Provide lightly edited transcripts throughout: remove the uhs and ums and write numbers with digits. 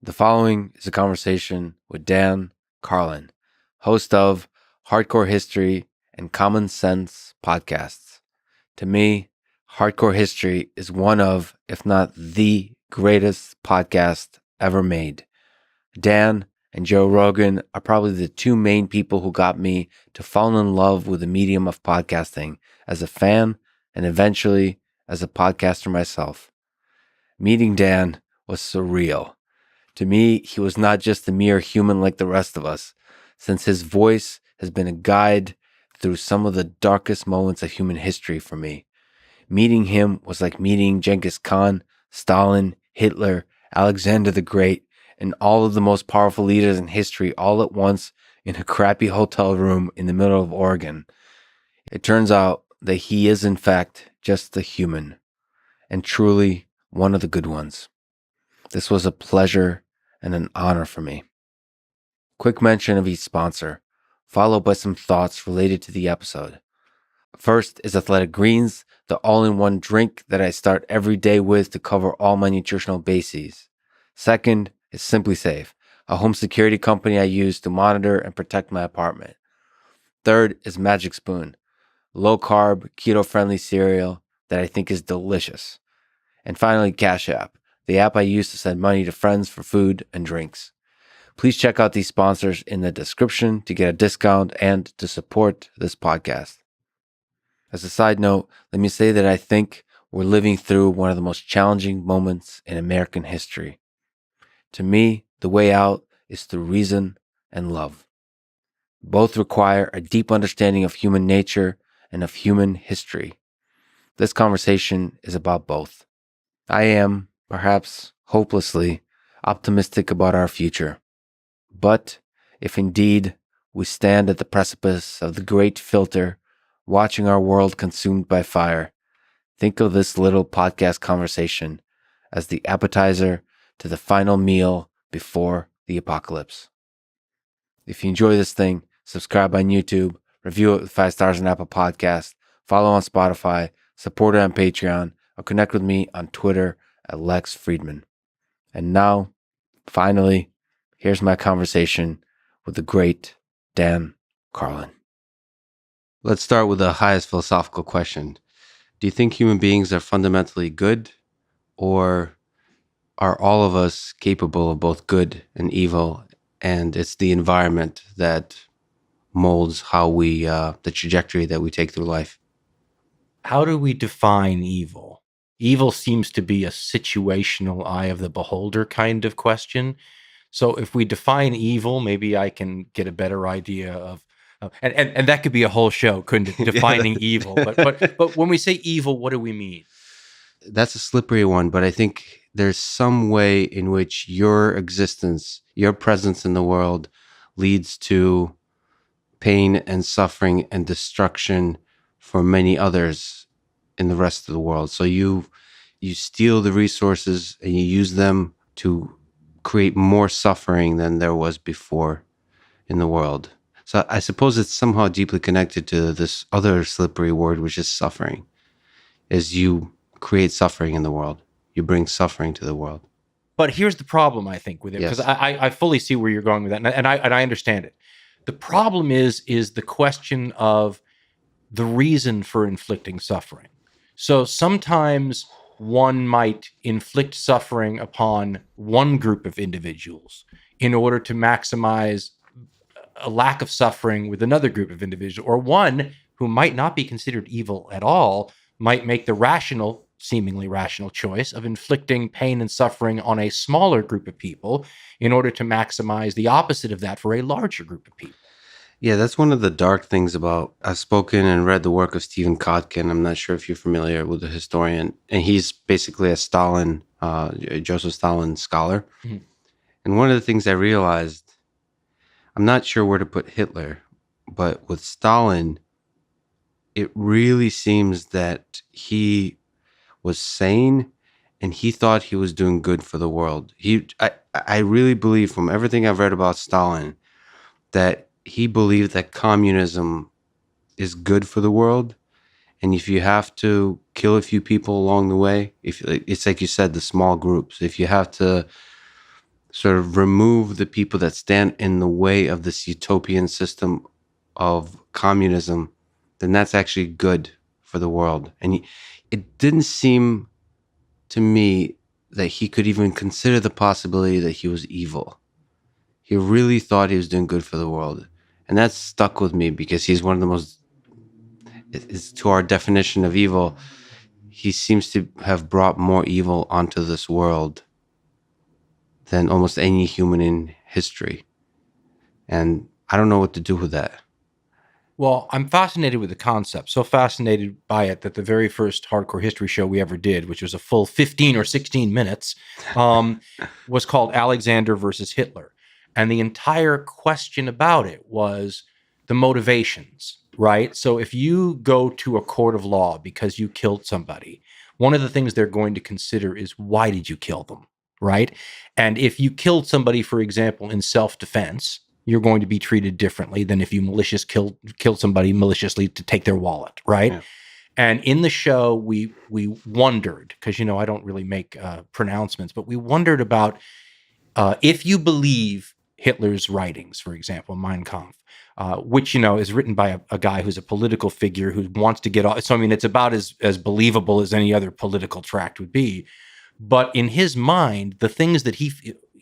The following is a conversation with Dan Carlin, host of Hardcore History and Common Sense podcasts. To me, Hardcore History is one of, if not the greatest podcast ever made. Dan and Joe Rogan are probably the two main people who got me to fall in love with the medium of podcasting as a fan and eventually as a podcaster myself. Meeting Dan was surreal. To me, he was not just a mere human like the rest of us, since his voice has been a guide through some of the darkest moments of human history for me. Meeting him was like meeting Genghis Khan, Stalin, Hitler, Alexander the Great, and all of the most powerful leaders in history all at once in a crappy hotel room in the middle of Oregon. It turns out that he is in fact just a human, and truly one of the good ones. This was a pleasure and an honor for me. Quick mention of each sponsor, followed by some thoughts related to the episode. First is Athletic Greens, the all-in-one drink that I start every day with to cover all my nutritional bases. Second is Simply Safe, a home security company I use to monitor and protect my apartment. Third is Magic Spoon, low-carb, keto-friendly cereal that I think is delicious. And finally, Cash App, the app I use to send money to friends for food and drinks. Please check out these sponsors in the description to get a discount and to support this podcast. As a side note, let me say that I think we're living through one of the most challenging moments in American history. To me, the way out is through reason and love. Both require a deep understanding of human nature and of human history. This conversation is about both. I am, perhaps hopelessly, optimistic about our future. But if indeed we stand at the precipice of the great filter, watching our world consumed by fire, think of this little podcast conversation as the appetizer to the final meal before the apocalypse. If you enjoy this thing, subscribe on YouTube, review it with 5 stars on Apple Podcasts, follow on Spotify, support it on Patreon, or connect with me on Twitter at Lex Fridman. And now, finally, here's my conversation with the great Dan Carlin. Let's start with the highest philosophical question. Do you think human beings are fundamentally good, or are all of us capable of both good and evil, and it's the environment that molds how we, the trajectory that we take through life? How do we define evil? Evil seems to be a situational eye of the beholder kind of question. So if we define evil, maybe I can get a better idea of, and that could be a whole show, couldn't it? Defining evil. But when we say evil, what do we mean? That's a slippery one, but I think there's some way in which your existence, your presence in the world leads to pain and suffering and destruction for many others in the rest of the world. So you steal the resources and you use them to create more suffering than there was before in the world. So I suppose it's somehow deeply connected to this other slippery word, which is suffering. As you create suffering in the world, you bring suffering to the world. But here's the problem, I think, with it, Yes. because I fully see where you're going with that, and I understand it. The problem is the question of the reason for inflicting suffering. So sometimes one might inflict suffering upon one group of individuals in order to maximize a lack of suffering with another group of individuals, or one who might not be considered evil at all might make the seemingly rational choice of inflicting pain and suffering on a smaller group of people in order to maximize the opposite of that for a larger group of people. Yeah, that's one of the dark things about, I've spoken and read the work of Stephen Kotkin. I'm not sure if you're familiar with the historian, and he's basically a Joseph Stalin scholar. Mm-hmm. And one of the things I realized, I'm not sure where to put Hitler, but with Stalin, it really seems that he was sane and he thought he was doing good for the world. I really believe, from everything I've read about Stalin, that he believed that communism is good for the world. And if you have to kill a few people along the way, it's like you said, the small groups, if you have to sort of remove the people that stand in the way of this utopian system of communism, then that's actually good for the world. And it didn't seem to me that he could even consider the possibility that he was evil. He really thought he was doing good for the world. And that stuck with me because he's one of the most, to our definition of evil, he seems to have brought more evil onto this world than almost any human in history. And I don't know what to do with that. Well, I'm fascinated with the concept, so fascinated by it that the very first hardcore history show we ever did, which was a full 15 or 16 minutes, was called Alexander versus Hitler. And the entire question about it was the motivations, right? So if you go to a court of law because you killed somebody, one of the things they're going to consider is, why did you kill them, right? And if you killed somebody, for example, in self-defense, you're going to be treated differently than if you killed somebody maliciously to take their wallet, right? Yeah. And in the show, we wondered, because I don't really make pronouncements, but we wondered about if you believe Hitler's writings, for example, Mein Kampf, which is written by a guy who's a political figure who wants to get off. So I mean, it's about as believable as any other political tract would be. But in his mind, the things that he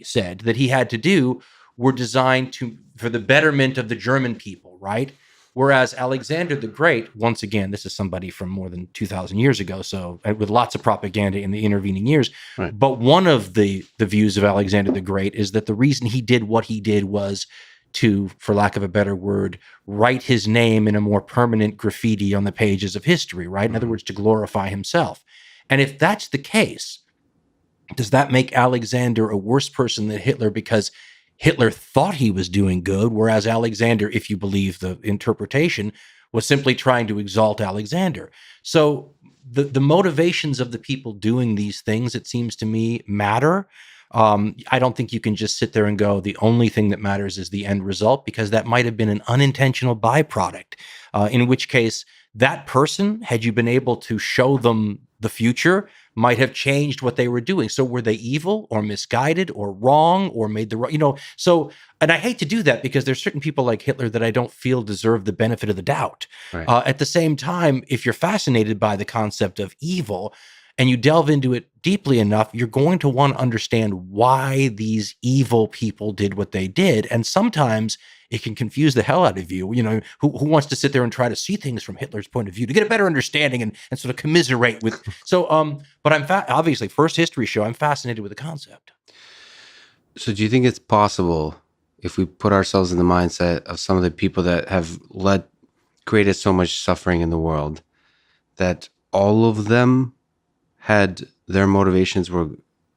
said that he had to do were designed for the betterment of the German people, right? Whereas Alexander the Great, once again, this is somebody from more than 2,000 years ago, so with lots of propaganda in the intervening years. Right. But one of the views of Alexander the Great is that the reason he did what he did was to, for lack of a better word, write his name in a more permanent graffiti on the pages of history, right? In other words, to glorify himself. And if that's the case, does that make Alexander a worse person than Hitler because Hitler thought he was doing good, whereas Alexander, if you believe the interpretation, was simply trying to exalt Alexander? So the motivations of the people doing these things, it seems to me, matter. I don't think you can just sit there and go, the only thing that matters is the end result, because that might have been an unintentional byproduct, in which case that person, had you been able to show them the future, might have changed what they were doing. So were they evil or misguided or wrong or made the wrong, so, and I hate to do that because there's certain people like Hitler that I don't feel deserve the benefit of the doubt. Right. At the same time, if you're fascinated by the concept of evil and you delve into it deeply enough, you're going to want to understand why these evil people did what they did. And sometimes it can confuse the hell out of you, who wants to sit there and try to see things from Hitler's point of view to get a better understanding and sort of commiserate with. So, but I'm obviously, first history show, I'm fascinated with the concept. So do you think it's possible, if we put ourselves in the mindset of some of the people that have created so much suffering in the world, that all of them had their motivations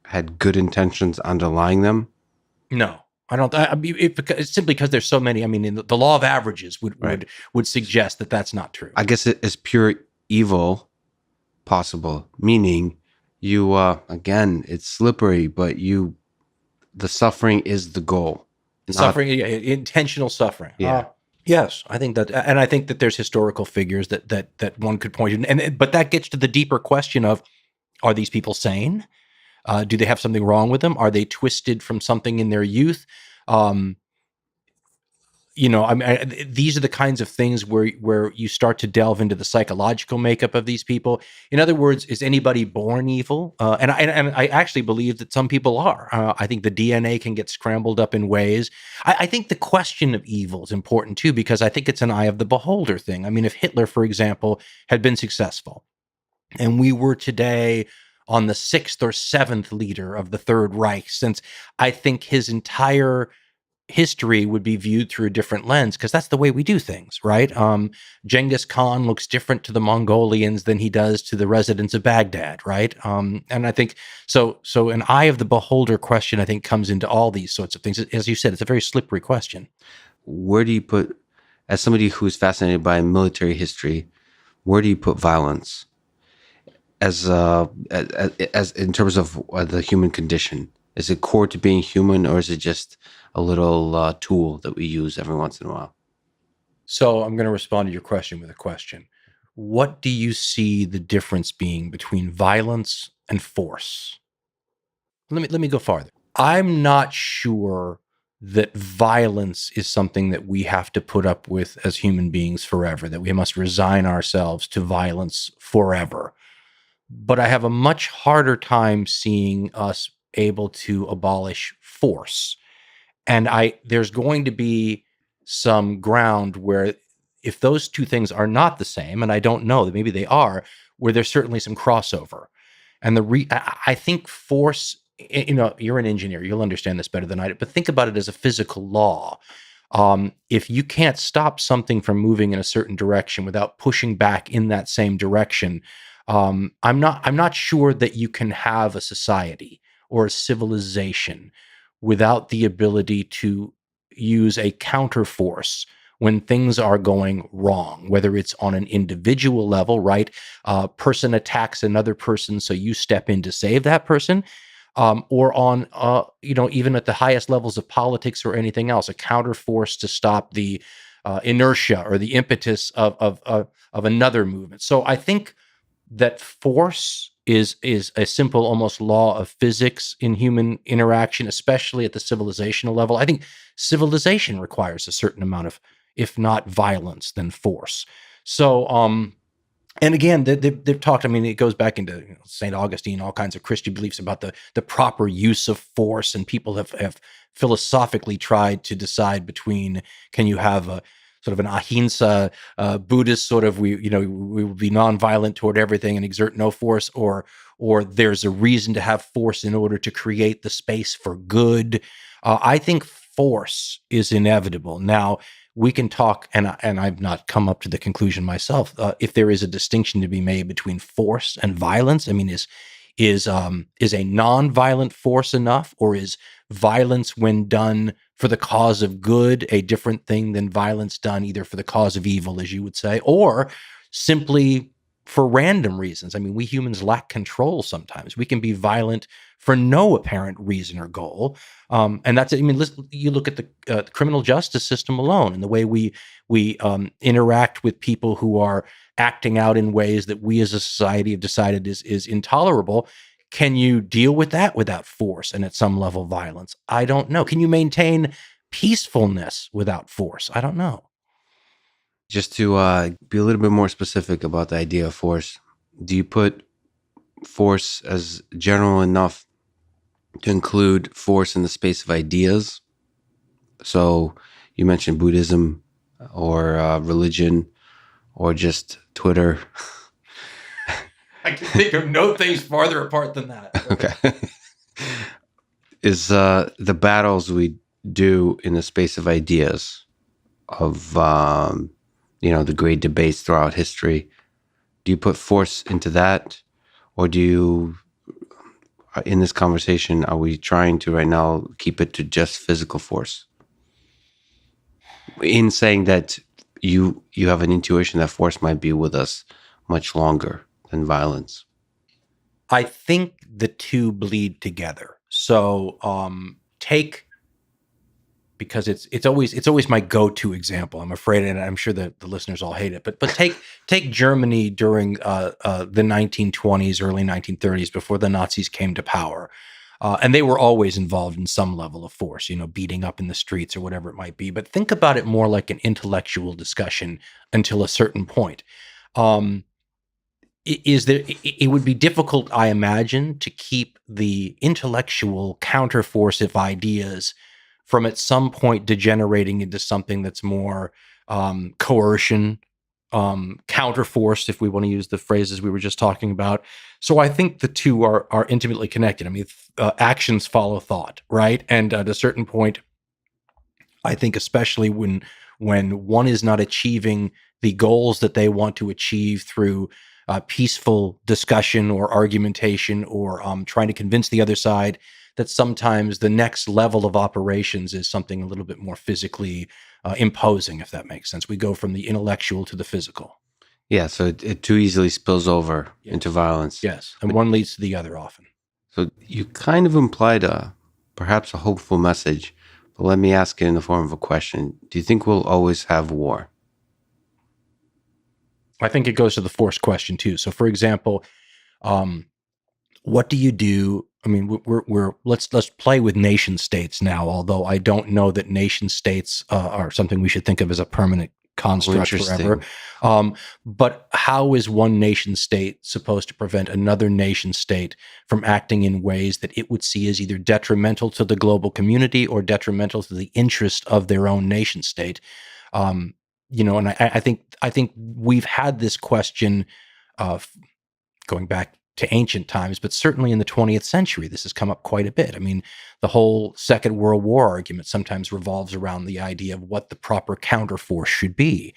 had good intentions underlying them? No. I don't. It's simply because there's so many. I mean, the law of averages would suggest that that's not true. I guess it is pure evil possible, meaning you again, it's slippery, but the suffering is the goal. Suffering, intentional suffering. Yeah. Yes, I think that, and I think that there's historical figures that one could point to, but that gets to the deeper question of: are these people sane? Do they have something wrong with them? Are they twisted from something in their youth? These are the kinds of things where you start to delve into the psychological makeup of these people. In other words, is anybody born evil? And I actually believe that some people are. I think the DNA can get scrambled up in ways. I think the question of evil is important too, because I think it's an eye of the beholder thing. I mean, if Hitler, for example, had been successful, and we were today on the 6th or 7th leader of the Third Reich, since I think his entire history would be viewed through a different lens, because that's the way we do things, right? Genghis Khan looks different to the Mongolians than he does to the residents of Baghdad, right? And I think so an eye of the beholder question, I think, comes into all these sorts of things. As you said, it's a very slippery question. Where do you put, as somebody who's fascinated by military history, where do you put violence as in terms of the human condition? Is it core to being human, or is it just a little tool that we use every once in a while? So I'm going to respond to your question with a question. What do you see the difference being between violence and force? Let me go farther. I'm not sure that violence is something that we have to put up with as human beings forever, that we must resign ourselves to violence forever. But I have a much harder time seeing us able to abolish force. And there's going to be some ground where, if those two things are not the same, and I don't know, that maybe they are, where there's certainly some crossover. And I think force, you're an engineer, you'll understand this better than I do, but think about it as a physical law. If you can't stop something from moving in a certain direction without pushing back in that same direction, I'm not sure that you can have a society or a civilization without the ability to use a counterforce when things are going wrong, whether it's on an individual level, right? A person attacks another person, so you step in to save that person, or on, even at the highest levels of politics or anything else, a counterforce to stop the inertia or the impetus of another movement. So I think that force is a simple, almost law of physics in human interaction, especially at the civilizational level. I think civilization requires a certain amount of, if not violence, then force. So, and again, they've talked. I mean, it goes back into Saint Augustine, all kinds of Christian beliefs about the proper use of force, and people have philosophically tried to decide between, can you have a sort of an ahimsa Buddhist sort of, we will be nonviolent toward everything and exert no force, or there's a reason to have force in order to create the space for good. I think force is inevitable. Now, we can talk, and I've not come up to the conclusion myself, if there is a distinction to be made between force and violence. I mean, is a non-violent force enough, or is violence, when done for the cause of good, a different thing than violence done either for the cause of evil, as you would say, or simply for random reasons? I mean, we humans lack control sometimes. We can be violent for no apparent reason or goal. And that's, I mean, listen, you look at the criminal justice system alone, and the way we interact with people who are acting out in ways that we as a society have decided is intolerable. Can you deal with that without force and at some level violence? I don't know. Can you maintain peacefulness without force? I don't know. Just to be a little bit more specific about the idea of force, do you put force as general enough to include force in the space of ideas? So you mentioned Buddhism or religion or just Twitter. I can think of no things farther apart than that. Okay. Is the battles we do in the space of ideas, of the great debates throughout history, do you put force into that, or do you, in this conversation, are we trying to right now keep it to just physical force? In saying that you have an intuition that force might be with us much longer than violence. I think the two bleed together. So because it's always my go-to example. I'm afraid, and I'm sure that the listeners all hate it, but take Germany during the 1920s, early 1930s, before the Nazis came to power. And they were always involved in some level of force, beating up in the streets or whatever it might be. But think about it more like an intellectual discussion until a certain point. It would be difficult, I imagine, to keep the intellectual counterforce of ideas from at some point degenerating into something that's more coercion, counterforce, if we want to use the phrases we were just talking about. So I think the two are intimately connected. I mean, actions follow thought, right? And at a certain point, I think especially when one is not achieving the goals that they want to achieve through peaceful discussion or argumentation, or trying to convince the other side, that sometimes the next level of operations is something a little bit more physically imposing, if that makes sense. We go from the intellectual to the physical. Yeah, so it too easily spills over into violence. Yes, and one leads to the other often. So you kind of implied perhaps a hopeful message, but let me ask it in the form of a question. Do you think we'll always have war? I think it goes to the force question too. So, for example, what do you do I mean, we're let's play with nation states now. Although I don't know that nation states are something we should think of as a permanent Oh, construct forever. interesting. But how is one nation state supposed to prevent another nation state from acting in ways that it would see as either detrimental to the global community or detrimental to the interest of their own nation state? Um, and I think we've had this question uh, going back to ancient times, but certainly in the 20th century, this has come up quite a bit. I mean, the whole Second World War argument sometimes revolves around the idea of what the proper counterforce should be.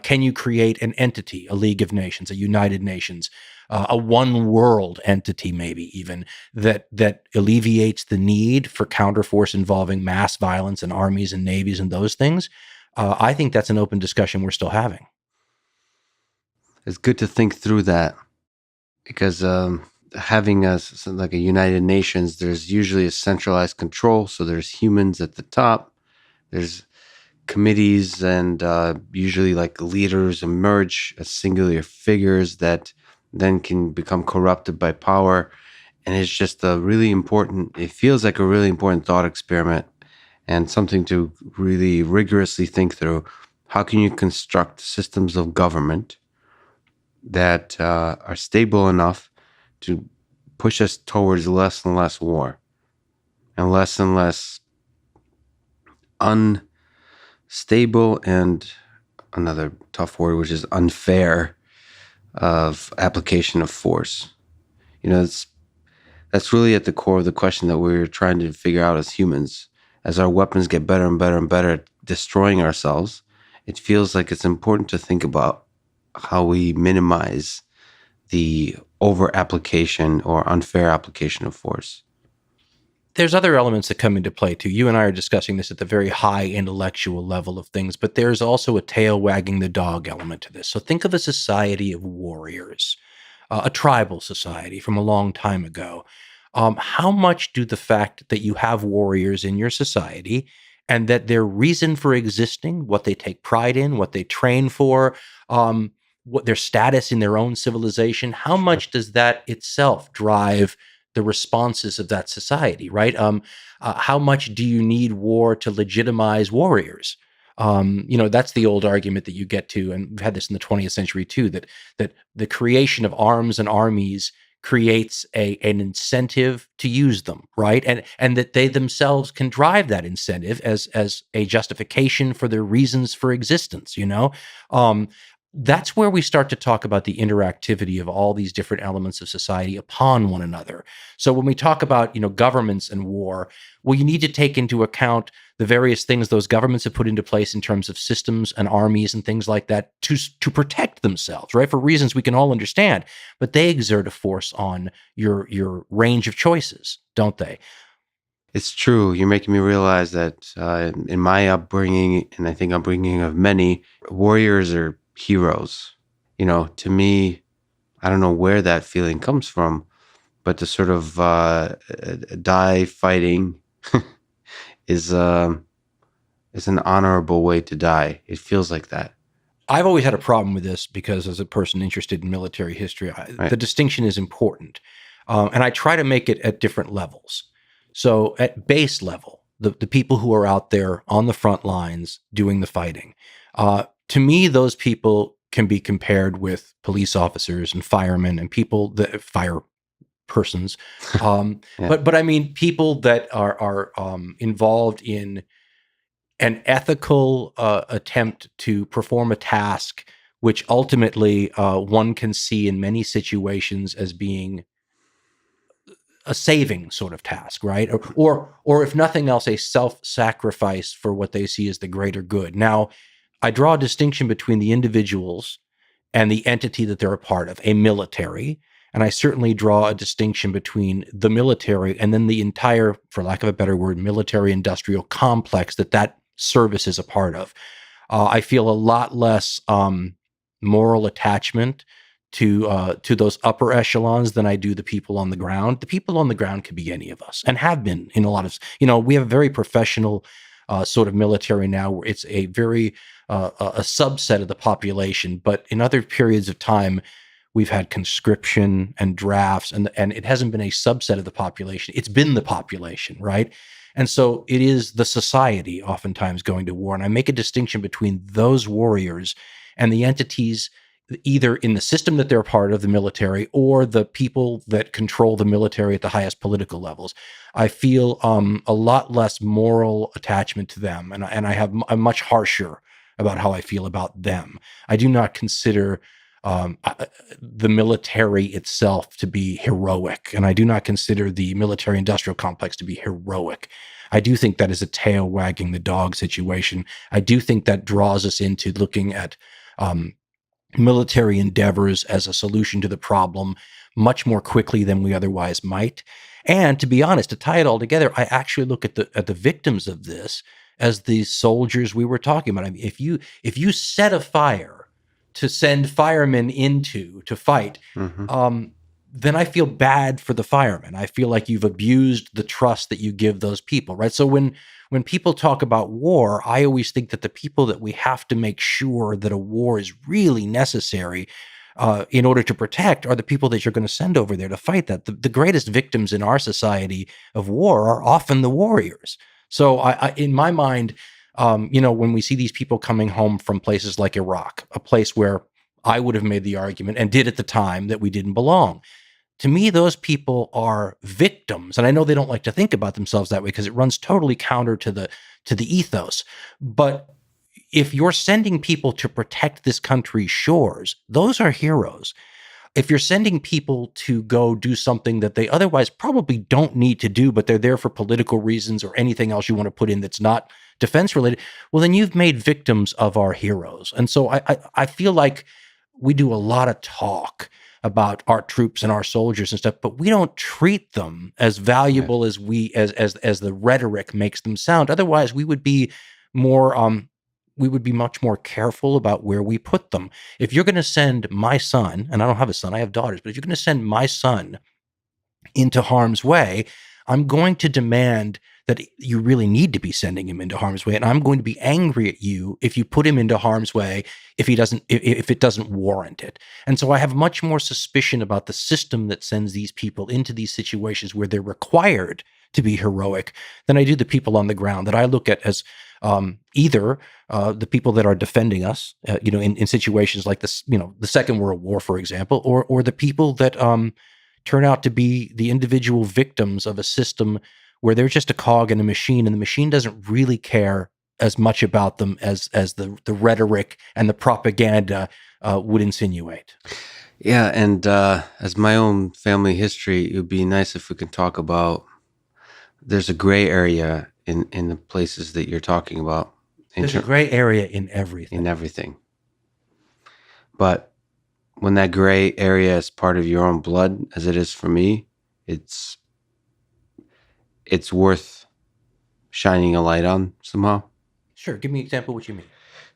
Can you create an entity, a League of Nations, a United Nations, a one world entity, maybe even that alleviates the need for counterforce involving mass violence and armies and navies and those things? I think that's an open discussion we're still having. It's good to think through that because having like a United Nations, there's usually a centralized control. So there's humans at the top. There's committees, and usually like leaders emerge as singular figures that then can become corrupted by power. And it's just a really important, it feels like a really important thought experiment and something to really rigorously think through. How can you construct systems of government that are stable enough to push us towards less and less war and less unstable and another tough word, which is unfair, of application of force? That's really at the core of the question that we're trying to figure out as humans. As our weapons get better and better and better at destroying ourselves, it feels like it's important to think about how we minimize the over application or unfair application of force. There's other elements that come into play too. You and I are discussing this at the very high intellectual level of things, but there's also a tail wagging the dog element to this. So think of a society of warriors, a tribal society from a long time ago. How much do the fact that you have warriors in your society and that their reason for existing, what they take pride in, what they train for, what their status in their own civilization, how much does that itself drive the responses of that society, right? How much do you need war to legitimize warriors? That's the old argument that you get to, and we've had this in the 20th century too, that the creation of arms and armies creates an incentive to use them, right? And that they themselves can drive that incentive as a justification for their reasons for existence, that's where we start to talk about the interactivity of all these different elements of society upon one another. So when we talk about, governments and war, well, you need to take into account the various things those governments have put into place in terms of systems and armies and things like that to protect themselves, right? For reasons we can all understand, but they exert a force on your range of choices, don't they? It's true. You're making me realize that in my upbringing, and I think upbringing of many, warriors are heroes. To me, I don't know where that feeling comes from, but the sort of die fighting is an honorable way to die. It feels like that. I've always had a problem with this because, as a person interested in military history, Right. the distinction is important, and I try to make it at different levels. So, at base level, the people who are out there on the front lines doing the fighting, to me, those people can be compared with police officers and firemen and people that fire persons, Yeah. but I mean people that are involved in an ethical attempt to perform a task, which ultimately one can see in many situations as being a saving sort of task, right? Or if nothing else, a self-sacrifice for what they see as the greater good. Now, I draw a distinction between the individuals and the entity that they're a part of, a military. And I certainly draw a distinction between the military and then the entire, for lack of a better word, military industrial complex that service is a part of. I feel a lot less moral attachment to those upper echelons than I do the people on the ground. The people on the ground could be any of us, and have been in a lot of. We have a very professional sort of military now, where it's a very a subset of the population. But in other periods of time, We've had conscription and drafts, and it hasn't been a subset of the population. It's been the population, right? And so it is the society oftentimes going to war. And I make a distinction between those warriors and the entities either in the system that they're part of, the military, or the people that control the military at the highest political levels. I feel a lot less moral attachment to them, and I'm much harsher about how I feel about them. I do not consider the military itself to be heroic, and I do not consider the military-industrial complex to be heroic. I do think that is a tail wagging the dog situation. I do think that draws us into looking at military endeavors as a solution to the problem much more quickly than we otherwise might. And to be honest, to tie it all together, I actually look at the victims of this as the soldiers we were talking about. I mean, if you set a fire to send firemen into to fight, then I feel bad for the firemen. I feel like you've abused the trust that you give those people, right? So when people talk about war, I always think that the people that we have to make sure that a war is really necessary in order to protect are the people that you're going to send over there to fight that. The greatest victims in our society of war are often the warriors. So I in my mind, when we see these people coming home from places like Iraq, a place where I would have made the argument and did at the time that we didn't belong. To me, those people are victims, and I know they don't like to think about themselves that way because it runs totally counter to the ethos. But if you're sending people to protect this country's shores, those are heroes. If you're sending people to go do something that they otherwise probably don't need to do, but they're there for political reasons or anything else you want to put in that's not defense related, well, then you've made victims of our heroes. And so I feel like we do a lot of talk about our troops and our soldiers and stuff, but we don't treat them as valuable as the rhetoric makes them sound. Otherwise, we would be much more careful about where we put them. If you're going to send my son, and I don't have a son, I have daughters, but if you're going to send my son into harm's way, I'm going to demand that you really need to be sending him into harm's way. And I'm going to be angry at you if you put him into harm's way if it doesn't warrant it. And so I have much more suspicion about the system that sends these people into these situations where they're required to be heroic than I do the people on the ground that I look at as either the people that are defending us, in situations like this, the Second World War, for example, or the people that turn out to be the individual victims of a system where they're just a cog in a machine, and the machine doesn't really care as much about them as the rhetoric and the propaganda would insinuate. Yeah, and as my own family history, it would be nice if we could talk about. There's a gray area in the places that you're talking about. There's a gray area in everything. In everything. But when that gray area is part of your own blood, as it is for me, it's worth shining a light on somehow. Sure. Give me an example of what you mean.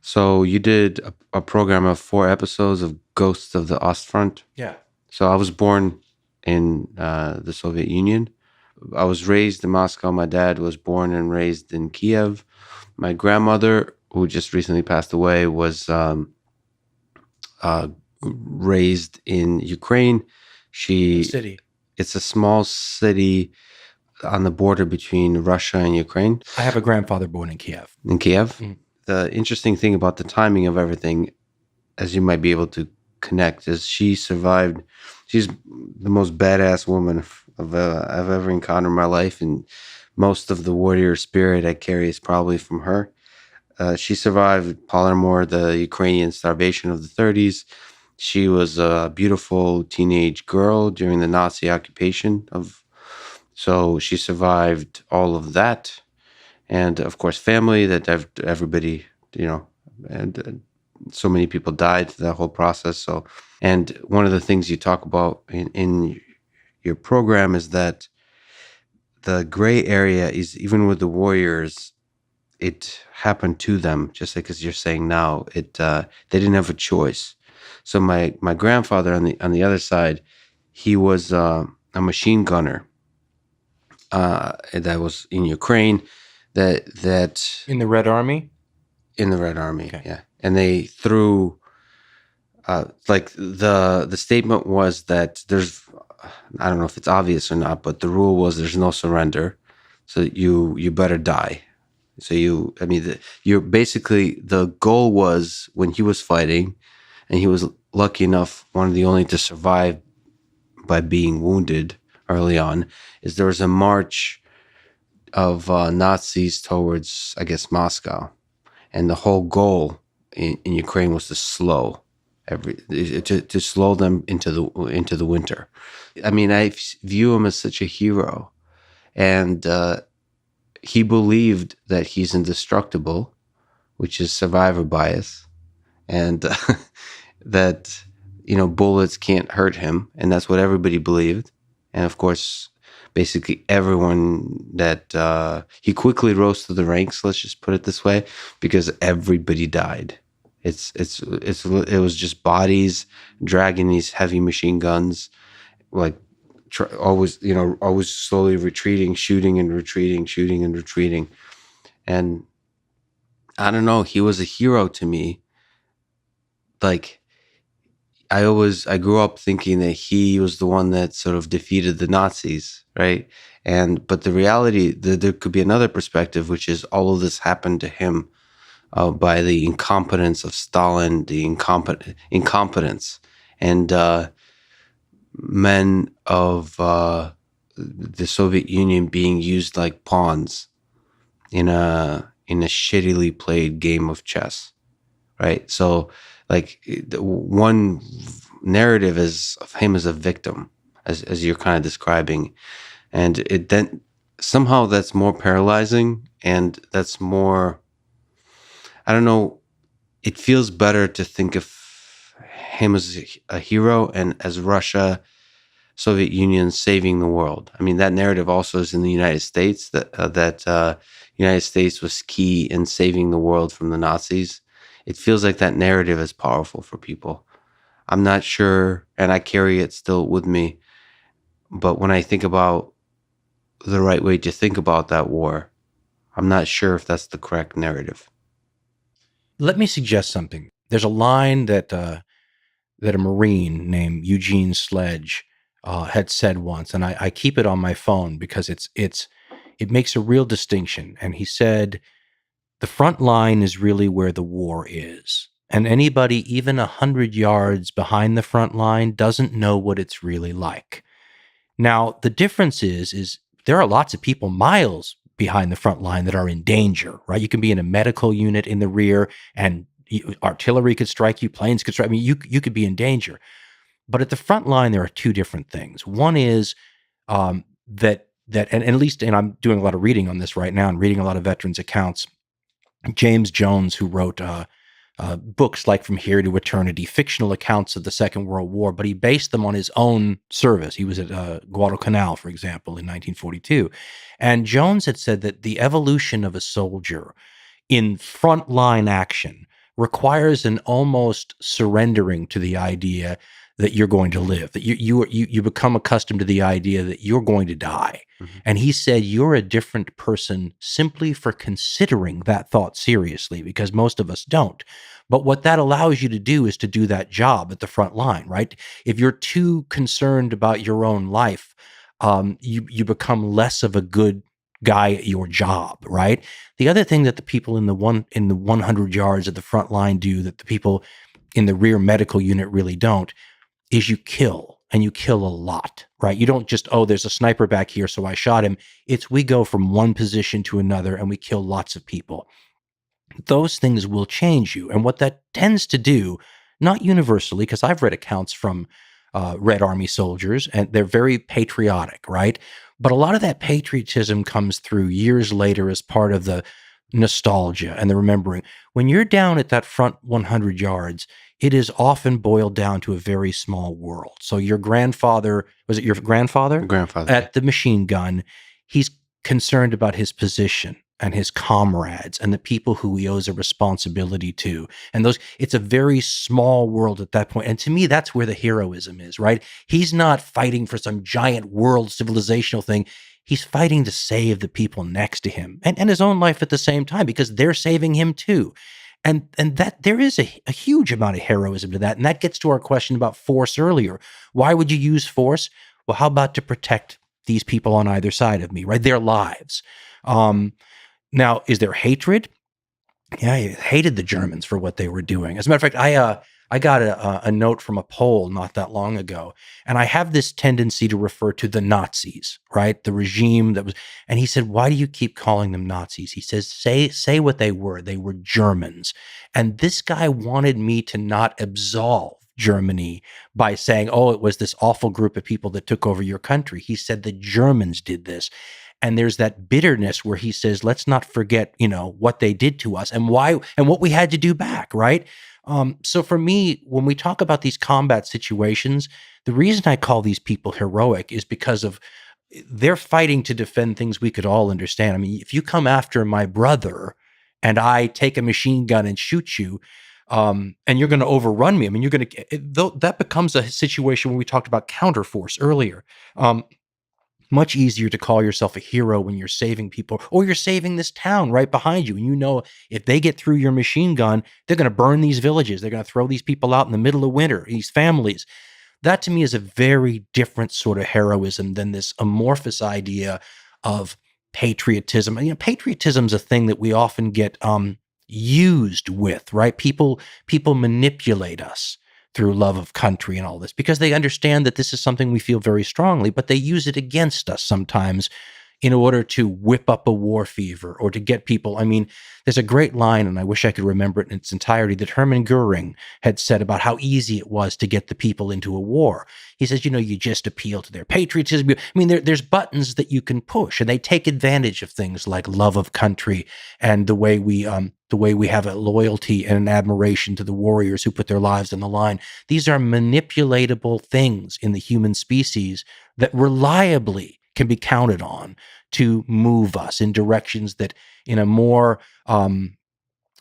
So you did a program of 4 episodes of Ghosts of the Ostfront. Yeah. So I was born in the Soviet Union. I was raised in Moscow. My dad was born and raised in Kiev. My grandmother, who just recently passed away, was raised in Ukraine. City. It's a small city on the border between Russia and Ukraine. I have a grandfather born in Kiev. In Kiev? Mm. The interesting thing about the timing of everything, as you might be able to connect, is she survived. She's the most badass woman I've ever encountered in my life, and most of the warrior spirit I carry is probably from her. She survived Holodomor, the Ukrainian starvation of the 30s. She was a beautiful teenage girl during the Nazi occupation so she survived all of that. And of course, family that everybody, and so many people died through that whole process. So, and one of the things you talk about in your program is that the gray area is, even with the warriors, it happened to them, just like as you're saying now. They didn't have a choice. So my grandfather on the other side, he was a machine gunner that was in Ukraine. That in the Red Army. In the Red Army, okay. Yeah, and they threw Like the statement was that there's, I don't know if it's obvious or not, but the rule was there's no surrender, so you better die. So I mean, you're basically, the goal was when he was fighting, and he was lucky enough, one of the only to survive by being wounded early on, is there was a march of Nazis towards, I guess, Moscow, and the whole goal in Ukraine was to slow to slow them into the winter. I mean, I view him as such a hero, and he believed that he's indestructible, which is survivor bias, and that bullets can't hurt him, and that's what everybody believed. And of course, basically everyone that he quickly rose to the ranks. Let's just put it this way, because everybody died. It was just bodies dragging these heavy machine guns, like always slowly retreating, shooting and retreating, shooting and retreating. And I don't know, he was a hero to me. Like, I grew up thinking that he was the one that sort of defeated the Nazis, right? But the reality, there could be another perspective, which is all of this happened to him by the incompetence of Stalin, the incompetence, and men of the Soviet Union being used like pawns in a shittily played game of chess, right? So, like, the one narrative is of him as a victim, as you're kind of describing, and it then somehow that's more paralyzing, and that's more, I don't know, it feels better to think of him as a hero, and as Russia, Soviet Union saving the world. I mean, that narrative also is in the United States, that United States was key in saving the world from the Nazis. It feels like that narrative is powerful for people. I'm not sure, and I carry it still with me. But when I think about the right way to think about that war, I'm not sure if that's the correct narrative. Let me suggest something. There's a line that a Marine named Eugene Sledge had said once, and I keep it on my phone because it makes a real distinction. And he said, "The front line is really where the war is, and anybody even 100 yards behind the front line doesn't know what it's really like." Now, the difference is there are lots of people miles behind the front line that are in danger, right? You can be in a medical unit in the rear, and artillery could strike you, planes could strike. I mean, you could be in danger. But at the front line, there are two different things. One is and at least, and I'm doing a lot of reading on this right now, and reading a lot of veterans accounts. James Jones, who wrote books like From Here to Eternity, fictional accounts of the Second World War, but he based them on his own service. He was at Guadalcanal, for example, in 1942. And Jones had said that the evolution of a soldier in frontline action requires an almost surrendering to the idea that you're going to live, that you become accustomed to the idea that you're going to die. Mm-hmm. And he said you're a different person simply for considering that thought seriously, because most of us don't. But what that allows you to do is to do that job at the front line, right? If you're too concerned about your own life, you become less of a good guy at your job, right? The other thing that the people in the 100 yards of the front line do that the people in the rear medical unit really don't is you kill, and you kill a lot, right? You don't just, oh, there's a sniper back here, so I shot him. It's we go from one position to another and we kill lots of people. Those things will change you. And what that tends to do, not universally, because I've read accounts from Red Army soldiers, and they're very patriotic, right? But a lot of that patriotism comes through years later as part of the nostalgia and the remembering. When you're down at that front 100 yards, it is often boiled down to a very small world. So your grandfather, was it your grandfather? Grandfather. At the machine gun, he's concerned about his position and his comrades and the people who he owes a responsibility to. And it's a very small world at that point. And to me, that's where the heroism is, right? He's not fighting for some giant world civilizational thing. He's fighting to save the people next to him and his own life at the same time, because they're saving him too. And that there is a huge amount of heroism to that. And that gets to our question about force earlier. Why would you use force? Well, how about to protect these people on either side of me, right? Their lives. Now, is there hatred? Yeah, I hated the Germans for what they were doing. As a matter of fact, I got a note from a Pole not that long ago, and I have this tendency to refer to the Nazis, right? The regime that was, and he said, "Why do you keep calling them Nazis?" He says, "Say what they were. They were Germans." And this guy wanted me to not absolve Germany by saying, "Oh, it was this awful group of people that took over your country." He said the Germans did this. And there's that bitterness where he says, let's not forget, what they did to us and why and what we had to do back, right? So for me, when we talk about these combat situations, the reason I call these people heroic is because of they're fighting to defend things we could all understand. I mean, if you come after my brother and I take a machine gun and shoot you, and you're going to overrun me, I mean, that becomes a situation when we talked about counterforce earlier. Much easier to call yourself a hero when you're saving people or you're saving this town right behind you. And if they get through your machine gun, they're going to burn these villages. They're going to throw these people out in the middle of winter, these families. That to me is a very different sort of heroism than this amorphous idea of patriotism. Patriotism is a thing that we often get used with, right? People manipulate us through love of country and all this because they understand that this is something we feel very strongly, but they use it against us sometimes in order to whip up a war fever or to get people. I mean, there's a great line, and I wish I could remember it in its entirety, that Hermann Goering had said about how easy it was to get the people into a war. He says, you just appeal to their patriotism. I mean, there's buttons that you can push, and they take advantage of things like love of country and the way we have a loyalty and an admiration to the warriors who put their lives on the line. These are manipulatable things in the human species that reliably can be counted on to move us in directions that in a more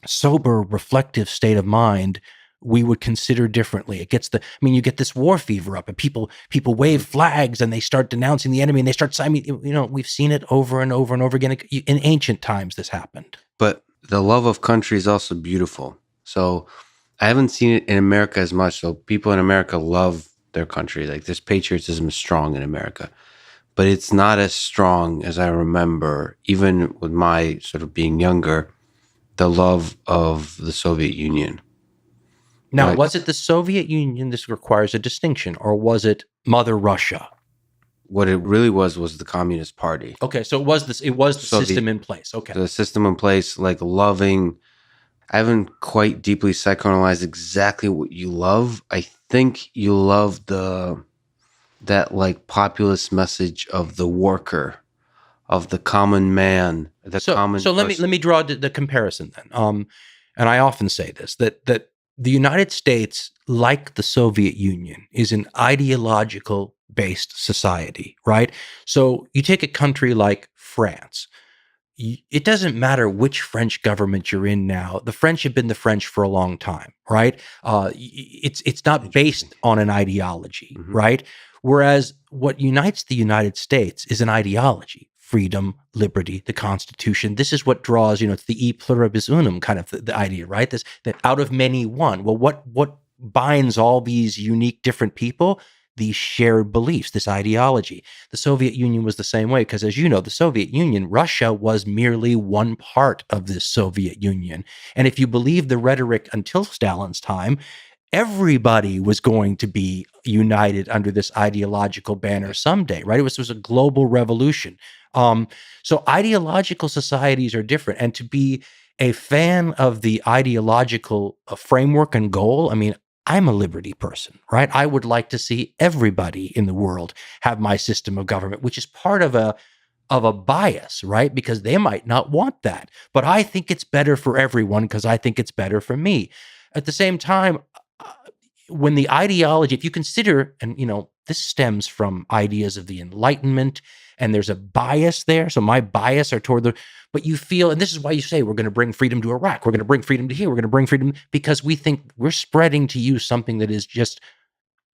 sober, reflective state of mind, we would consider differently. You get this war fever up and people wave flags and they start denouncing the enemy and they start signing, we've seen it over and over and over again. In ancient times, this happened. But the love of country is also beautiful. So I haven't seen it in America as much. So people in America love their country. Like this patriotism is strong in America. But it's not as strong as I remember, even with my sort of being younger, the love of the Soviet Union. Now, was it the Soviet Union? This requires a distinction, or was it Mother Russia? What it really was the Communist Party. Okay, so it was the system in place. Okay. The system in place, like loving. I haven't quite deeply psychoanalyzed exactly what you love. I think you love that like populist message of the worker, of the common man, So let me draw the comparison then. And I often say this that the United States, like the Soviet Union, is an ideological based society, right? So you take a country like France. It doesn't matter which French government you're in now. The French have been the French for a long time, right? It's not based on an ideology, right? Whereas what unites the United States is an ideology: freedom, liberty, the Constitution. This is what draws, it's the e pluribus unum kind of the idea, right? This that out of many one. Well, what binds all these unique different people? These shared beliefs, this ideology. The Soviet Union was the same way because, as you know, the Soviet Union, Russia was merely one part of this Soviet Union. And if you believe the rhetoric until Stalin's time, everybody was going to be united under this ideological banner someday, right? It was a global revolution. So ideological societies are different. And to be a fan of the ideological framework and goal, I mean, I'm a liberty person, right? I would like to see everybody in the world have my system of government, which is part of a bias, right? Because they might not want that. But I think it's better for everyone because I think it's better for me. At the same time, when the ideology, if you consider, and this stems from ideas of the Enlightenment, and there's a bias there. So my bias are toward but you feel, and this is why you say we're going to bring freedom to Iraq, we're going to bring freedom to here, we're going to bring freedom, because we think we're spreading to you something that is just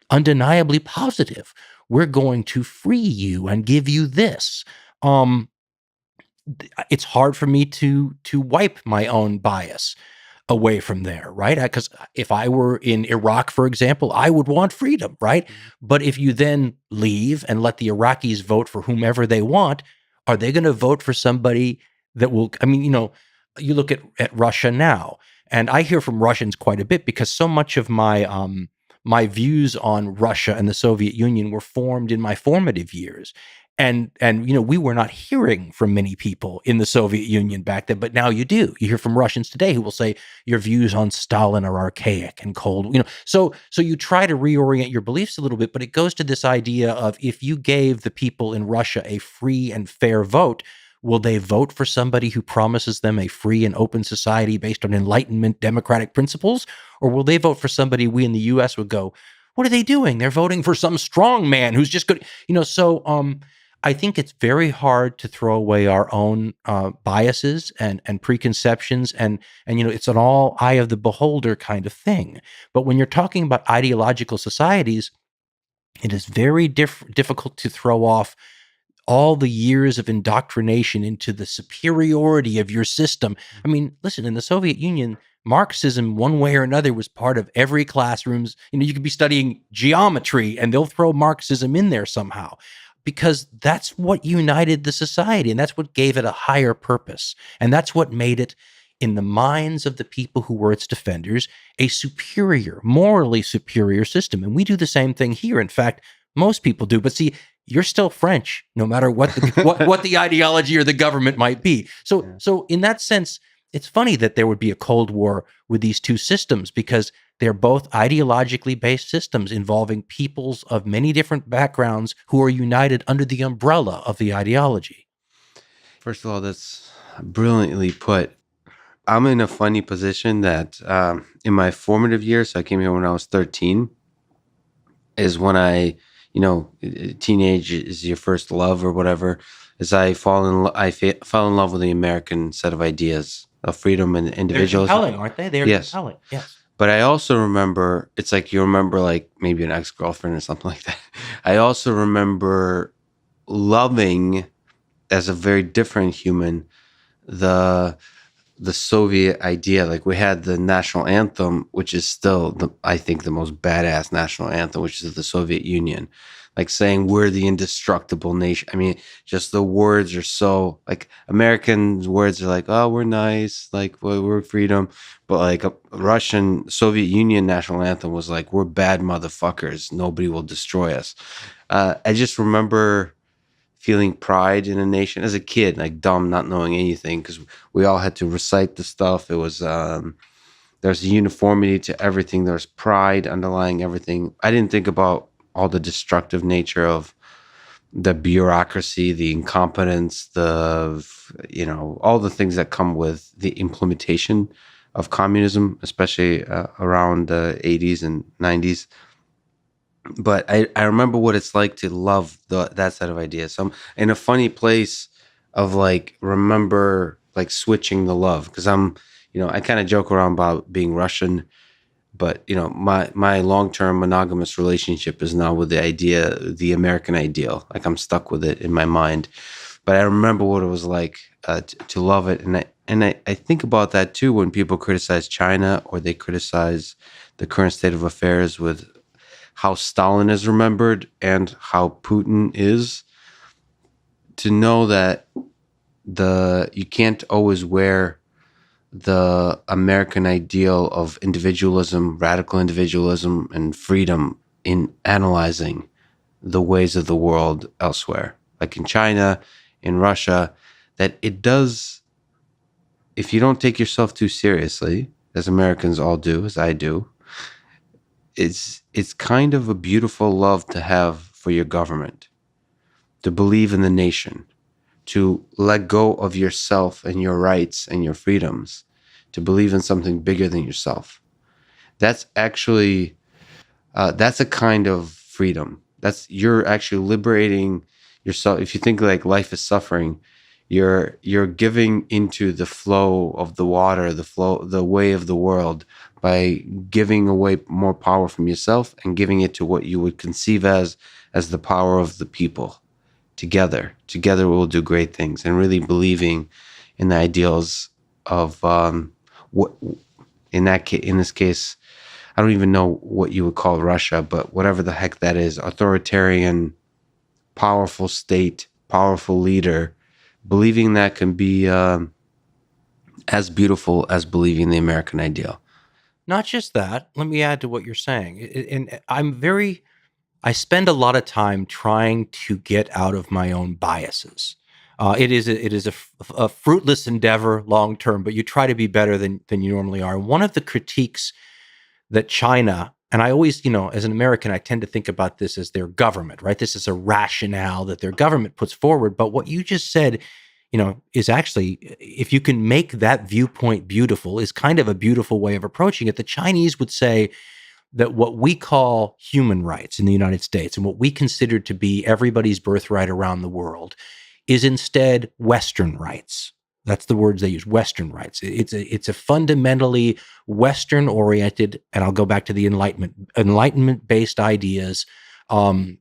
undeniably positive. We're going to free you and give you this. It's hard for me to wipe my own bias. away from there, right? Because if I were in Iraq, for example, I would want freedom, right? But if you then leave and let the Iraqis vote for whomever they want, are they going to vote for somebody that will, I mean, you look at Russia now, and I hear from Russians quite a bit because so much of my views on Russia and the Soviet Union were formed in my formative years. And we were not hearing from many people in the Soviet Union back then, but now you do. You hear from Russians today who will say your views on Stalin are archaic and cold. So you try to reorient your beliefs a little bit, but it goes to this idea of if you gave the people in Russia a free and fair vote, will they vote for somebody who promises them a free and open society based on Enlightenment democratic principles? Or will they vote for somebody we in the US would go, what are they doing? They're voting for some strong man who's just good. I think it's very hard to throw away our own biases and preconceptions, and it's an all eye of the beholder kind of thing. But when you're talking about ideological societies, it is very difficult to throw off all the years of indoctrination into the superiority of your system. I mean, listen, in the Soviet Union, Marxism, one way or another, was part of every classroom's. You could be studying geometry and they'll throw Marxism in there somehow because that's what united the society and that's what gave it a higher purpose. And that's what made it, in the minds of the people who were its defenders, a superior, morally superior system. And we do the same thing here. In fact, most people do. But see, you're still French, no matter what the ideology or the government might be. So in that sense, it's funny that there would be a Cold War with these two systems because they're both ideologically based systems involving peoples of many different backgrounds who are united under the umbrella of the ideology. First of all, that's brilliantly put. I'm in a funny position that in my formative years, so I came here when I was 13, is when teenage is your first love or whatever, is I fell in love with the American set of ideas of freedom and individualism. They're compelling, aren't they? They're compelling, yes. But I also remember, it's like you remember like maybe an ex-girlfriend or something like that. I also remember loving, as a very different human, the Soviet idea. Like we had the national anthem, which is still I think the most badass national anthem, which is the Soviet Union. Like saying we're the indestructible nation. I mean, just the words are so like American words are like, oh, we're nice, like we're freedom. But like a Russian Soviet Union national anthem was like, we're bad motherfuckers. Nobody will destroy us. I just remember feeling pride in a nation as a kid, like dumb, not knowing anything, because we all had to recite the stuff. It was there's a uniformity to everything. There's pride underlying everything. I didn't think about all the destructive nature of the bureaucracy, the incompetence, all the things that come with the implementation of communism, especially around the 80s and 90s. But I remember what it's like to love that set of ideas. So I'm in a funny place of like remember like switching the love, because I kind of joke around about being Russian, but my long-term monogamous relationship is now with the American ideal. Like I'm stuck with it in my mind. But I remember what it was like to love it, and I think about that too when people criticize China or they criticize the current state of affairs with how Stalin is remembered and how Putin is. To know that you can't always wear the American ideal of individualism, radical individualism, and freedom in analyzing the ways of the world elsewhere, like in China, in Russia, that it does, if you don't take yourself too seriously, as Americans all do, as I do, it's kind of a beautiful love to have for your government, to believe in the nation, to let go of yourself and your rights and your freedoms, to believe in something bigger than yourself. That's actually, that's a kind of freedom. You're actually liberating yourself. If you think like life is suffering, you're giving into the flow of the water, the way of the world, by giving away more power from yourself and giving it to what you would conceive as the power of the people. Together we'll do great things, and really believing in the ideals of in this case, I don't even know what you would call Russia, but whatever the heck that is, authoritarian, powerful state, powerful leader, believing that can be as beautiful as believing the American ideal. Not just that. Let me add to what you're saying. And I spend a lot of time trying to get out of my own biases. It is a fruitless endeavor long term, but you try to be better than you normally are. And one of the critiques that China, and I always, as an American, I tend to think about this as their government, right? This is a rationale that their government puts forward. But what you just said, is actually, if you can make that viewpoint beautiful, is kind of a beautiful way of approaching it. The Chinese would say that what we call human rights in the United States and what we consider to be everybody's birthright around the world is instead Western rights. That's the words they use, Western rights. It's a fundamentally Western-oriented, and I'll go back to the Enlightenment-based ideas on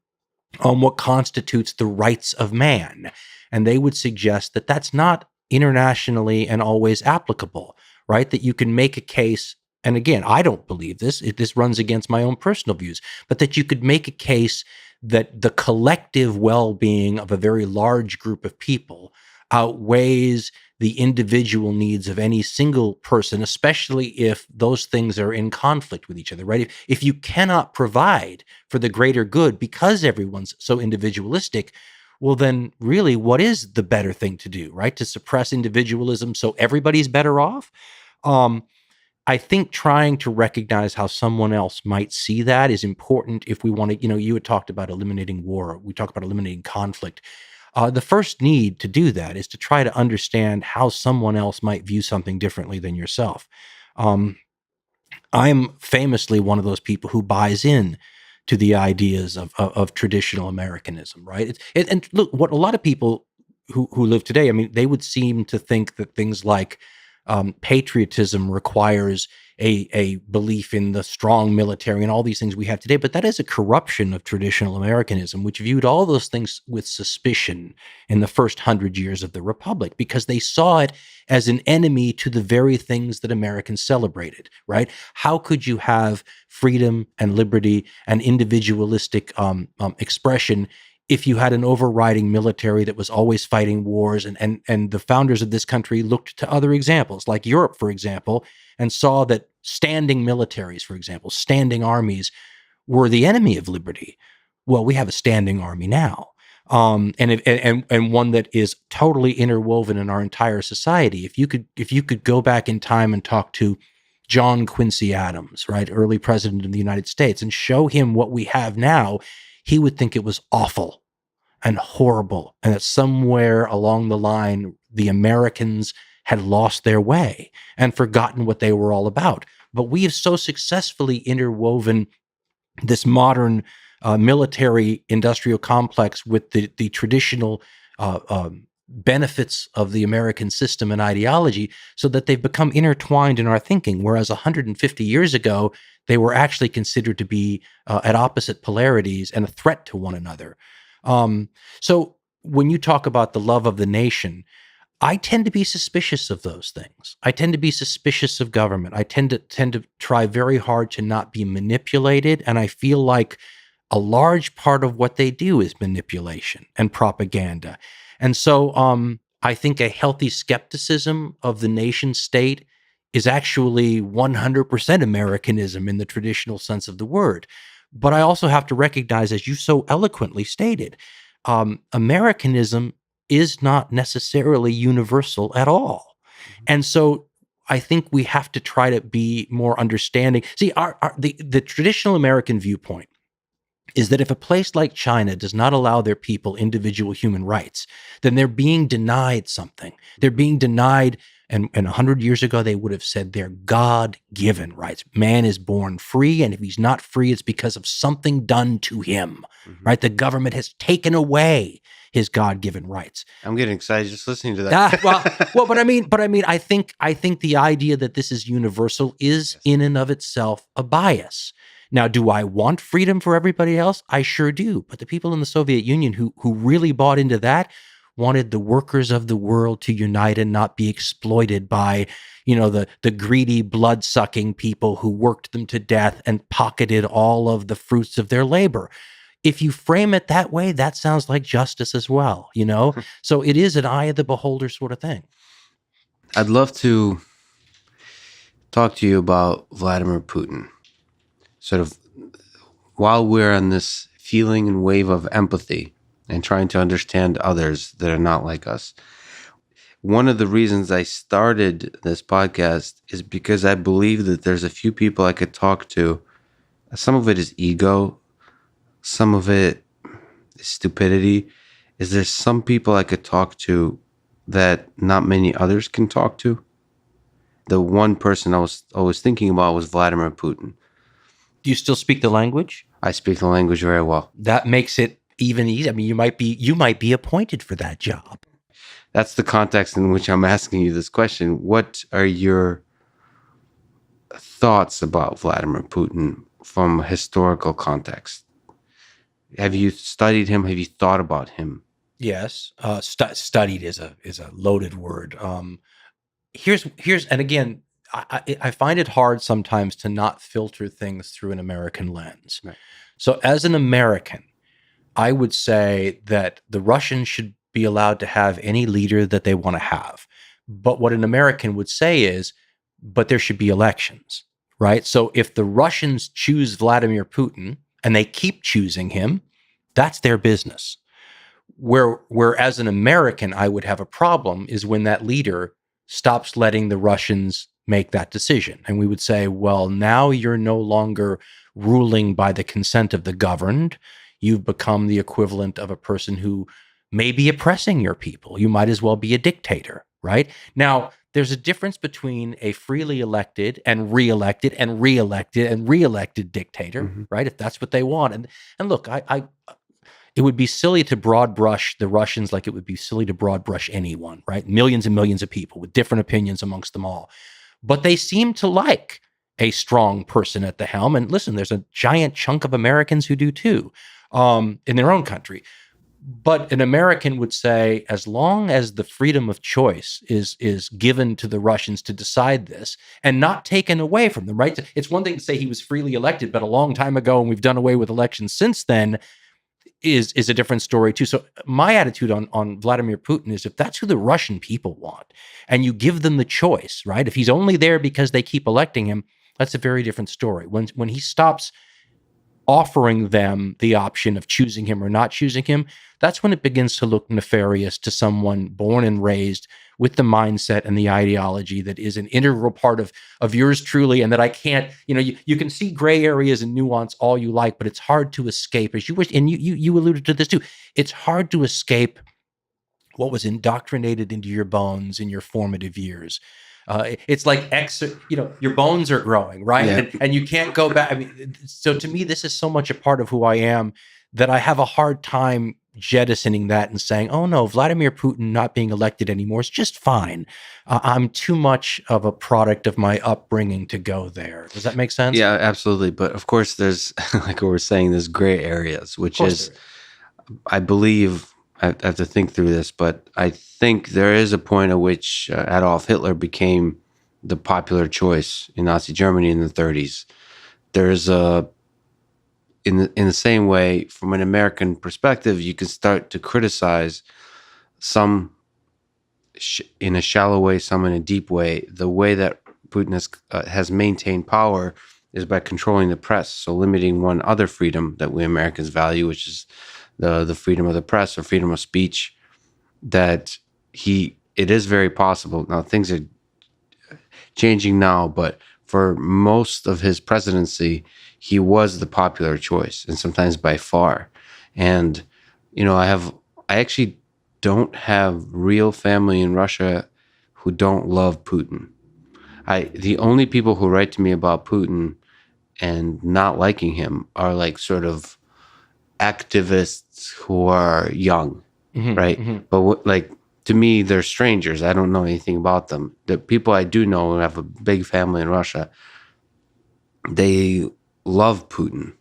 what constitutes the rights of man. And they would suggest that that's not internationally and always applicable, right? That you can make a case, and again, I don't believe this, this runs against my own personal views, but that you could make a case that the collective well-being of a very large group of people outweighs the individual needs of any single person, especially if those things are in conflict with each other, right? If you cannot provide for the greater good because everyone's so individualistic, well, then really, what is the better thing to do, right? To suppress individualism so everybody's better off? I think trying to recognize how someone else might see that is important if we want to, you had talked about eliminating war. We talk about eliminating conflict. The first need to do that is to try to understand how someone else might view something differently than yourself. I'm famously one of those people who buys in to the ideas of traditional Americanism, right? And look, what a lot of people who live today, I mean, they would seem to think that things like patriotism requires a belief in the strong military and all these things we have today, but that is a corruption of traditional Americanism, which viewed all those things with suspicion in the first 100 years of the Republic, because they saw it as an enemy to the very things that Americans celebrated, right? How could you have freedom and liberty and individualistic expression if you had an overriding military that was always fighting wars? And the founders of this country looked to other examples, like Europe, for example, and saw that standing militaries, for example, standing armies were the enemy of liberty. Well, we have a standing army now. And one that is totally interwoven in our entire society. If you could go back in time and talk to John Quincy Adams, right, early president of the United States, and show him what we have now, he would think it was awful and horrible, and that somewhere along the line, the Americans had lost their way and forgotten what they were all about. But we have so successfully interwoven this modern military industrial complex with the traditional benefits of the American system and ideology, so that they've become intertwined in our thinking, whereas 150 years ago, they were actually considered to be at opposite polarities and a threat to one another. So when you talk about the love of the nation, I tend to be suspicious of those things. I tend to be suspicious of government. I tend to try very hard to not be manipulated, and I feel like a large part of what they do is manipulation and propaganda. And so I think a healthy skepticism of the nation state is actually 100% Americanism in the traditional sense of the word. But I also have to recognize, as you so eloquently stated, Americanism is not necessarily universal at all. And so I think we have to try to be more understanding. See, the traditional American viewpoint is that if a place like China does not allow their people individual human rights, then they're being denied something. They're being denied, and 100 years ago, they would have said they're God-given rights. Man is born free, and if he's not free, it's because of something done to him, right? The government has taken away his God-given rights. I'm getting excited just listening to that. Well, but I mean, I think the idea that this is universal is in and of itself a bias. Now, do I want freedom for everybody else? I sure do. But the people in the Soviet Union who really bought into that wanted the workers of the world to unite and not be exploited by, the greedy, blood-sucking people who worked them to death and pocketed all of the fruits of their labor. If you frame it that way, that sounds like justice as well, So it is an eye of the beholder sort of thing. I'd love to talk to you about Vladimir Putin. Sort of while we're on this feeling and wave of empathy and trying to understand others that are not like us. One of the reasons I started this podcast is because I believe that there's a few people I could talk to. Some of it is ego. Some of it is stupidity. Is there some people I could talk to that not many others can talk to? The one person I was always thinking about was Vladimir Putin. Do you still speak the language? I speak the language very well. That makes it even easier. I mean, you might be appointed for that job. That's the context in which I'm asking you this question. What are your thoughts about Vladimir Putin from a historical context? Have you studied him? Have you thought about him? Yes, studied is a loaded word. Here's and again, I find it hard sometimes to not filter things through an American lens. Right. So as an American, I would say that the Russians should be allowed to have any leader that they want to have. But what an American would say is, but there should be elections, right? So if the Russians choose Vladimir Putin and they keep choosing him, that's their business. Where as an American, I would have a problem is when that leader stops letting the Russians make that decision. And we would say, well, now you're no longer ruling by the consent of the governed. You've become the equivalent of a person who may be oppressing your people. You might as well be a dictator, right? Now, there's a difference between a freely elected and reelected and reelected and reelected dictator, right? If that's what they want. And look, it would be silly to broad brush the Russians like it would be silly to broad brush anyone, right? Millions and millions of people with different opinions amongst them all. But they seem to like a strong person at the helm. And listen, there's a giant chunk of Americans who do too, in their own country. But an American would say, as long as the freedom of choice is given to the Russians to decide this and not taken away from them, right? It's one thing to say he was freely elected, but a long time ago, and we've done away with elections since then, is a different story too. So my attitude on Vladimir Putin is if that's who the Russian people want and you give them the choice, right? If he's only there because they keep electing him, that's a very different story. When he stops offering them the option of choosing him or not choosing him, that's when it begins to look nefarious to someone born and raised with the mindset and the ideology that is an integral part of yours truly, and that I can't, you can see gray areas and nuance all you like, but it's hard to escape, as you wish, and you alluded to this too. It's hard to escape what was indoctrinated into your bones in your formative years. It's like your bones are growing, right? Yeah. And you can't go back. I mean, so to me, this is so much a part of who I am that I have a hard time jettisoning that and saying, oh no, Vladimir Putin not being elected anymore is just fine. I'm too much of a product of my upbringing to go there. Does that make sense? Yeah, absolutely. But of course, there's, like we were saying, there's gray areas, which is, I believe, I have to think through this, but I think there is a point at which Adolf Hitler became the popular choice in Nazi Germany in the 30s. There's in the same way, from an American perspective, you can start to criticize some in a shallow way, some in a deep way. The way that Putin has maintained power is by controlling the press, so limiting one other freedom that we Americans value, which is the freedom of the press or freedom of speech. That it is very possible. Now things are changing now, but for most of his presidency, he was the popular choice, and sometimes by far. And I actually don't have real family in Russia who don't love Putin. The only people who write to me about Putin and not liking him are like sort of activists who are young, right? But to me, they're strangers. I don't know anything about them. The people I do know who have a big family in Russia, they love Putin.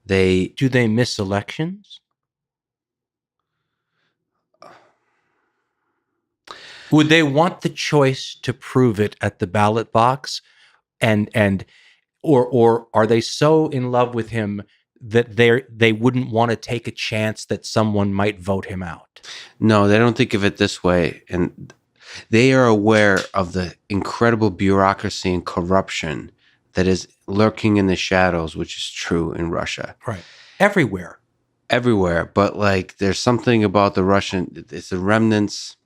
Do they miss elections? Would they want the choice to prove it at the ballot box, or are they so in love with him that they wouldn't want to take a chance that someone might vote him out? No, they don't think of it this way. And they are aware of the incredible bureaucracy and corruption that is lurking in the shadows, which is true in Russia. Right. Everywhere. But like there's something about the Russian, it's the remnants.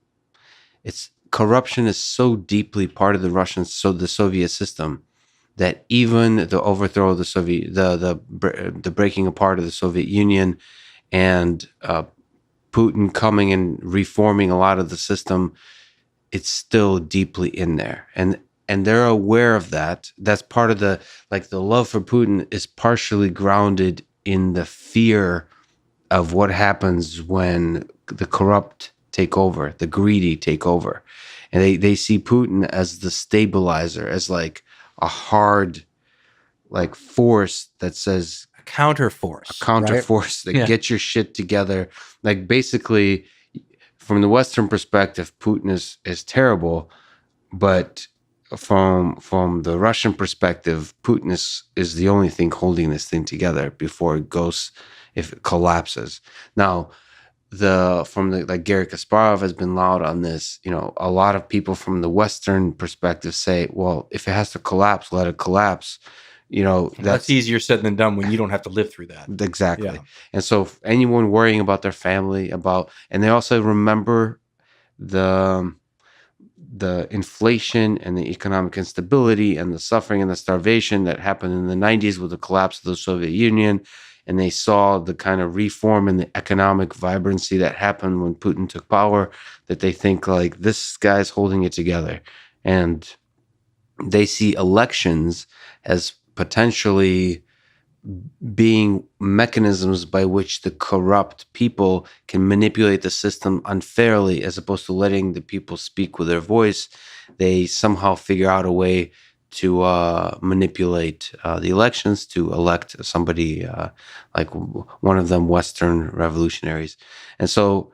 It's corruption is so deeply part of the Soviet system that even the overthrow of the breaking apart of the Soviet Union and Putin coming and reforming a lot of the system, it's still deeply in there, and they're aware of that. That's part of the love for Putin is partially grounded in the fear of what happens when the corrupt take over, the greedy take over, and they see Putin as the stabilizer, as like a hard force that says A counterforce. Right? That get your shit together. Like basically, from the Western perspective, Putin is terrible, but from the Russian perspective, Putin is the only thing holding this thing together before if it collapses. Now, Garry Kasparov has been loud on this. A lot of people from the Western perspective say, well, if it has to collapse, let it collapse. That's easier said than done when you don't have to live through that. Exactly. Yeah. And so anyone worrying about their family, and they also remember the inflation and the economic instability and the suffering and the starvation that happened in the 90s with the collapse of the Soviet Union. And they saw the kind of reform and the economic vibrancy that happened when Putin took power, that they think like this guy's holding it together. And they see elections as potentially being mechanisms by which the corrupt people can manipulate the system unfairly, as opposed to letting the people speak with their voice. They somehow figure out a way to manipulate the elections to elect somebody like one of them Western revolutionaries. And so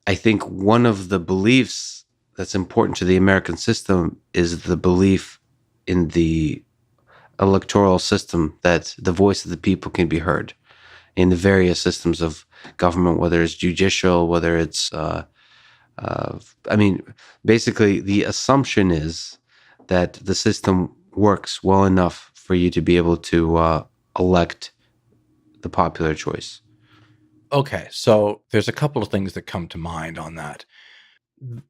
I think one of the beliefs that's important to the American system is the belief in the electoral system, that the voice of the people can be heard in the various systems of government, whether it's judicial, whether it's, basically the assumption is that the system works well enough for you to be able to elect the popular choice. Okay, so there's a couple of things that come to mind on that.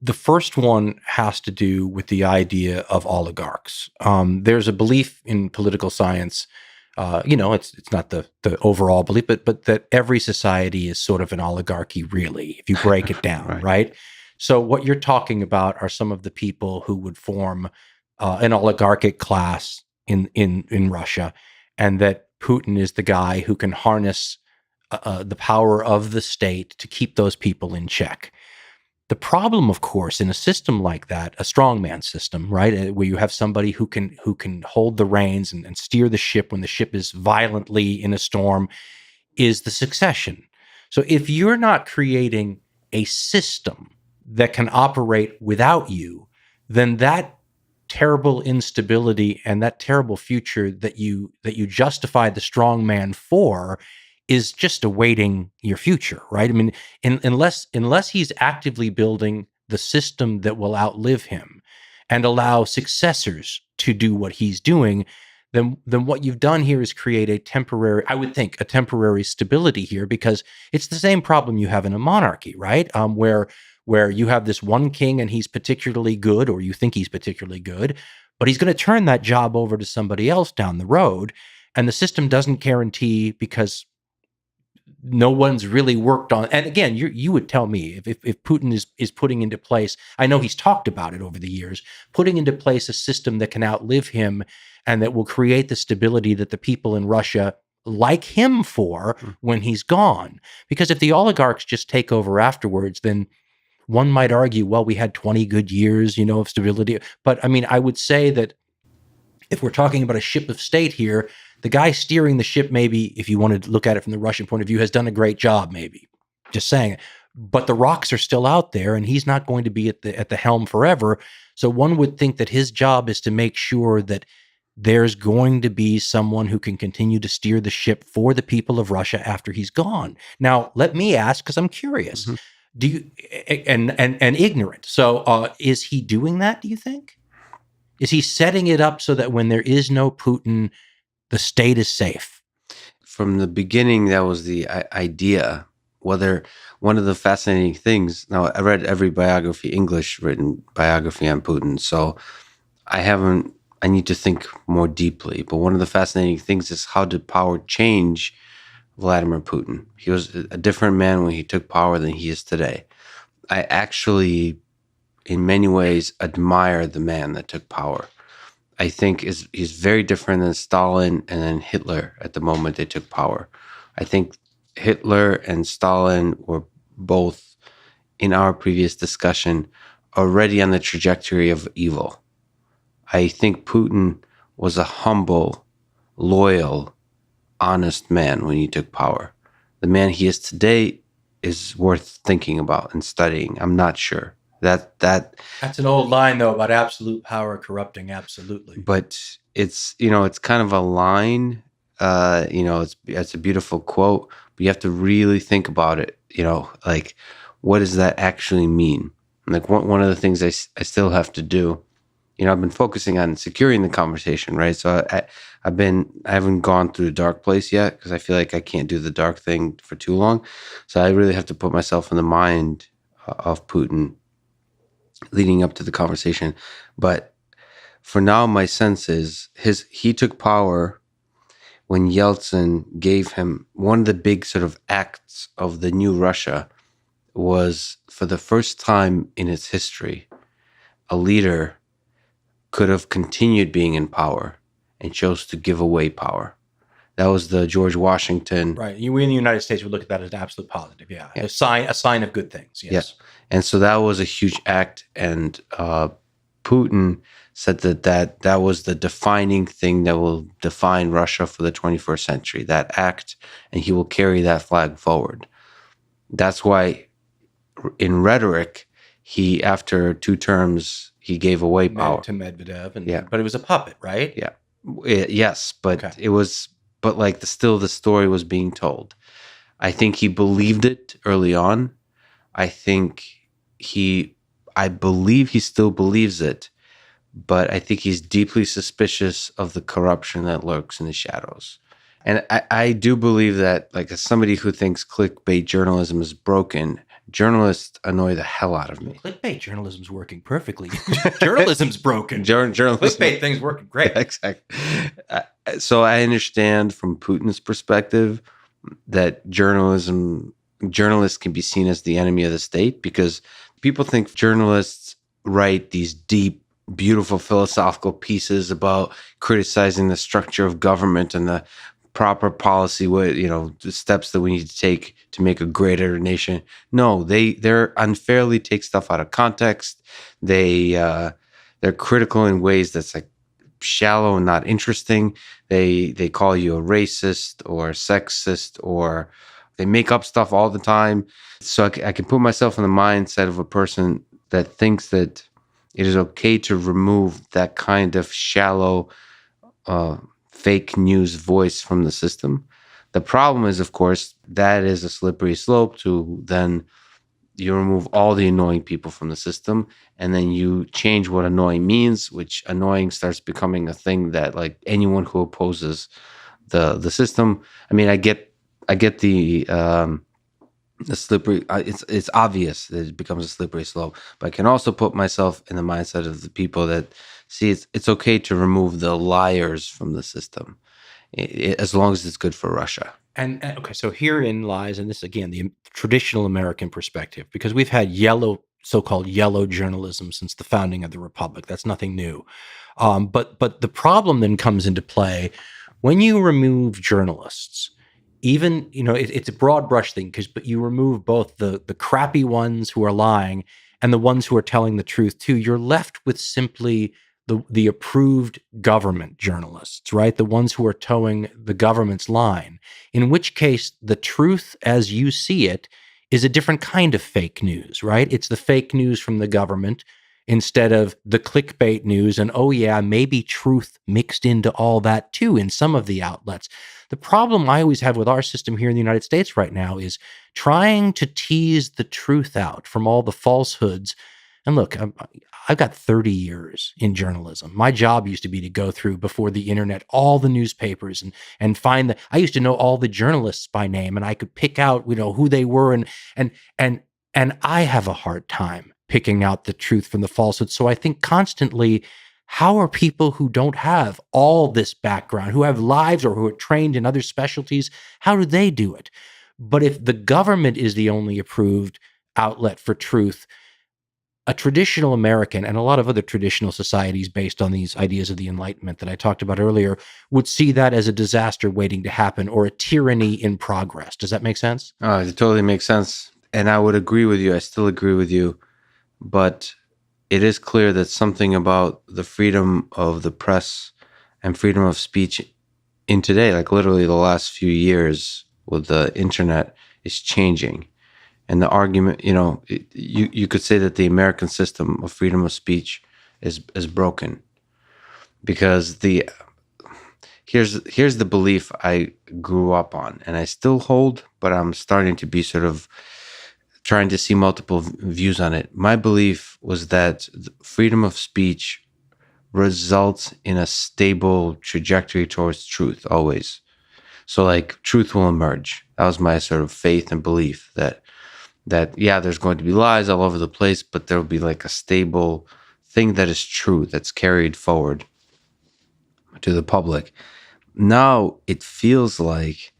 The first one has to do with the idea of oligarchs. There's a belief in political science, it's not the overall belief, but that every society is sort of an oligarchy, really, if you break it down, right? So what you're talking about are some of the people who would form an oligarchic class in Russia, and that Putin is the guy who can harness the power of the state to keep those people in check. The problem, of course, in a system like that, a strongman system, right, where you have somebody who can hold the reins and steer the ship when the ship is violently in a storm, is the succession. So if you're not creating a system that can operate without you, then that terrible instability and that terrible future that you justify the strongman for is just awaiting your future, right? I mean, unless he's actively building the system that will outlive him and allow successors to do what he's doing, then what you've done here is create a temporary stability here, because it's the same problem you have in a monarchy, right? Where you have this one king and he's particularly good, or you think he's particularly good, but he's going to turn that job over to somebody else down the road, and the system doesn't guarantee, because no one's really worked on. And again, you would tell me if Putin is putting into place, I know he's talked about it over the years, putting into place a system that can outlive him and that will create the stability that the people in Russia like him for when he's gone. Because if the oligarchs just take over afterwards, then one might argue, well, we had 20 good years, of stability. But I mean, I would say that if we're talking about a ship of state here, the guy steering the ship, maybe, if you wanted to look at it from the Russian point of view, has done a great job, maybe. Just saying it. but the rocks are still out there, and he's not going to be at the helm forever. So one would think that his job is to make sure that there's going to be someone who can continue to steer the ship for the people of Russia after he's gone. Now, let me ask, because I'm curious, Mhm. do you and ignorant. So is he doing that, do you think? Is he setting it up so that when there is no Putin, the state is safe? From the beginning, that was the idea. Whether one of the fascinating things, now I read every biography, English written biography on Putin, so I need to think more deeply. But one of the fascinating things is, how did power change Vladimir Putin? He was a different man when he took power than he is today. I actually, in many ways, admire the man that took power. I think he's very different than Stalin and then Hitler at the moment they took power. I think Hitler and Stalin were both, in our previous discussion, already on the trajectory of evil. I think Putin was a humble, loyal, honest man when he took power. The man he is today is worth thinking about and studying. I'm not sure. That's an old line, though, about absolute power corrupting absolutely. But it's kind of a line. It's a beautiful quote, but you have to really think about it. Like, what does that actually mean? Like, one of the things I still have to do. I've been focusing on securing the conversation, right? So I haven't gone through the dark place yet, because I feel like I can't do the dark thing for too long. So I really have to put myself in the mind of Putin leading up to the conversation. But for now, my sense is he took power when Yeltsin gave him one of the big sort of acts of the new Russia. Was, for the first time in its history, a leader could have continued being in power and chose to give away power. That was the George Washington. Right. We in the United States would look at that as an absolute positive. Yeah. A sign of good things. Yes. Yeah. And so that was a huge act. And Putin said that was the defining thing that will define Russia for the 21st century, that act, and he will carry that flag forward. That's why in rhetoric, after 2 terms, he gave away power to Medvedev, but it was a puppet, right? Yeah. Yes, but Okay. it was, but like still the story was being told. I think he believed it early on. I believe he still believes it, but I think he's deeply suspicious of the corruption that lurks in the shadows. And I do believe that, like, as somebody who thinks clickbait journalism is broken, journalists annoy the hell out of me. Clickbait journalism's working perfectly. Journalism's broken. Journalism. Clickbait thing's working great. Exactly. So I understand from Putin's perspective that journalists can be seen as the enemy of the state, because people think journalists write these deep, beautiful philosophical pieces about criticizing the structure of government and the proper policy, the steps that we need to take to make a greater nation. No, they're unfairly take stuff out of context. They're critical in ways that's like shallow and not interesting. They call you a racist or sexist, or they make up stuff all the time. So I can put myself in the mindset of a person that thinks that it is okay to remove that kind of shallow, fake news voice from the system. The problem is, of course, that is a slippery slope to then you remove all the annoying people from the system, and then you change what annoying means, which annoying starts becoming a thing that, like, anyone who opposes the system. I mean, I get the slippery. It's obvious that it becomes a slippery slope, but I can also put myself in the mindset of the people that see it's okay to remove the liars from the system, as long as it's good for Russia. And okay, so herein lies, and this again, the traditional American perspective, because we've had so-called yellow journalism since the founding of the republic. That's nothing new. But the problem then comes into play when you remove journalists. Even, it's a broad brush thing, but you remove both the crappy ones who are lying and the ones who are telling the truth too. You're left with simply the approved government journalists, right? The ones who are towing the government's line, in which case the truth as you see it is a different kind of fake news, right? It's the fake news from the government instead of the clickbait news. And oh, yeah, maybe truth mixed into all that too in some of the outlets. The problem I always have with our system here in the United States right now is trying to tease the truth out from all the falsehoods. And look, I've got 30 years in journalism. My job used to be to go through before the internet all the newspapers and find the. I used to know all the journalists by name, and I could pick out who they were, and and and I have a hard time picking out the truth from the falsehood. So I think constantly, how are people who don't have all this background, who have lives or who are trained in other specialties, how do they do it? But if the government is the only approved outlet for truth, a traditional American and a lot of other traditional societies based on these ideas of the Enlightenment that I talked about earlier would see that as a disaster waiting to happen or a tyranny in progress. Does that make sense? It totally makes sense. And I would agree with you. I still agree with you. But it is clear that something about the freedom of the press and freedom of speech in today, like literally the last few years with the internet, is changing. And the argument, you could say that the American system of freedom of speech is broken, because here's the belief I grew up on, and I still hold, but I'm starting to be sort of trying to see multiple views on it. My belief was that freedom of speech results in a stable trajectory towards truth always. So like truth will emerge. That was my sort of faith and belief that yeah, there's going to be lies all over the place, but there'll be like a stable thing that is true, that's carried forward to the public. Now it feels like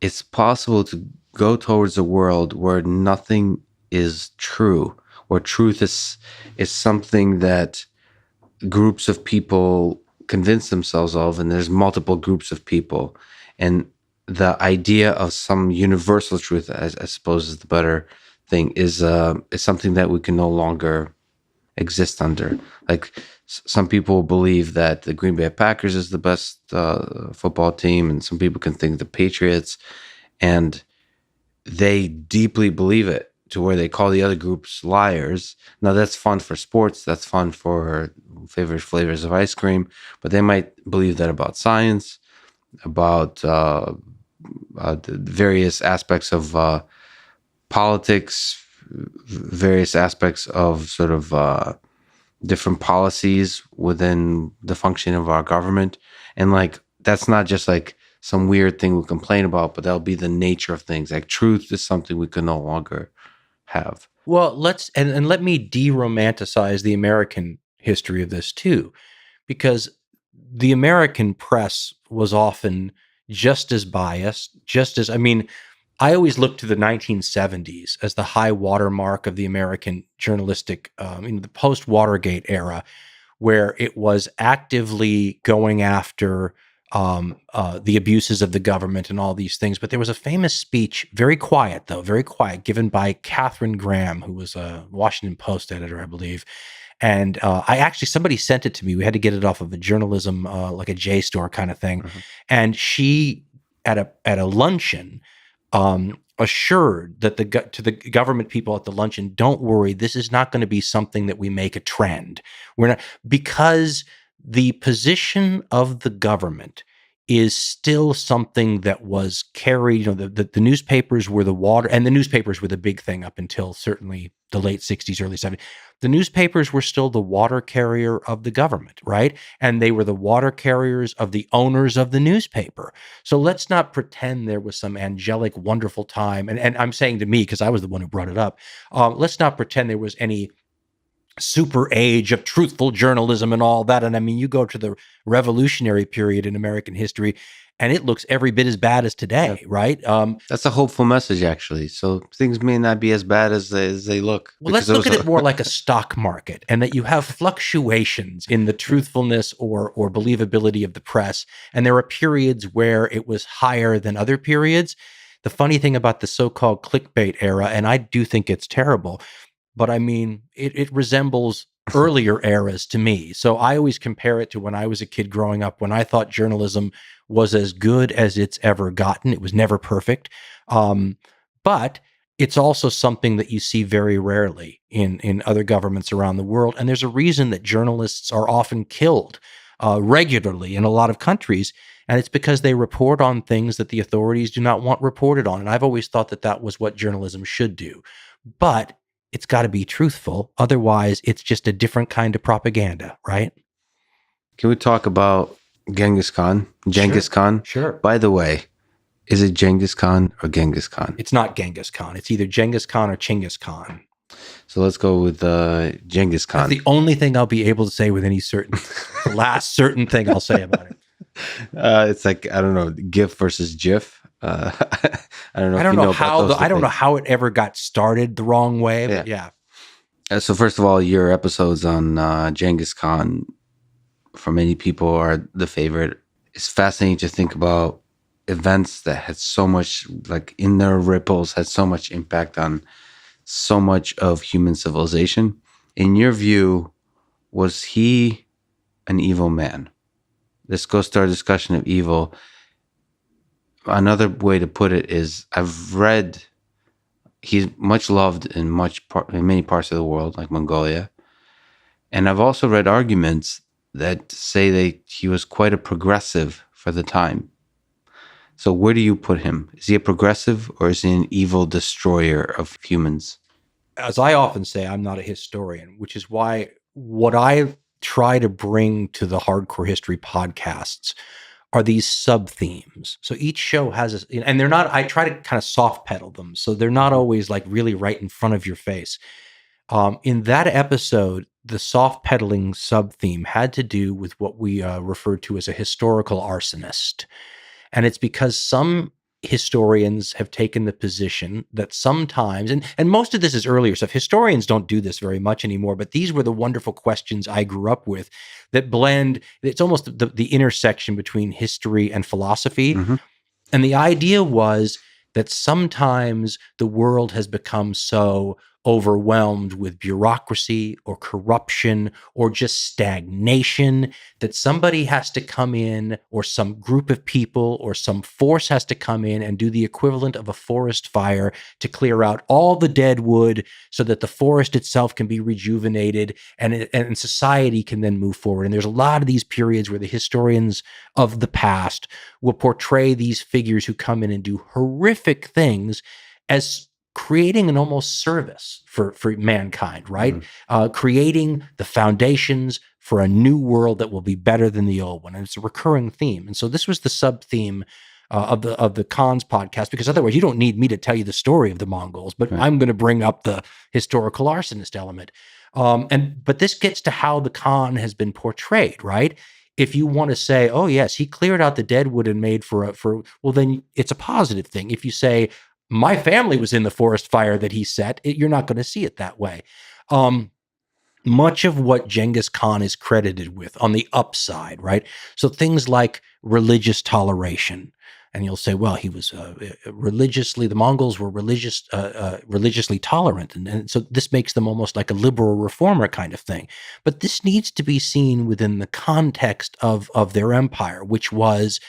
it's possible to go towards a world where nothing is true, where truth is something that groups of people convince themselves of, and there's multiple groups of people, and the idea of some universal truth, I suppose is the better thing, is something that we can no longer exist under. Like some people believe that the Green Bay Packers is the best football team, and some people can think the Patriots, and they deeply believe it to where they call the other groups liars. Now that's fun for sports, that's fun for favorite flavors of ice cream, but they might believe that about science, about the various aspects of politics, various aspects of sort of different policies within the function of our government. And like, that's not just like some weird thing we complain about, but that'll be the nature of things. Like truth is something we can no longer have. Well, let me de-romanticize the American history of this too, because the American press was often just as biased, I always look to the 1970s as the high watermark of the American journalistic, the post-Watergate era, where it was actively going after the abuses of the government and all these things. But there was a famous speech, very quiet, given by Katharine Graham, who was a Washington Post editor, I believe. And somebody sent it to me. We had to get it off of a journalism, like a JSTOR kind of thing. Mm-hmm. And she, at a luncheon, assured that to the government people at the luncheon, don't worry, this is not going to be something that we make a trend. We're not, because the position of the government is still something that was carried. The newspapers were the water, and the newspapers were the big thing up until certainly the late 60s, early 70s. The newspapers were still the water carrier of the government, right? And they were the water carriers of the owners of the newspaper. So let's not pretend there was some angelic, wonderful time. And I'm saying to me, because I was the one who brought it up, let's not pretend there was any super age of truthful journalism and all that. And I mean, you go to the revolutionary period in American history, and it looks every bit as bad as today, yeah. Right? That's a hopeful message, actually. So things may not be as bad as they look. Well, let's look at it more like a stock market, and that you have fluctuations in the truthfulness or believability of the press. And there are periods where it was higher than other periods. The funny thing about the so-called clickbait era, and I do think it's terrible, but I mean, it resembles earlier eras to me. So I always compare it to when I was a kid growing up, when I thought journalism was as good as it's ever gotten. It was never perfect. But it's also something that you see very rarely in other governments around the world. And there's a reason that journalists are often killed regularly in a lot of countries. And it's because they report on things that the authorities do not want reported on. And I've always thought that that was what journalism should do. But it's got to be truthful. Otherwise, it's just a different kind of propaganda, right? Can we talk about Genghis Khan? Genghis Khan? Sure. By the way, is it Genghis Khan or Genghis Khan? It's not Genghis Khan. It's either Genghis Khan or Chinggis Khan. So let's go with Genghis Khan. That's the only thing I'll be able to say with any certain, the last certain thing I'll say about it. It's like, I don't know, GIF versus GIF. I don't know. I don't know how it ever got started the wrong way, but yeah. So first of all, your episodes on Genghis Khan, for many people, are the favorite. It's fascinating to think about events that had so much, like in their ripples, had so much impact on so much of human civilization. In your view, was he an evil man? This goes to our discussion of evil. Another way to put it is, I've read he's much loved in many parts of the world, like Mongolia. And I've also read arguments that say that he was quite a progressive for the time. So where do you put him? Is he a progressive, or is he an evil destroyer of humans? As I often say, I'm not a historian, which is why what I try to bring to the Hardcore History podcasts are these sub-themes. So each show has and they're not, I try to kind of soft pedal them. So they're not always like really right in front of your face. In that episode, the soft pedaling sub-theme had to do with what we referred to as a historical arsonist. And it's because some historians have taken the position that sometimes, and most of this is earlier stuff, historians don't do this very much anymore, but these were the wonderful questions I grew up with that blend, it's almost the intersection between history and philosophy. Mm-hmm. And the idea was that sometimes the world has become so overwhelmed with bureaucracy or corruption or just stagnation that somebody has to come in, or some group of people or some force has to come in and do the equivalent of a forest fire to clear out all the dead wood so that the forest itself can be rejuvenated and society can then move forward. And there's a lot of these periods where the historians of the past will portray these figures who come in and do horrific things as creating an almost service for mankind, right? Mm-hmm. Creating the foundations for a new world that will be better than the old one. And it's a recurring theme. And so this was the sub-theme of the Khan's podcast, because otherwise you don't need me to tell you the story of the Mongols, but right. I'm going to bring up the historical arsonist element. But this gets to how the Khan has been portrayed, right? If you want to say, oh yes, he cleared out the deadwood and made well, then it's a positive thing. If you say, my family was in the forest fire that he set, you're not going to see it that way. Much of what Genghis Khan is credited with on the upside, right? So things like religious toleration. And you'll say, well, he was the Mongols were religiously tolerant. And so this makes them almost like a liberal reformer kind of thing. But this needs to be seen within the context of their empire, which was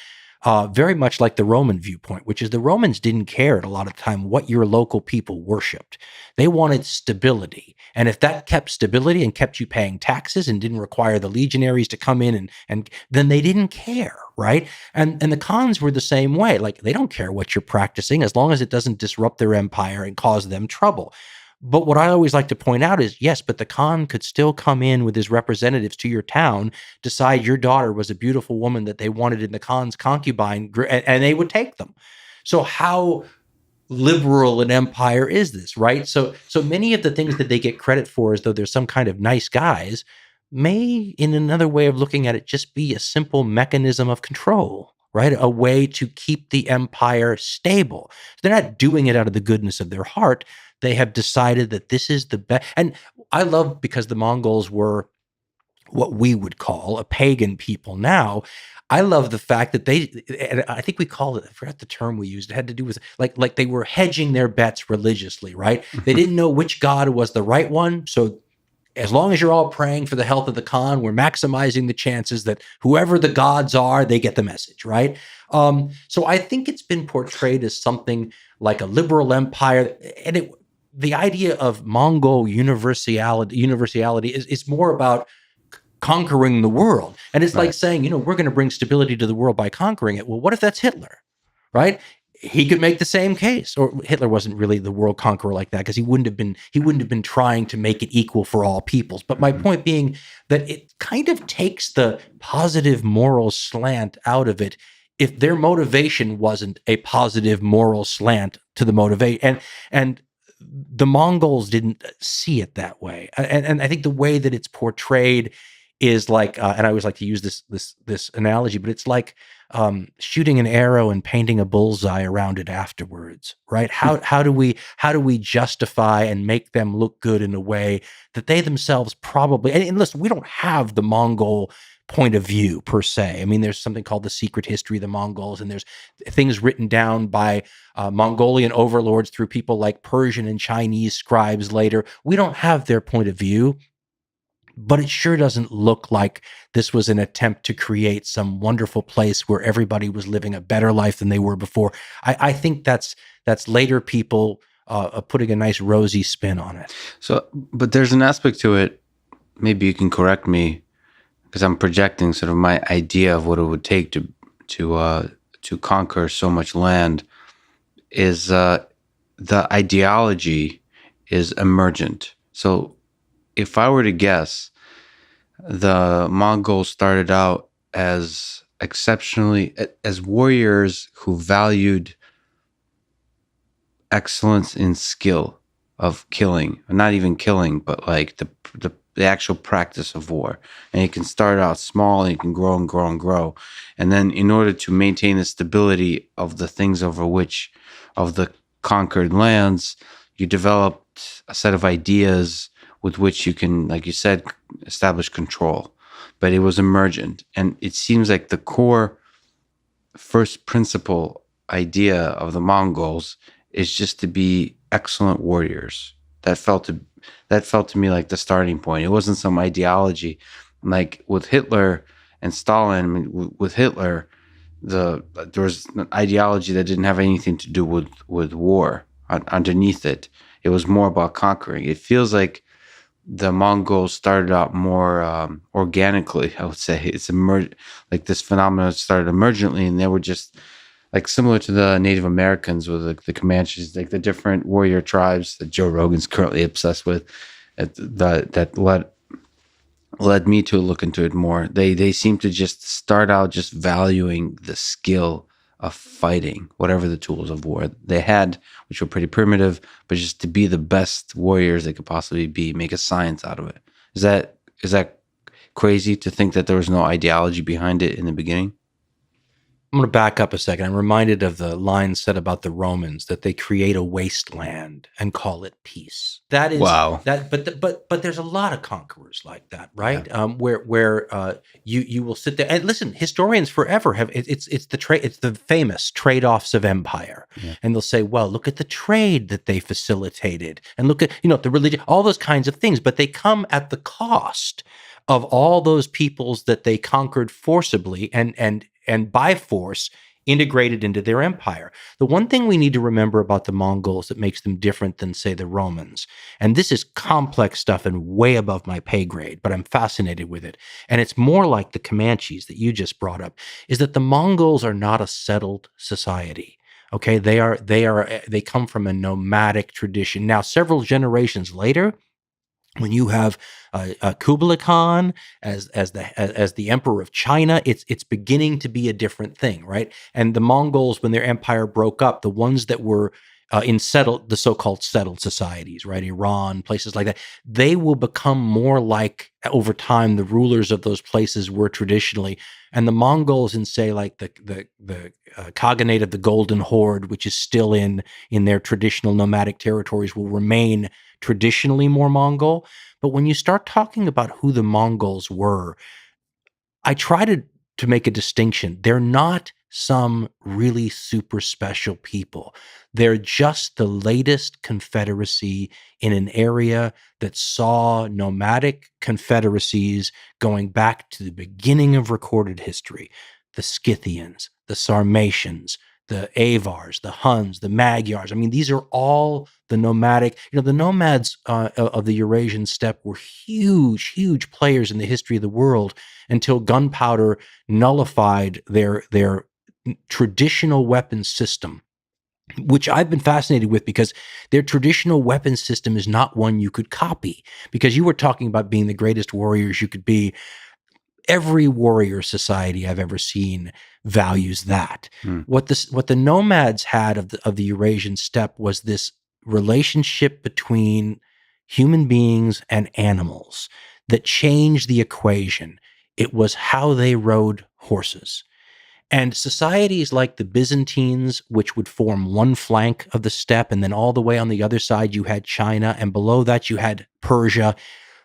very much like the Roman viewpoint, which is the Romans didn't care at a lot of the time what your local people worshipped. They wanted stability. And if that kept stability and kept you paying taxes and didn't require the legionaries to come in and then they didn't care, right? And the Khans were the same way. Like, they don't care what you're practicing as long as it doesn't disrupt their empire and cause them trouble. But what I always like to point out is, yes, but the Khan could still come in with his representatives to your town, decide your daughter was a beautiful woman that they wanted in the Khan's concubine, and they would take them. So how liberal an empire is this, right? So many of the things that they get credit for as though they're some kind of nice guys may, in another way of looking at it, just be a simple mechanism of control, right? A way to keep the empire stable. They're not doing it out of the goodness of their heart. They have decided that this is the best. And I love, because the Mongols were what we would call a pagan people now, I love the fact that and I think we called it, I forgot the term we used, it had to do with like they were hedging their bets religiously, right? They didn't know which god was the right one, so as long as you're all praying for the health of the Khan, we're maximizing the chances that whoever the gods are, they get the message, right? So I think it's been portrayed as something like a liberal empire, and the idea of Mongol universality is more about conquering the world. And it's like saying, we're going to bring stability to the world by conquering it. Well, what if that's Hitler, right? He could make the same case. Or Hitler wasn't really the world conqueror like that, because he wouldn't have been trying to make it equal for all peoples. But my point being that it kind of takes the positive moral slant out of it if their motivation wasn't a positive moral slant to the motivation. And the Mongols didn't see it that way. And I think the way that it's portrayed is like, and I always like to use this analogy, but it's like shooting an arrow and painting a bullseye around it afterwards, right? How do we justify and make them look good in a way that they themselves probably, and listen, we don't have the Mongol point of view per se. I mean, there's something called the Secret History of the Mongols, and there's things written down by Mongolian overlords through people like Persian and Chinese scribes later. We don't have their point of view, but it sure doesn't look like this was an attempt to create some wonderful place where everybody was living a better life than they were before. I think that's later people putting a nice rosy spin on it. So, but there's an aspect to it, maybe you can correct me, because I'm projecting sort of my idea of what it would take to conquer so much land, is the ideology is emergent. So if I were to guess, the Mongols started out as exceptionally, as warriors who valued excellence in skill of killing, not even killing, but like the actual practice of war. And you can start out small and you can grow and grow and grow. And then in order to maintain the stability of the things over which, of the conquered lands, you developed a set of ideas with which you can, like you said, establish control. But it was emergent. And it seems like the core first principle idea of the Mongols is just to be excellent warriors. That felt to me like the starting point. It wasn't some ideology. Like with Hitler and Stalin, I mean, with Hitler, there was an ideology that didn't have anything to do with war underneath it. It was more about conquering. It feels like the Mongols started out more organically, I would say. It's like this phenomenon started emergently, and they were just like similar to the Native Americans with the Comanches, like the different warrior tribes that Joe Rogan's currently obsessed with, that led me to look into it more. They seem to just start out just valuing the skill of fighting, whatever the tools of war they had, which were pretty primitive, but just to be the best warriors they could possibly be, make a science out of it. Is that crazy to think that there was no ideology behind it in the beginning? I'm going to back up a second. I'm reminded of the line said about the Romans that they create a wasteland and call it peace. That is wow. But there's a lot of conquerors like that, right? Yeah. Where you will sit there and listen. Historians forever have it's the famous trade-offs of empire, and they'll say, well, look at the trade that they facilitated, and look at the religion, all those kinds of things, but they come at the cost of all those peoples that they conquered forcibly and by force integrated into their empire. The one thing we need to remember about the Mongols that makes them different than, say, the Romans, and this is complex stuff and way above my pay grade, but I'm fascinated with it, and it's more like the Comanches that you just brought up, is that the Mongols are not a settled society. Okay, they come from a nomadic tradition. Now, several generations later, when you have Kublai Khan as the emperor of China, it's beginning to be a different thing, right? And the Mongols, when their empire broke up, the ones that were in the so-called settled societies, right, Iran, places like that, they will become more like, over time, the rulers of those places were traditionally. And the Mongols in, say, like the Khaganate of the Golden Horde, which is still in their traditional nomadic territories, will remain traditionally more Mongol. But when you start talking about who the Mongols were, I try to make a distinction. They're not some really super special people. They're just the latest confederacy in an area that saw nomadic confederacies going back to the beginning of recorded history. The Scythians, the Sarmatians, the Avars, the Huns, the Magyars. I mean, these are all the nomadic, the nomads of the Eurasian steppe were huge, huge players in the history of the world until gunpowder nullified their traditional weapons system, which I've been fascinated with because their traditional weapons system is not one you could copy. Because you were talking about being the greatest warriors you could be. Every warrior society I've ever seen values that. Mm. What the nomads had of the Eurasian steppe was this relationship between human beings and animals that changed the equation. It was how they rode horses. And societies like the Byzantines, which would form one flank of the steppe, and then all the way on the other side, you had China, and below that, you had Persia.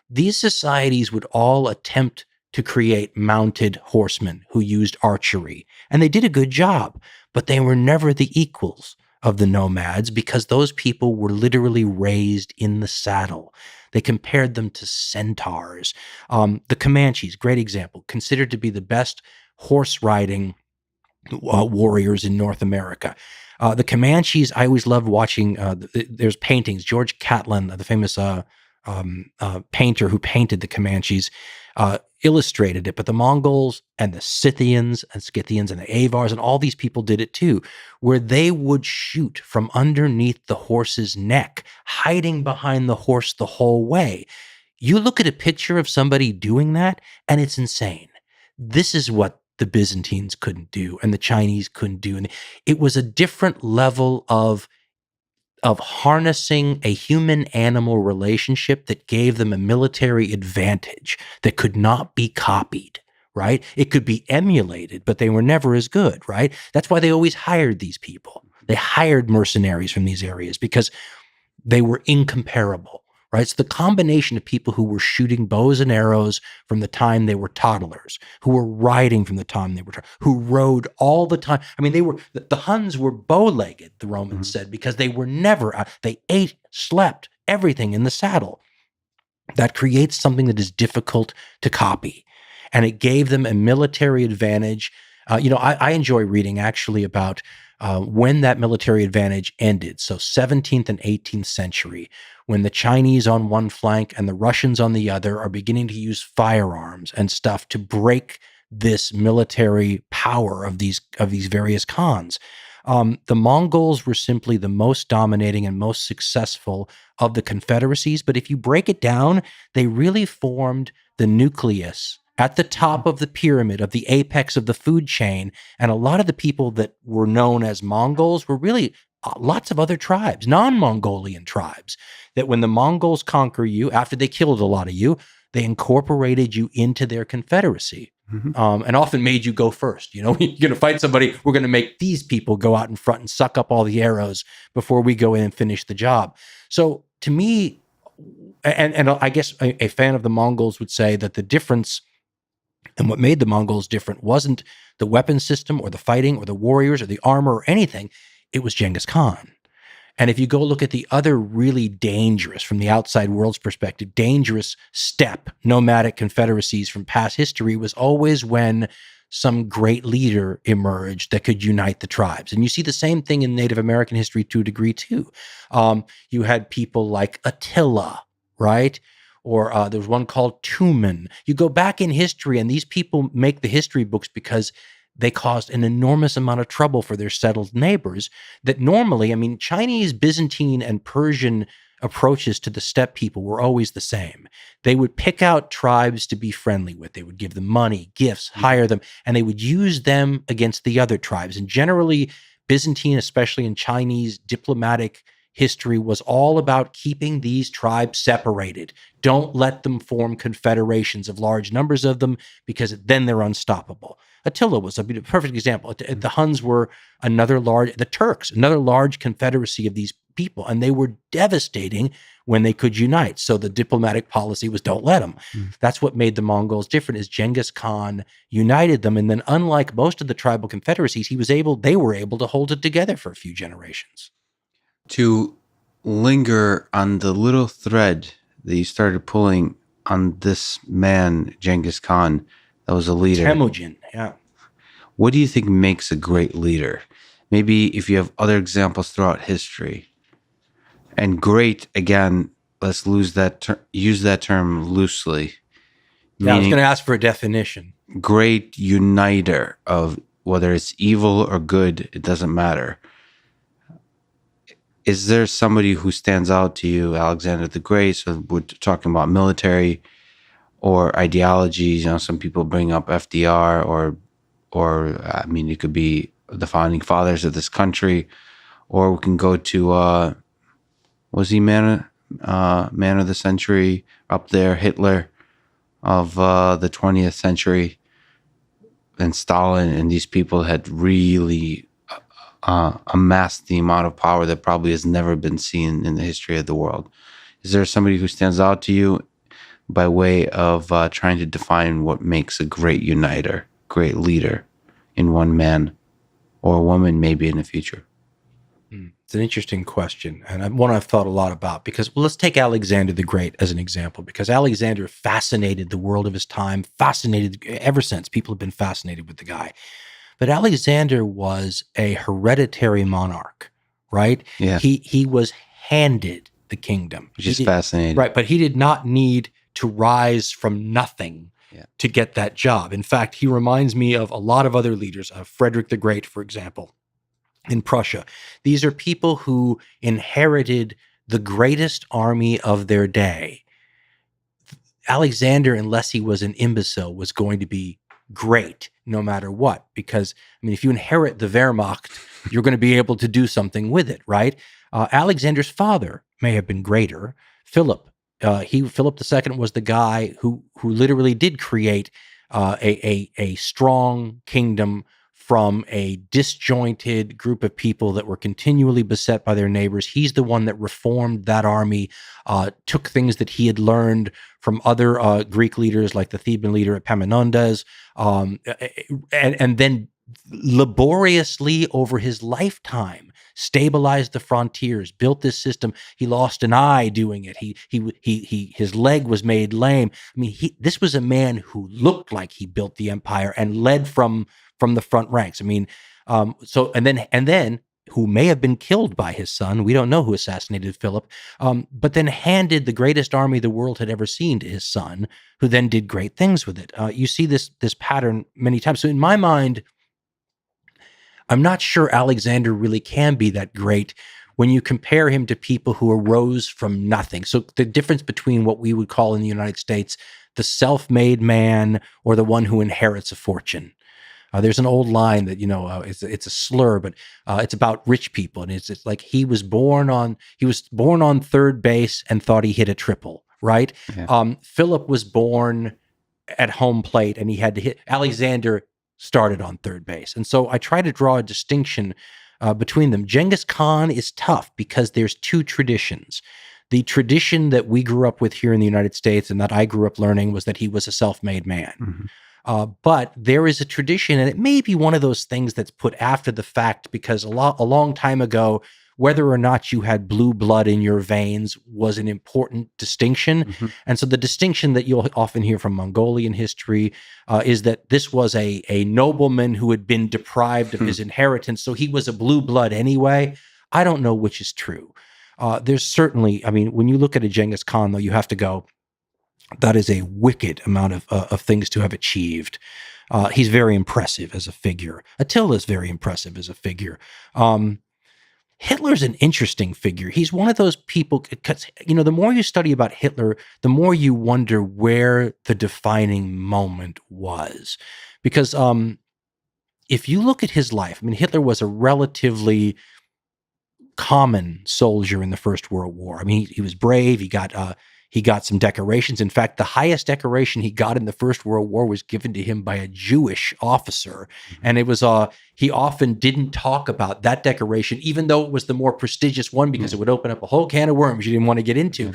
These societies would all attempt to create mounted horsemen who used archery. And they did a good job, but they were never the equals of the nomads because those people were literally raised in the saddle. They compared them to centaurs. The Comanches, great example, considered to be the best horse riding warriors in North America. The Comanches, I always loved watching. There's paintings. George Catlin, the famous painter who painted the Comanches, illustrated it. But the Mongols and the Scythians and the Avars and all these people did it too, where they would shoot from underneath the horse's neck, hiding behind the horse the whole way. You look at a picture of somebody doing that, and it's insane. This is what the Byzantines couldn't do and the Chinese couldn't do. And it was a different level of harnessing a human-animal relationship that gave them a military advantage that could not be copied, right? It could be emulated, but they were never as good, right? That's why they always hired these people. They hired mercenaries from these areas because they were incomparable, right? So the combination of people who were shooting bows and arrows from the time they were toddlers, who were riding from the time they were, who rode all the time. I mean, the Huns were bow-legged, the Romans said, because they were never out. They ate, slept, everything in the saddle. That creates something that is difficult to copy. And it gave them a military advantage. I enjoy reading actually about when that military advantage ended. So 17th and 18th century, when the Chinese on one flank and the Russians on the other are beginning to use firearms and stuff to break this military power of these various Khans. The Mongols were simply the most dominating and most successful of the confederacies. But if you break it down, they really formed the nucleus at the top of the pyramid, of the apex of the food chain. And a lot of the people that were known as Mongols were really lots of other tribes, non-Mongolian tribes, that when the Mongols conquer you, after they killed a lot of you, they incorporated you into their confederacy. Mm-hmm. And often made you go first. You're going to fight somebody, we're going to make these people go out in front and suck up all the arrows before we go in and finish the job. So to me, and I guess a fan of the Mongols would say that the difference and what made the Mongols different wasn't the weapon system or the fighting or the warriors or the armor or anything. It was Genghis Khan. And if you go look at the other really dangerous, from the outside world's perspective, dangerous steppe nomadic confederacies from past history, was always when some great leader emerged that could unite the tribes. And you see the same thing in Native American history to a degree too. You had people like Attila, right? Or there was one called Tumen. You go back in history and these people make the history books because they caused an enormous amount of trouble for their settled neighbors that normally, Chinese, Byzantine, and Persian approaches to the steppe people were always the same. They would pick out tribes to be friendly with. They would give them money, gifts, hire them, and they would use them against the other tribes. And generally, Byzantine, especially in Chinese diplomatic history, was all about keeping these tribes separated. Don't let them form confederations of large numbers of them because then they're unstoppable. Attila was a perfect example. The Huns were another large confederacy of these people, and they were devastating when they could unite. So the diplomatic policy was don't let them. That's what made the Mongols different, is Genghis Khan united them. And then unlike most of the tribal confederacies, they were able to hold it together for a few generations. To linger on the little thread that you started pulling on this man, Genghis Khan, that was a leader. Temujin, yeah. What do you think makes a great leader? Maybe if you have other examples throughout history. And great, again, let's use that term loosely. Yeah, I was going to ask for a definition. Great uniter of whether it's evil or good, it doesn't matter. Is there somebody who stands out to you, Alexander the Great? So we're talking about military or ideologies. You know, some people bring up FDR or I mean, it could be the founding fathers of this country, or we can go to was he man of the century up there, Hitler of the 20th century, and Stalin, and these people had really amassed the amount of power that probably has never been seen in the history of the world. Is there somebody who stands out to you by way of trying to define what makes a great uniter, great leader in one man or woman maybe in the future? It's an interesting question, and one I've thought a lot about, because let's take Alexander the Great as an example, because Alexander fascinated the world of his time, ever since. People have been fascinated with the guy. But Alexander was a hereditary monarch, right? Yeah. He was handed the kingdom. Which is fascinating. Right, but he did not need to rise from nothing to get that job. In fact, he reminds me of a lot of other leaders, Frederick the Great, for example, in Prussia. These are people who inherited the greatest army of their day. Alexander, unless he was an imbecile, was going to be great no matter what, because, I mean, if you inherit the Wehrmacht, you're going to be able to do something with it, right? Alexander's father may have been greater. Philip II was the guy who literally did create a strong kingdom from a disjointed group of people that were continually beset by their neighbors. He's the one that reformed that army, took things that he had learned from other Greek leaders, like the Theban leader Epaminondas, and then laboriously over his lifetime stabilized the frontiers, built this system. He lost an eye doing it. His leg was made lame. I mean, this was a man who looked like he built the empire and led from the front ranks. I mean, and then who may have been killed by his son. We don't know who assassinated Philip, but then handed the greatest army the world had ever seen to his son, who then did great things with it. You see this pattern many times. So in my mind, I'm not sure Alexander really can be that great when you compare him to people who arose from nothing. So the difference between what we would call in the United States the self-made man or the one who inherits a fortune. There's an old line that, it's a slur, but it's about rich people. And it's like he was born on third base and thought he hit a triple, right? Yeah. Philip was born at home plate and he had to hit. Alexander started on third base. And so I try to draw a distinction between them. Genghis Khan is tough because there's two traditions. The tradition that we grew up with here in the United States and that I grew up learning was that he was a self-made man. Mm-hmm. But there is a tradition, and it may be one of those things that's put after the fact, because a long time ago, whether or not you had blue blood in your veins was an important distinction. Mm-hmm. And so the distinction that you'll often hear from Mongolian history is that this was a nobleman who had been deprived of his inheritance, so he was a blue blood anyway. I don't know which is true. There's certainly, when you look at a Genghis Khan, though, you have to go, that is a wicked amount of things to have achieved. He's very impressive as a figure. Attila's very impressive as a figure. Hitler's an interesting figure. He's one of those people, because, the more you study about Hitler, the more you wonder where the defining moment was. Because if you look at his life, Hitler was a relatively common soldier in the First World War. He was brave. He He got some decorations. In fact, the highest decoration he got in the First World War was given to him by a Jewish officer. And it was he often didn't talk about that decoration, even though it was the more prestigious one, because it would open up a whole can of worms you didn't want to get into.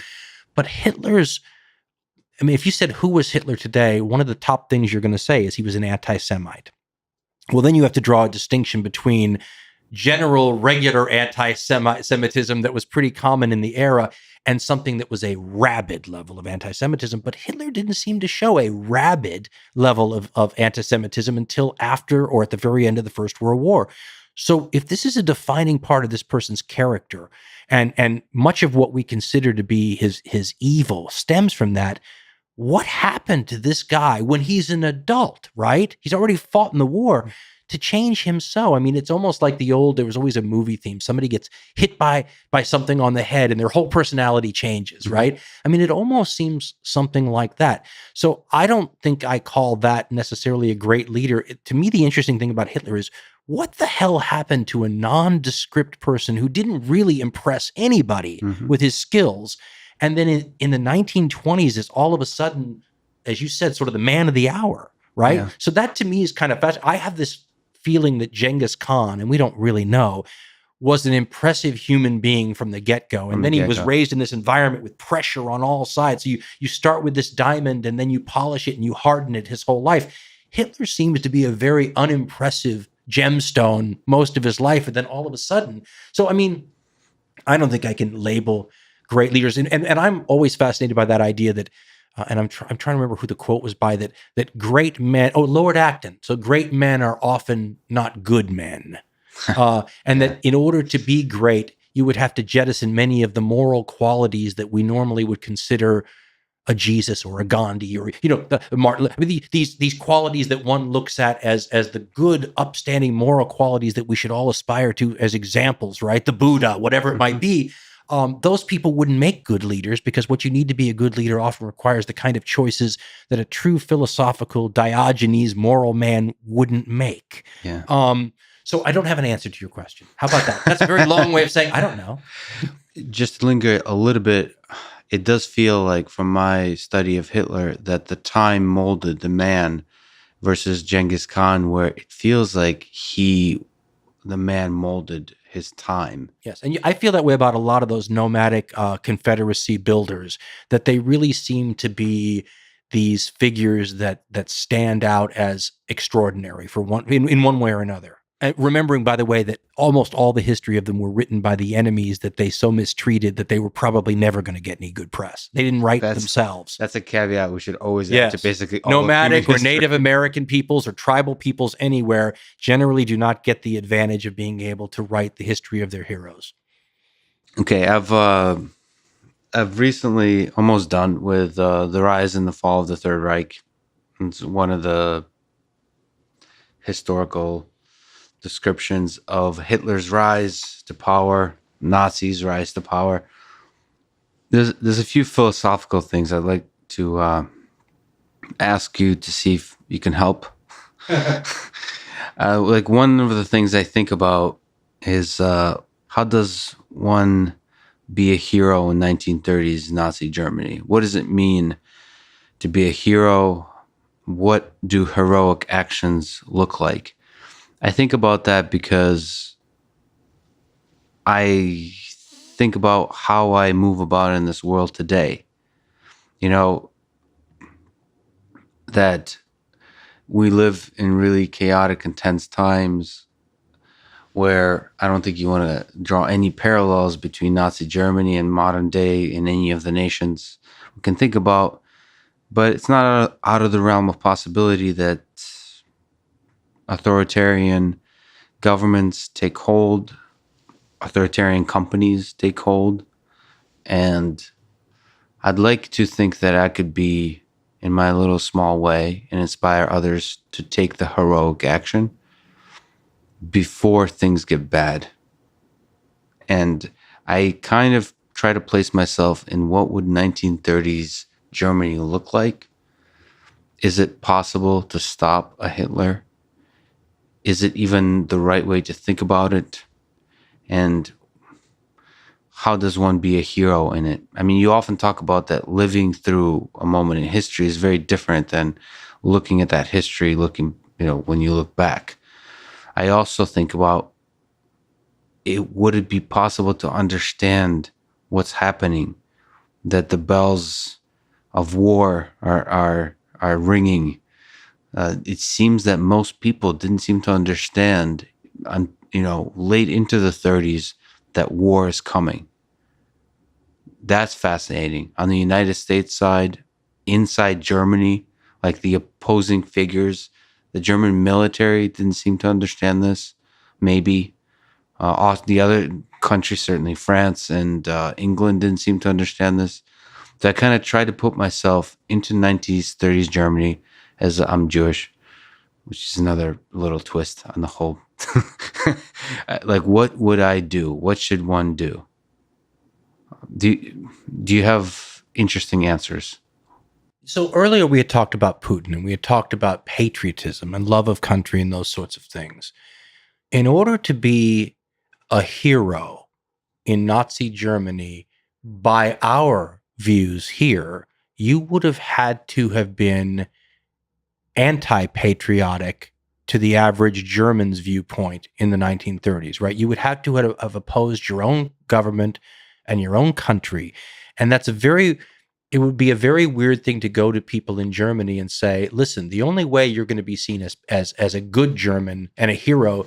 But I mean, if you said who was Hitler today, one of the top things you're going to say is he was an anti-Semite. Well, then you have to draw a distinction between general, regular anti-Semitism that was pretty common in the era and something that was a rabid level of anti-Semitism. But Hitler didn't seem to show a rabid level of anti-Semitism until after or at the very end of the First World War. So if this is a defining part of this person's character, and much of what we consider to be his evil stems from that, what happened to this guy when he's an adult, right? He's already fought in the war to change him so. I mean, it's almost like there was always a movie theme. Somebody gets hit by something on the head and their whole personality changes, right? I mean, it almost seems something like that. So I don't think I call that necessarily a great leader. To me, the interesting thing about Hitler is what the hell happened to a nondescript person who didn't really impress anybody with his skills? And then in the 1920s is all of a sudden, as you said, sort of the man of the hour, right? Yeah. So that to me is kind of fascinating. I have this feeling that Genghis Khan, and we don't really know, was an impressive human being from the get-go. And then he was raised in this environment with pressure on all sides. So you start with this diamond and then you polish it and you harden it his whole life. Hitler seems to be a very unimpressive gemstone most of his life. And then all of a sudden, so I mean, I don't think I can label great leaders. And I'm always fascinated by that idea that, and I'm trying to remember who the quote was by, that great men, Lord Acton. So great men are often not good men. And that in order to be great, you would have to jettison many of the moral qualities that we normally would consider a Jesus or a Gandhi or, the Martin, these qualities that one looks at as the good, upstanding moral qualities that we should all aspire to as examples, right? The Buddha, whatever it might be. Those people wouldn't make good leaders, because what you need to be a good leader often requires the kind of choices that a true philosophical Diogenes moral man wouldn't make. Yeah. So I don't have an answer to your question. How about that? That's a very long way of saying I don't know. Just to linger a little bit, it does feel like from my study of Hitler that the time molded the man versus Genghis Khan, where it feels like the man molded his time. Yes, and I feel that way about a lot of those nomadic Confederacy builders, that they really seem to be these figures that stand out as extraordinary for in one way or another. And remembering, by the way, that almost all the history of them were written by the enemies that they so mistreated that they were probably never going to get any good press. They didn't write themselves. That's a caveat we should always add to basically all nomadic or Native American peoples or tribal peoples anywhere generally do not get the advantage of being able to write the history of their heroes. Okay, I've recently almost done with The Rise and the Fall of the Third Reich. It's one of the historical descriptions of Hitler's rise to power, Nazis' rise to power. There's a few philosophical things I'd like to ask you to see if you can help. Like one of the things I think about is how does one be a hero in 1930s Nazi Germany? What does it mean to be a hero? What do heroic actions look like? I think about that because I think about how I move about in this world today. That we live in really chaotic, intense times where I don't think you want to draw any parallels between Nazi Germany and modern day in any of the nations we can think about. But it's not out of the realm of possibility that authoritarian governments take hold, authoritarian companies take hold, and I'd like to think that I could be, in my little small way, and inspire others to take the heroic action before things get bad. And I kind of try to place myself in what would 1930s Germany look like. Is it possible to stop a Hitler? Is it even the right way to think about it? And how does one be a hero in it? I mean, you often talk about that living through a moment in history is very different than looking at that history, when you look back. I also think about would it be possible to understand what's happening, that the bells of war are ringing. It seems that most people didn't seem to understand, late into the 30s, that war is coming. That's fascinating. On the United States side, inside Germany, like the opposing figures, the German military didn't seem to understand this. Maybe the other countries, certainly France and England, didn't seem to understand this. So I kind of tried to put myself into 1930s, 30s Germany, as I'm Jewish, which is another little twist on the whole. Like, what would I do? What should one do? Do you have interesting answers? So earlier we had talked about Putin and we had talked about patriotism and love of country and those sorts of things. In order to be a hero in Nazi Germany, by our views here, you would have had to have been anti-patriotic to the average German's viewpoint in the 1930s, right? You would have to have opposed your own government and your own country. And it would be a very weird thing to go to people in Germany and say, listen, the only way you're going to be seen as a good German and a hero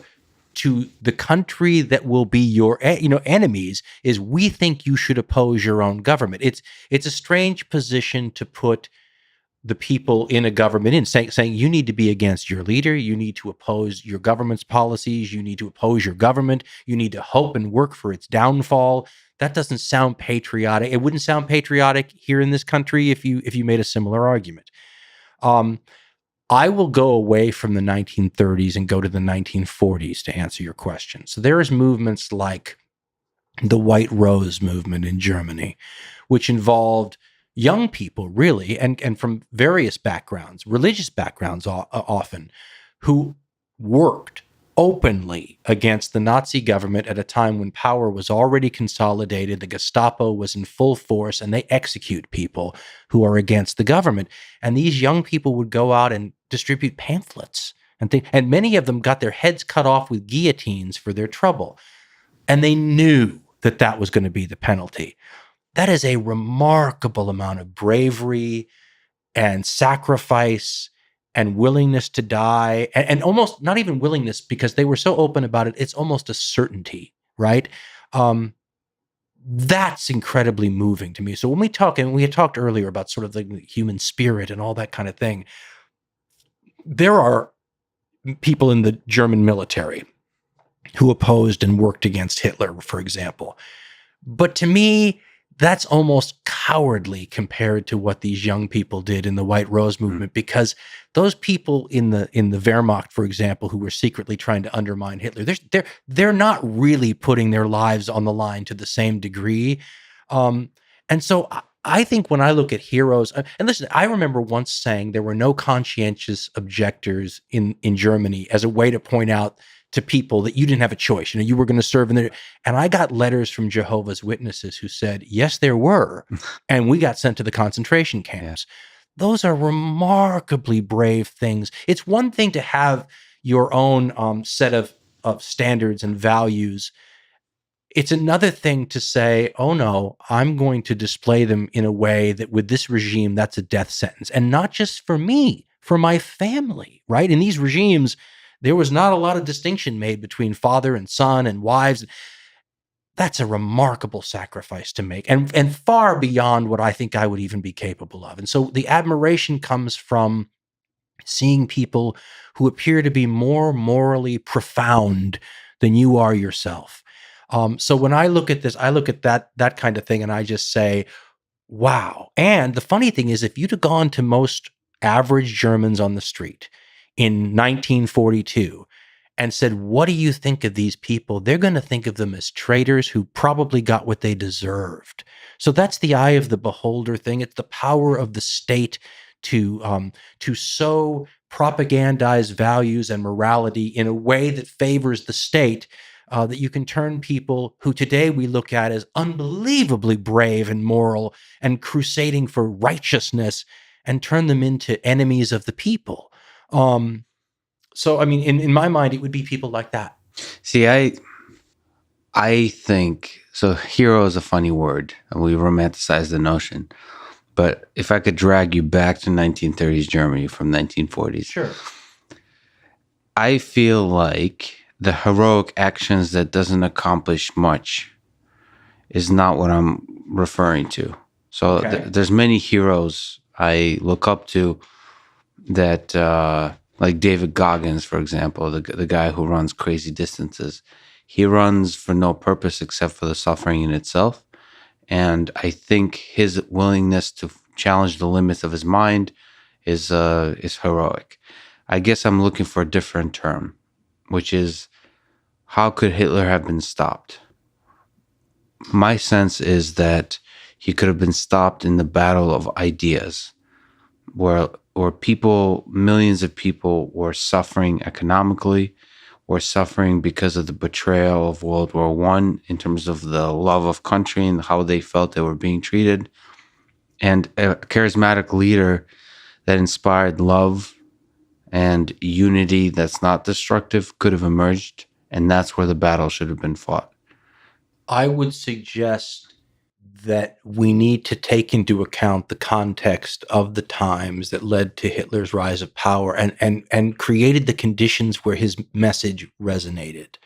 to the country that will be your enemies is we think you should oppose your own government. It's a strange position to put the people in a government in saying you need to be against your leader, you need to oppose your government's policies, you need to oppose your government, you need to hope and work for its downfall. That doesn't sound patriotic. It wouldn't sound patriotic here in this country if you made a similar argument. I will go away from the 1930s and go to the 1940s to answer your question. So there is movements like the White Rose movement in Germany, which involved young people, really, and from various backgrounds, religious backgrounds often, who worked openly against the Nazi government at a time when power was already consolidated, the Gestapo was in full force, and they execute people who are against the government. And these young people would go out and distribute pamphlets and many of them got their heads cut off with guillotines for their trouble. And they knew that that was going to be the penalty. That is a remarkable amount of bravery and sacrifice and willingness to die, and almost not even willingness, because they were so open about it. It's almost a certainty, right? That's incredibly moving to me. So when we talk, and we had talked earlier about sort of the human spirit and all that kind of thing, there are people in the German military who opposed and worked against Hitler, for example. But to me, that's almost cowardly compared to what these young people did in the White Rose movement, because those people in the Wehrmacht, for example, who were secretly trying to undermine Hitler, they're not really putting their lives on the line to the same degree. And so I think when I look at heroes, and listen, I remember once saying there were no conscientious objectors in Germany as a way to point out to people that you didn't have a choice. You were going to serve in there. And I got letters from Jehovah's Witnesses who said, yes, there were. And we got sent to the concentration camps. Those are remarkably brave things. It's one thing to have your own set of standards and values. It's another thing to say, oh no, I'm going to display them in a way that with this regime, that's a death sentence. And not just for me, for my family, right? In these regimes, there was not a lot of distinction made between father and son and wives. That's a remarkable sacrifice to make, and far beyond what I think I would even be capable of. And so the admiration comes from seeing people who appear to be more morally profound than you are yourself. So when I look at this, I look at that kind of thing, and I just say, wow. And the funny thing is, if you'd have gone to most average Germans on the street in 1942 and said, what do you think of these people? They're going to think of them as traitors who probably got what they deserved. So that's the eye of the beholder thing. It's the power of the state to so propagandize values and morality in a way that favors the state. that you can turn people who today we look at as unbelievably brave and moral and crusading for righteousness and turn them into enemies of the people. So, I mean, in my mind, it would be people like that. See, I think so. Hero is a funny word, and we romanticize the notion. But if I could drag you back to 1930s Germany from 1940s, Sure. I feel like the heroic actions that doesn't accomplish much is not what I'm referring to. So Okay. there's many heroes I look up to that, like David Goggins, for example, the guy who runs crazy distances. He runs for no purpose except for the suffering in itself. And I think his willingness to challenge the limits of his mind is heroic. I guess I'm looking for a different term, which is, how could Hitler have been stopped? My sense is that he could have been stopped in the battle of ideas, where people, millions of people, were suffering economically, were suffering because of the betrayal of World War One in terms of the love of country and how they felt they were being treated, and a charismatic leader that inspired love and unity that's not destructive could have emerged, and that's where the battle should have been fought. I would suggest that we need to take into account the context of the times that led to Hitler's rise of power and created the conditions where his message resonated.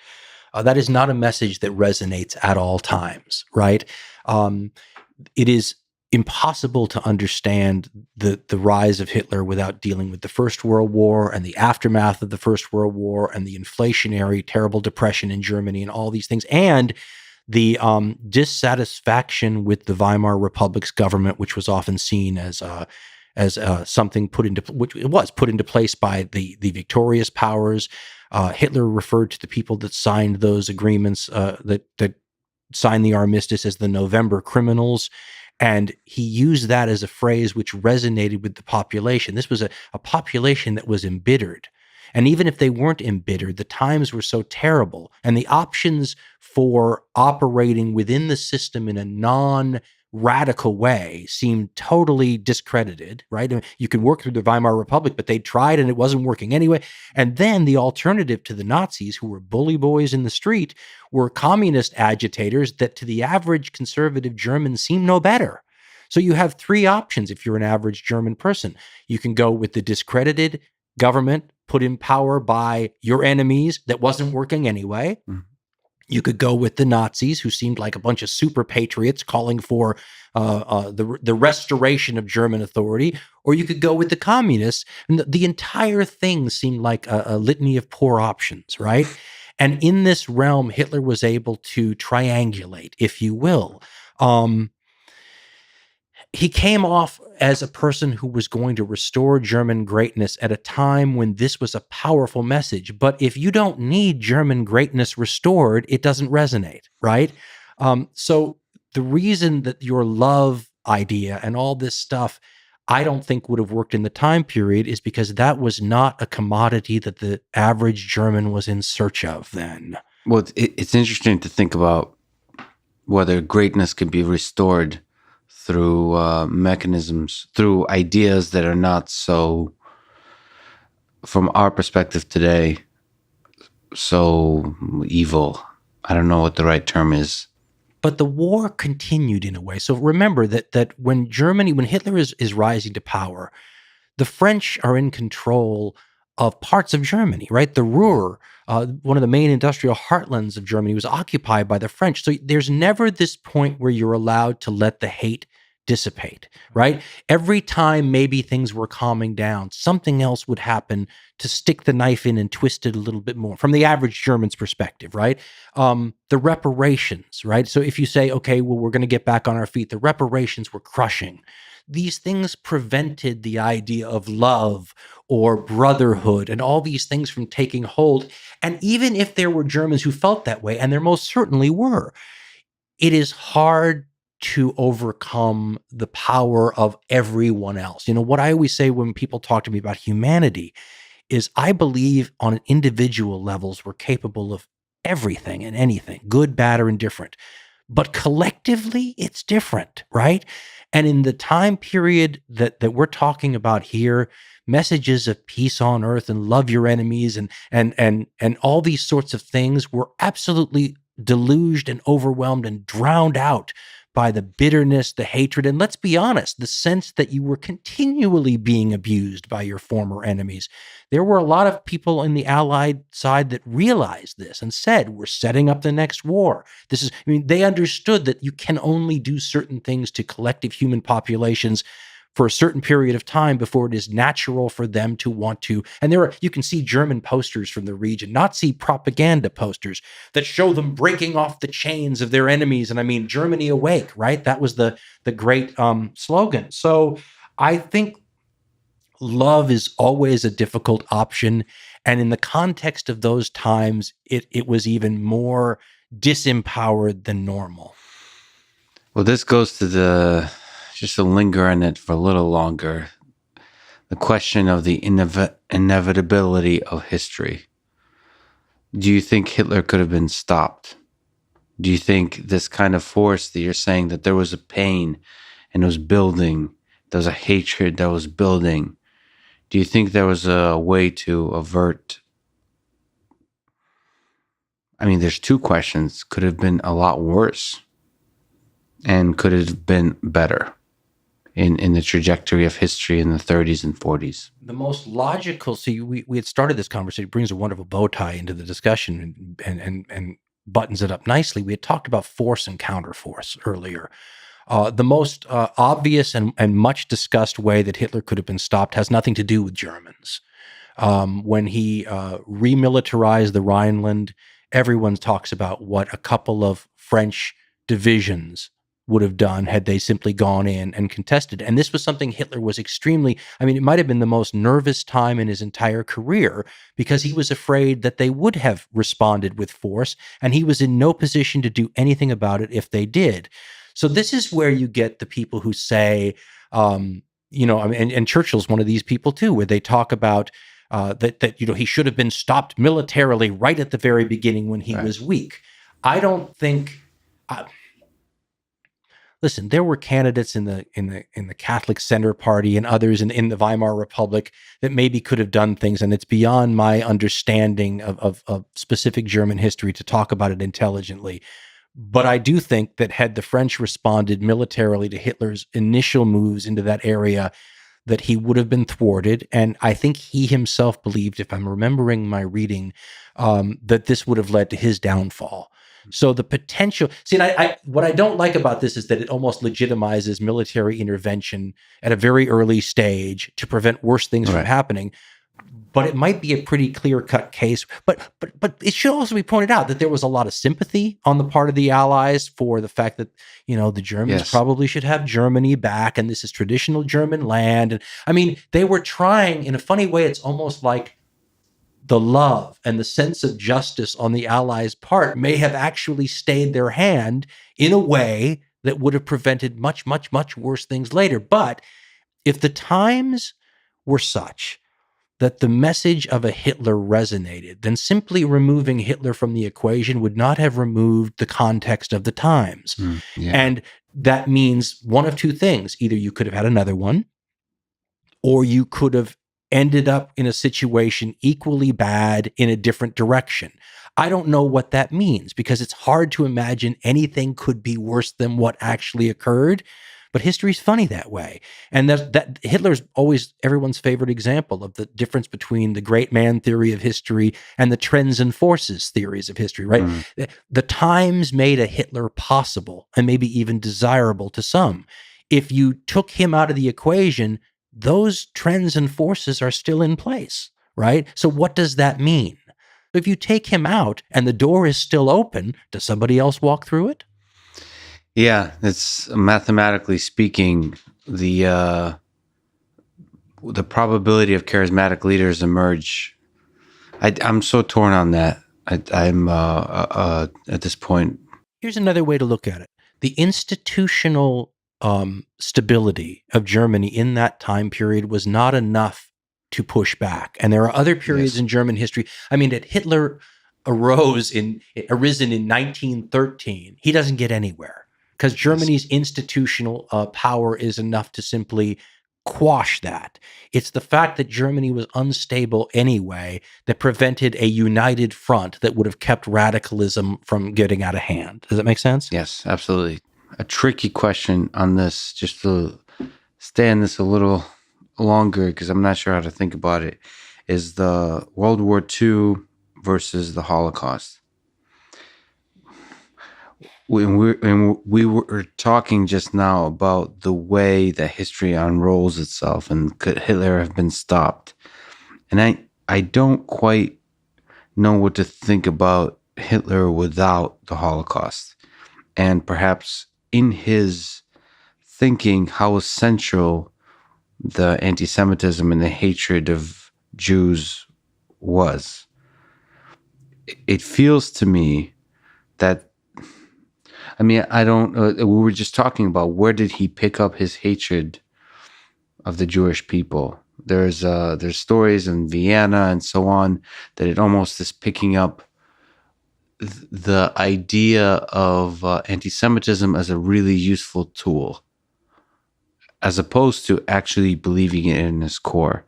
That is not a message that resonates at all times, right? It is impossible to understand the rise of Hitler without dealing with the First World War and the aftermath of the First World War and the inflationary, terrible depression in Germany and all these things, and the dissatisfaction with the Weimar Republic's government, which was often seen as something which it was put into place by the victorious powers. Hitler referred to the people that signed those agreements, that signed the armistice, as the November criminals. And he used that as a phrase which resonated with the population. This was a population that was embittered. And even if they weren't embittered, the times were so terrible. And the options for operating within the system in a non-radical way seemed totally discredited, right? You could work through the Weimar Republic, but they tried and it wasn't working anyway. And then the alternative to the Nazis, who were bully boys in the street, were communist agitators that to the average conservative German seemed no better. So you have three options if you're an average German person. You can go with the discredited government put in power by your enemies that wasn't working anyway. Mm. You could go with the Nazis, who seemed like a bunch of super patriots calling for the restoration of German authority, or you could go with the communists. And the entire thing seemed like a litany of poor options, right? And in this realm, Hitler was able to triangulate, if you will. He came off as a person who was going to restore German greatness at a time when this was a powerful message. But if you don't need German greatness restored, it doesn't resonate, right? So the reason that your love idea and all this stuff, I don't think would have worked in the time period, is because that was not a commodity that the average German was in search of then. Well, it's interesting to think about whether greatness can be restored through mechanisms, through ideas that are not so, from our perspective today, so evil. I don't know what the right term is. But the war continued in a way. So remember that when Hitler is rising to power, the French are in control of parts of Germany, right? The Ruhr, one of the main industrial heartlands of Germany, was occupied by the French. So there's never this point where you're allowed to let the hate dissipate, right? Every time maybe things were calming down, something else would happen to stick the knife in and twist it a little bit more from the average German's perspective, right? The reparations, right? So if you say, okay, well, we're going to get back on our feet, the reparations were crushing. These things prevented the idea of love or brotherhood and all these things from taking hold. And even if there were Germans who felt that way, and there most certainly were, it is hard to overcome the power of everyone else. You know, what I always say when people talk to me about humanity is I believe on individual levels we're capable of everything and anything, good, bad, or indifferent. But collectively, it's different, right? And in the time period that we're talking about here, messages of peace on earth and love your enemies and all these sorts of things were absolutely deluged and overwhelmed and drowned out by the bitterness, the hatred, and let's be honest, the sense that you were continually being abused by your former enemies. There were a lot of people in the Allied side that realized this and said, we're setting up the next war. They understood that you can only do certain things to collective human populations for a certain period of time before it is natural for them to want to. And you can see German posters from the region, Nazi propaganda posters that show them breaking off the chains of their enemies. And I mean, Germany awake, right? That was the great slogan. So I think love is always a difficult option. And in the context of those times, it was even more disempowered than normal. Well, this goes to just to linger on it for a little longer, the question of the inevitability of history. Do you think Hitler could have been stopped? Do you think this kind of force that you're saying that there was a pain and it was building, there was a hatred that was building, do you think there was a way to avert? I mean, there's two questions. Could it have been a lot worse? And could it have been better in the trajectory of history in the 30s and 40s? The most logical, see, we had started this conversation, it brings a wonderful bow tie into the discussion and buttons it up nicely. We had talked about force and counterforce earlier. The most obvious and much discussed way that Hitler could have been stopped has nothing to do with Germans. When he remilitarized the Rhineland, everyone talks about what a couple of French divisions would have done had they simply gone in and contested. And this was something Hitler was it might have been the most nervous time in his entire career because he was afraid that they would have responded with force, and he was in no position to do anything about it if they did. So this is where you get the people who say, and Churchill's one of these people too, where they talk about that he should have been stopped militarily right at the very beginning when he was weak. I don't think. Listen, there were candidates in the Catholic Center Party and others in the Weimar Republic that maybe could have done things, and it's beyond my understanding of specific German history to talk about it intelligently. But I do think that had the French responded militarily to Hitler's initial moves into that area, that he would have been thwarted. And I think he himself believed, if I'm remembering my reading, that this would have led to his downfall. So the potential, what I don't like about this is that it almost legitimizes military intervention at a very early stage to prevent worse things from happening. But it might be a pretty clear-cut case. But it should also be pointed out that there was a lot of sympathy on the part of the Allies for the fact that, the Germans probably should have Germany back, and this is traditional German land. And I mean, they were trying, in a funny way, it's almost like the love and the sense of justice on the Allies' part may have actually stayed their hand in a way that would have prevented much, much, much worse things later. But if the times were such that the message of a Hitler resonated, then simply removing Hitler from the equation would not have removed the context of the times. And that means one of two things. Either you could have had another one, or you could have ended up in a situation equally bad in a different direction. I don't know what that means because it's hard to imagine anything could be worse than what actually occurred. But history's funny that way. And that Hitler's always everyone's favorite example of the difference between the great man theory of history and the trends and forces theories of history, right? The times made a Hitler possible and maybe even desirable to some. If you took him out of the equation, those trends and forces are still in place, right? So what does that mean? If you take him out and the door is still open, does somebody else walk through it? Yeah, it's mathematically speaking, the probability of charismatic leaders emerge. I'm so torn on that. I'm at this point. Here's another way to look at it. The institutional stability of Germany in that time period was not enough to push back. And there are other periods in German history. I mean, that Hitler arisen in 1913, he doesn't get anywhere because Germany's institutional power is enough to simply quash that. It's the fact that Germany was unstable anyway that prevented a united front that would have kept radicalism from getting out of hand. Does that make sense? Yes, absolutely. A tricky question on this, just to stay on this a little longer, because I'm not sure how to think about it, is the World War II versus the Holocaust. When we were talking just now about the way that history unrolls itself, and could Hitler have been stopped? And I don't quite know what to think about Hitler without the Holocaust, and perhaps in his thinking how essential the anti-Semitism and the hatred of Jews was. It feels to me that, I mean, I don't, we were just talking about where did he pick up his hatred of the Jewish people. There's stories in Vienna and so on that it almost is picking up the idea of anti-Semitism as a really useful tool, as opposed to actually believing it in his core.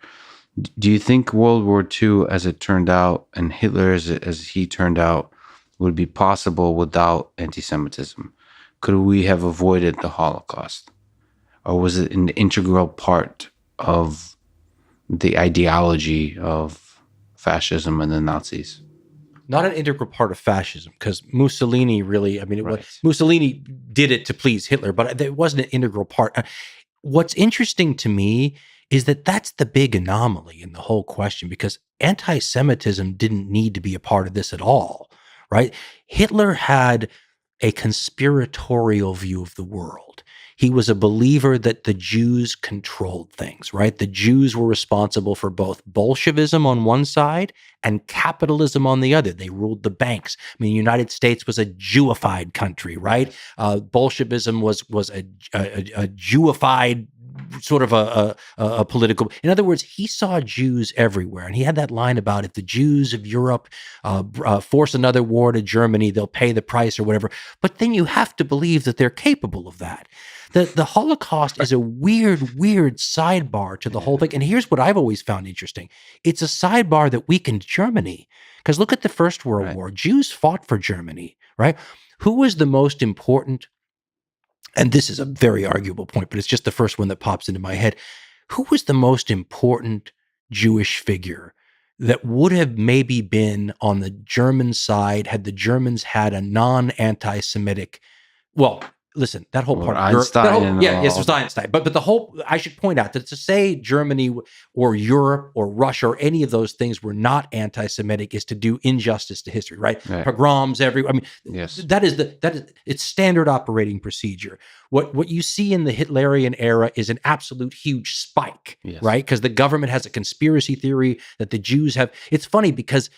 Do you think World War II, as it turned out, and Hitler as he turned out, would be possible without anti-Semitism? Could we have avoided the Holocaust? Or was it an integral part of the ideology of fascism and the Nazis? Not an integral part of fascism, because Mussolini really, I mean, Right. Mussolini did it to please Hitler, but it wasn't an integral part. What's interesting to me is that that's the big anomaly in the whole question, because anti-Semitism didn't need to be a part of this at all, right? Hitler had a conspiratorial view of the world. He was a believer that the Jews controlled things, right? The Jews were responsible for both Bolshevism on one side and capitalism on the other. They ruled the banks. I mean, the United States was a Jewified country, right? Bolshevism was a Jewified sort of a political. In other words, he saw Jews everywhere, and he had that line about if the Jews of Europe force another war to Germany, they'll pay the price or whatever. But then you have to believe that they're capable of that. The Holocaust is a weird sidebar to the whole thing. And here's what I've always found interesting. It's a sidebar that weakened Germany. Because look at the First World War. Jews fought for Germany, right? Who was the most important? And this is a very arguable point, but it's just the first one that pops into my head. Who was the most important Jewish figure that would have maybe been on the German side had the Germans had a non-anti-Semitic, well, listen, that whole part of Einstein. yes, it was Einstein. But the whole, I should point out that to say Germany or Europe or Russia or any of those things were not anti-Semitic is to do injustice to history, right? Pogroms everywhere. I mean, yes, that is it's standard operating procedure. What you see in the Hitlerian era is an absolute huge spike, right? Because the government has a conspiracy theory that the Jews have. It's funny because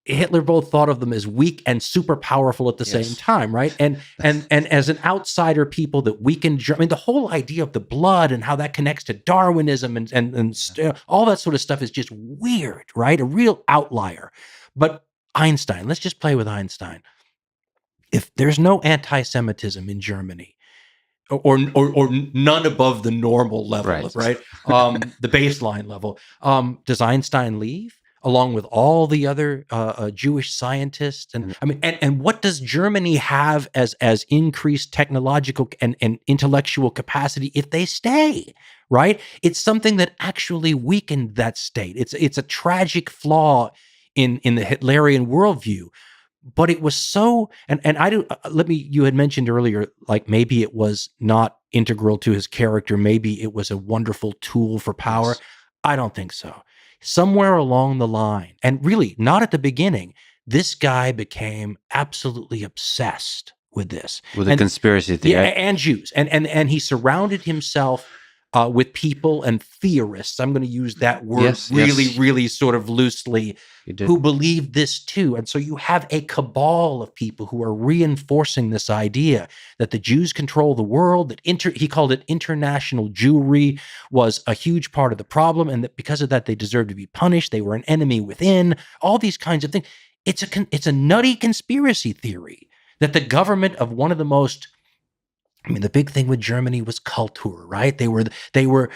Hitler both thought of them as weak and super powerful at the same time, right? And as an outsider people that weakened Germany, I mean, the whole idea of the blood and how that connects to Darwinism and all that sort of stuff is just weird, right? A real outlier. But Einstein, let's just play with Einstein. If there's no anti-Semitism in Germany, or none above the normal level, right? The baseline level, does Einstein leave? Along with all the other Jewish scientists, and I mean, and what does Germany have as increased technological and intellectual capacity if they stay? Right? It's something that actually weakened that state. It's a tragic flaw in the Hitlerian worldview. But it was so, and I do. You had mentioned earlier, like maybe it was not integral to his character. Maybe it was a wonderful tool for power. Yes. I don't think so. Somewhere along the line, and really not at the beginning, this guy became absolutely obsessed with this. With a conspiracy theory. Yeah, and Jews. And he surrounded himself with people and theorists, I'm going to use that word really sort of loosely, who believe this too. And so you have a cabal of people who are reinforcing this idea that the Jews control the world, that he called it international Jewry was a huge part of the problem, and that because of that they deserved to be punished, they were an enemy within, all these kinds of things. it's a nutty conspiracy theory that the government of one of the most, I mean, the big thing with Germany was culture, right? They were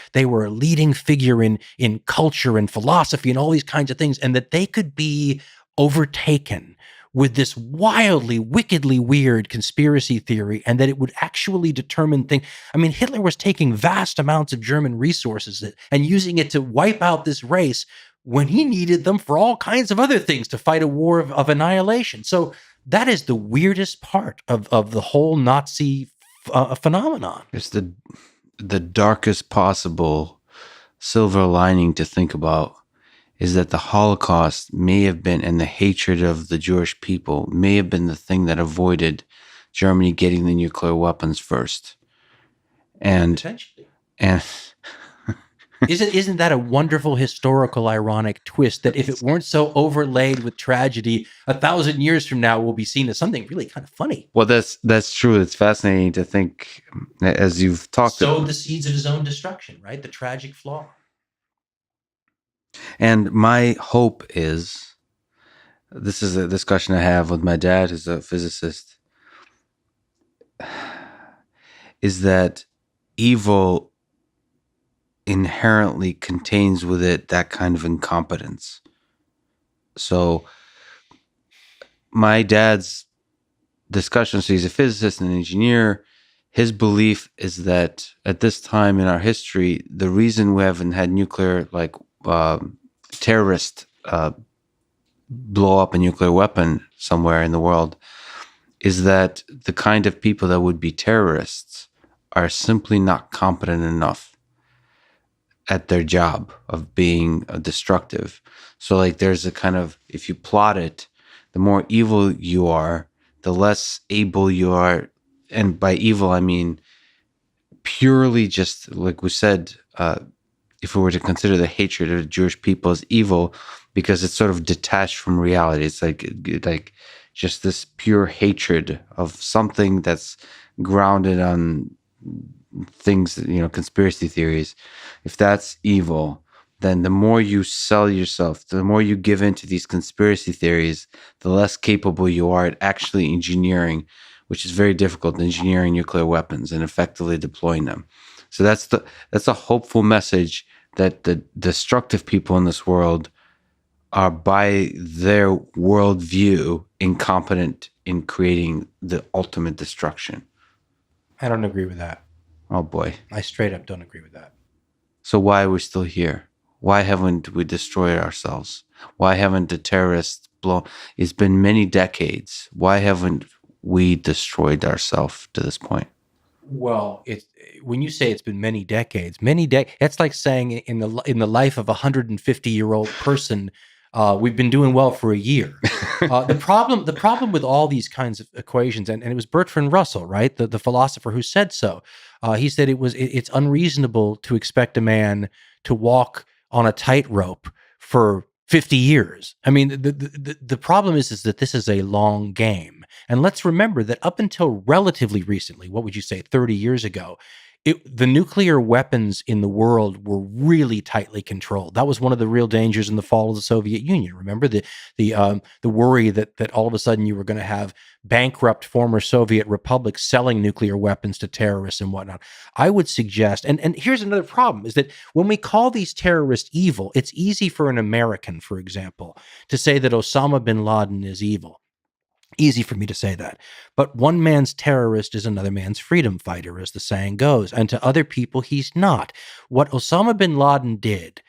a leading figure in culture and philosophy and all these kinds of things, and that they could be overtaken with this wildly, wickedly weird conspiracy theory, and that it would actually determine things. I mean, Hitler was taking vast amounts of German resources and using it to wipe out this race when he needed them for all kinds of other things to fight a war of annihilation. So that is the weirdest part of the whole Nazi phenomenon. It's the darkest possible silver lining to think about is that the Holocaust may have been, and the hatred of the Jewish people may have been the thing that avoided Germany getting the nuclear weapons first. And Potentially. and Isn't that a wonderful historical ironic twist that if it weren't so overlaid with tragedy, 1,000 years from now will be seen as something really kind of funny? well, that's true. It's fascinating to think, as you've talked Sowed the seeds of his own destruction, right? The tragic flaw. And my hope is, this is a discussion I have with my dad, who's a physicist, is that evil inherently contains with it that kind of incompetence. So my dad's discussion, so he's a physicist and an engineer, his belief is that at this time in our history, the reason we haven't had nuclear, like terrorist blow up a nuclear weapon somewhere in the world, is that the kind of people that would be terrorists are simply not competent enough at their job of being destructive. So like there's a kind of, if you plot it, the more evil you are, the less able you are. And by evil, I mean purely just like we said, if we were to consider the hatred of the Jewish people as evil, because it's sort of detached from reality. It's like just this pure hatred of something that's grounded on things, conspiracy theories. If that's evil, then the more you sell yourself, the more you give into these conspiracy theories, the less capable you are at actually engineering, which is very difficult, engineering nuclear weapons and effectively deploying them. So that's a hopeful message that the destructive people in this world are, by their worldview, incompetent in creating the ultimate destruction. I don't agree with that. Oh boy. I straight up don't agree with that. So why are we still here? Why haven't we destroyed ourselves? Why haven't the terrorists blown? It's been many decades. Why haven't we destroyed ourselves to this point? Well, when you say it's been many decades, that's like saying in the life of a 150-year-old person, we've been doing well for a year. The problem with all these kinds of equations, and it was Bertrand Russell, right, the philosopher, who said so. He said it's unreasonable to expect a man to walk on a tightrope for 50 years. I mean, the problem is that this is a long game. And let's remember that up until relatively recently, what would you say, 30 years ago, the nuclear weapons in the world were really tightly controlled. That was one of the real dangers in the fall of the Soviet Union. Remember the worry that all of a sudden you were going to have bankrupt former Soviet republics selling nuclear weapons to terrorists and whatnot. I would suggest, and here's another problem, is that when we call these terrorists evil, it's easy for an American, for example, to say that Osama bin Laden is evil. Easy for me to say that. But one man's terrorist is another man's freedom fighter, as the saying goes. And to other people, he's not. What Osama bin Laden did,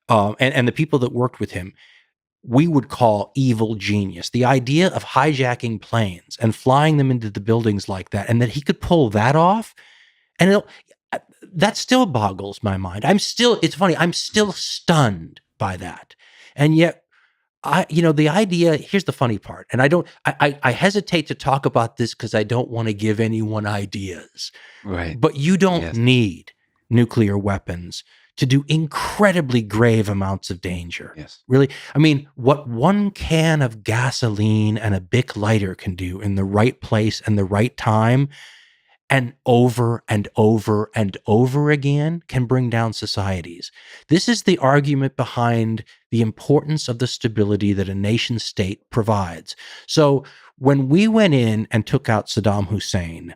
and the people that worked with him, we would call evil genius. The idea of hijacking planes and flying them into the buildings like that, and that he could pull that off, and that still boggles my mind. It's funny, I'm still stunned by that. And yet, the idea, here's the funny part, and I hesitate to talk about this because I don't want to give anyone ideas. Right. But you don't need nuclear weapons to do incredibly grave amounts of danger. Yes. Really. I mean, what one can of gasoline and a Bic lighter can do in the right place and the right time, and over and over and over again can bring down societies. This is the argument behind the importance of the stability that a nation state provides. So when we went in and took out Saddam Hussein,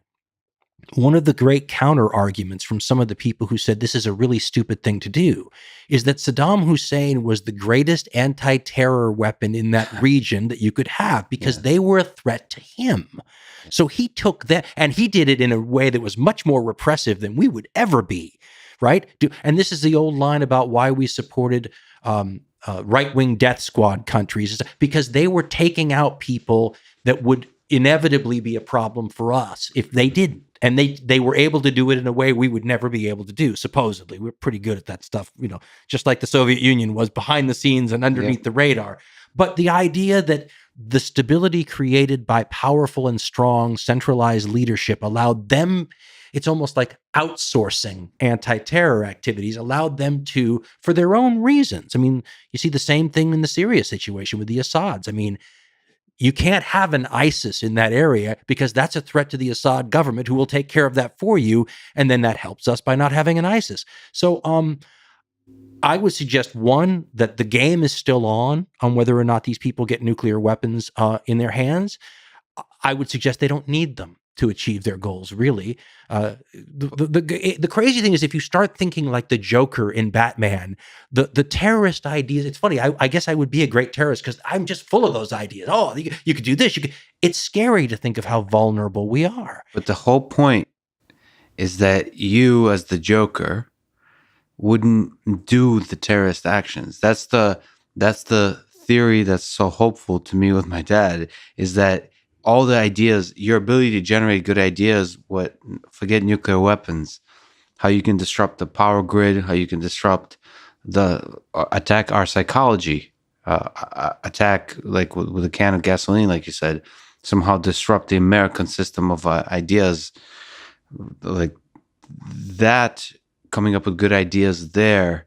one of the great counter arguments from some of the people who said this is a really stupid thing to do is that Saddam Hussein was the greatest anti-terror weapon in that region that you could have because they were a threat to him. So he took that and he did it in a way that was much more repressive than we would ever be, right? And this is the old line about why we supported right-wing death squad countries, because they were taking out people that would inevitably be a problem for us if they didn't. And they were able to do it in a way we would never be able to do, supposedly. We're pretty good at that stuff, just like the Soviet Union was behind the scenes and underneath the radar. But the idea that the stability created by powerful and strong centralized leadership allowed them, it's almost like outsourcing anti-terror activities, allowed them to, for their own reasons. I mean, you see the same thing in the Syria situation with the Assads. I mean, you can't have an ISIS in that area because that's a threat to the Assad government who will take care of that for you. And then that helps us by not having an ISIS. So I would suggest, one, that the game is still on whether or not these people get nuclear weapons in their hands. I would suggest they don't need them to achieve their goals, really. The crazy thing is, if you start thinking like the Joker in Batman, the terrorist ideas, it's funny, I guess I would be a great terrorist because I'm just full of those ideas. Oh, you could do this. It's scary to think of how vulnerable we are. But the whole point is that you, as the Joker, wouldn't do the terrorist actions. That's the theory that's so hopeful to me with my dad, is that all the ideas, your ability to generate good ideas, forget nuclear weapons, how you can disrupt the power grid, how you can disrupt attack our psychology, attack like with a can of gasoline, like you said, somehow disrupt the American system of ideas, like that, coming up with good ideas there.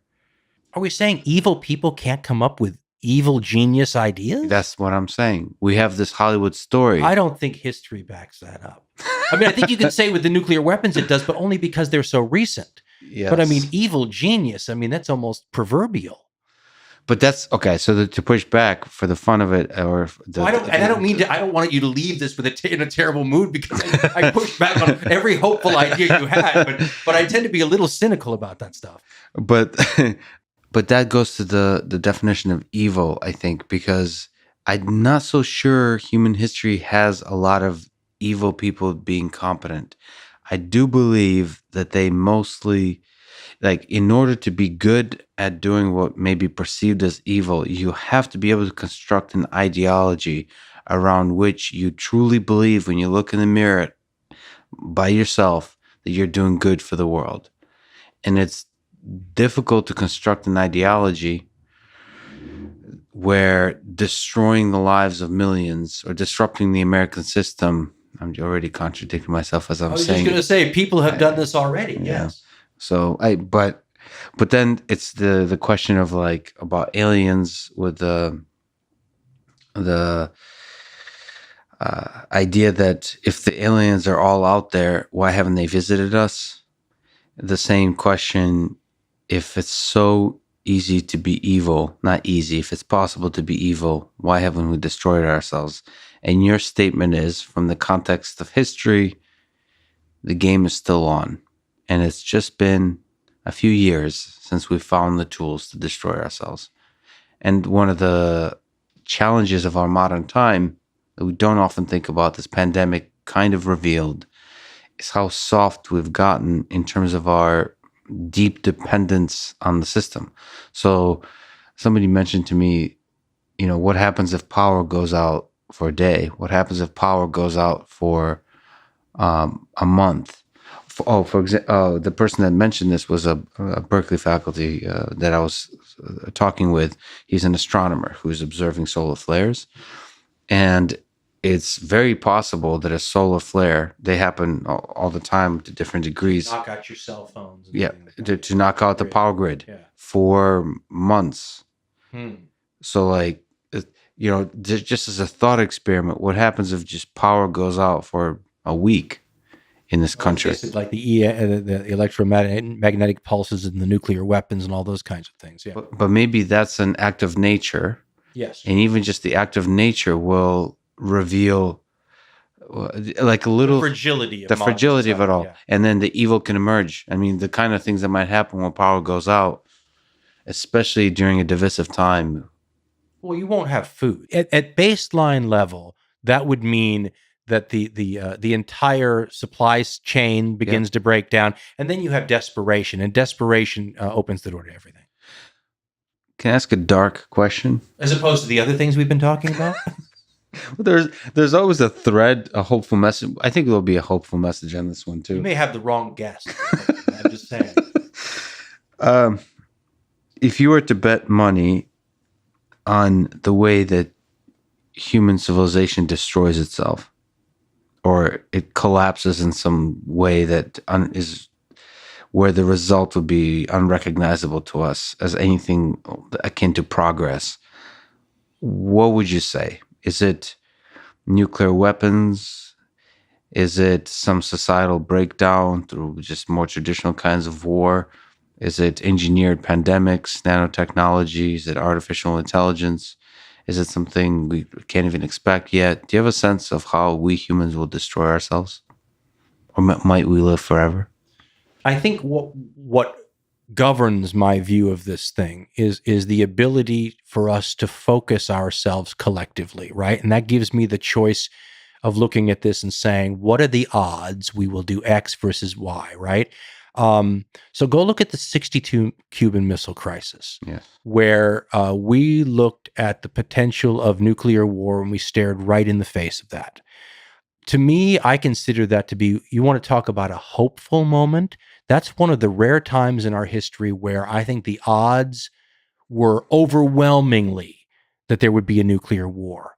Are we saying evil people can't come up with evil genius ideas? That's what I'm saying. We have this Hollywood story. I don't think history backs that up. I mean, I think you can say with the nuclear weapons it does, but only because they're so recent. Yes. But I mean, evil genius, I mean, that's almost proverbial. But that's okay. So to push back for the fun of it, or I don't want you to leave this in a terrible mood because I pushed back on every hopeful idea you had. But I tend to be a little cynical about that stuff. But that goes to the definition of evil, I think, because I'm not so sure human history has a lot of evil people being competent. I do believe that they mostly, like, in order to be good at doing what may be perceived as evil, you have to be able to construct an ideology around which you truly believe when you look in the mirror by yourself that you're doing good for the world. And it's difficult to construct an ideology where destroying the lives of millions or disrupting the American system. I'm already contradicting myself as I'm saying. I was just going to say, people have done this already. Yeah. Yes. So but then it's the question of, like, about aliens with the idea that if the aliens are all out there, why haven't they visited us? The same question, if it's so easy to be evil, not easy, if it's possible to be evil, why haven't we destroyed ourselves? And your statement is, from the context of history, the game is still on. And it's just been a few years since we found the tools to destroy ourselves. And one of the challenges of our modern time that we don't often think about, this pandemic kind of revealed, is how soft we've gotten in terms of our deep dependence on the system. So somebody mentioned to me, what happens if power goes out for a day? What happens if power goes out for a month? For example, the person that mentioned this was a Berkeley faculty that I was talking with. He's an astronomer who's observing solar flares. And it's very possible that a solar flare, they happen all the time to different degrees. Knock out your cell phones. Yeah, to knock out the power grid for months. So, like, just as a thought experiment, what happens if just power goes out for a week in this country. Like the electromagnetic pulses and the nuclear weapons and all those kinds of things. Yeah. But maybe that's an act of nature. Yes. And even just the act of nature will reveal like a little the fragility of it all. Yeah. And then the evil can emerge. I mean, the kind of things that might happen when power goes out, especially during a divisive time. Well, you won't have food. At baseline level, that would mean that the entire supply chain begins to break down, and then you have desperation, and desperation opens the door to everything. Can I ask a dark question? As opposed to the other things we've been talking about? Well, there's always a thread, a hopeful message. I think there'll be a hopeful message on this one too. You may have the wrong guess. I'm just saying. If you were to bet money on the way that human civilization destroys itself, or it collapses in some way that is where the result would be unrecognizable to us as anything akin to progress, what would you say? Is it nuclear weapons? Is it some societal breakdown through just more traditional kinds of war? Is it engineered pandemics, nanotechnology? Is it artificial intelligence? Is it something we can't even expect yet? Do you have a sense of how we humans will destroy ourselves? Or might we live forever? I think what governs my view of this thing is the ability for us to focus ourselves collectively, right? And that gives me the choice of looking at this and saying, what are the odds we will do X versus Y, right? So go look at the 62 Cuban Missile Crisis, yes, where we looked at the potential of nuclear war and we stared right in the face of that. To me, I consider that to be, you want to talk about a hopeful moment? That's one of the rare times in our history where I think the odds were overwhelmingly that there would be a nuclear war.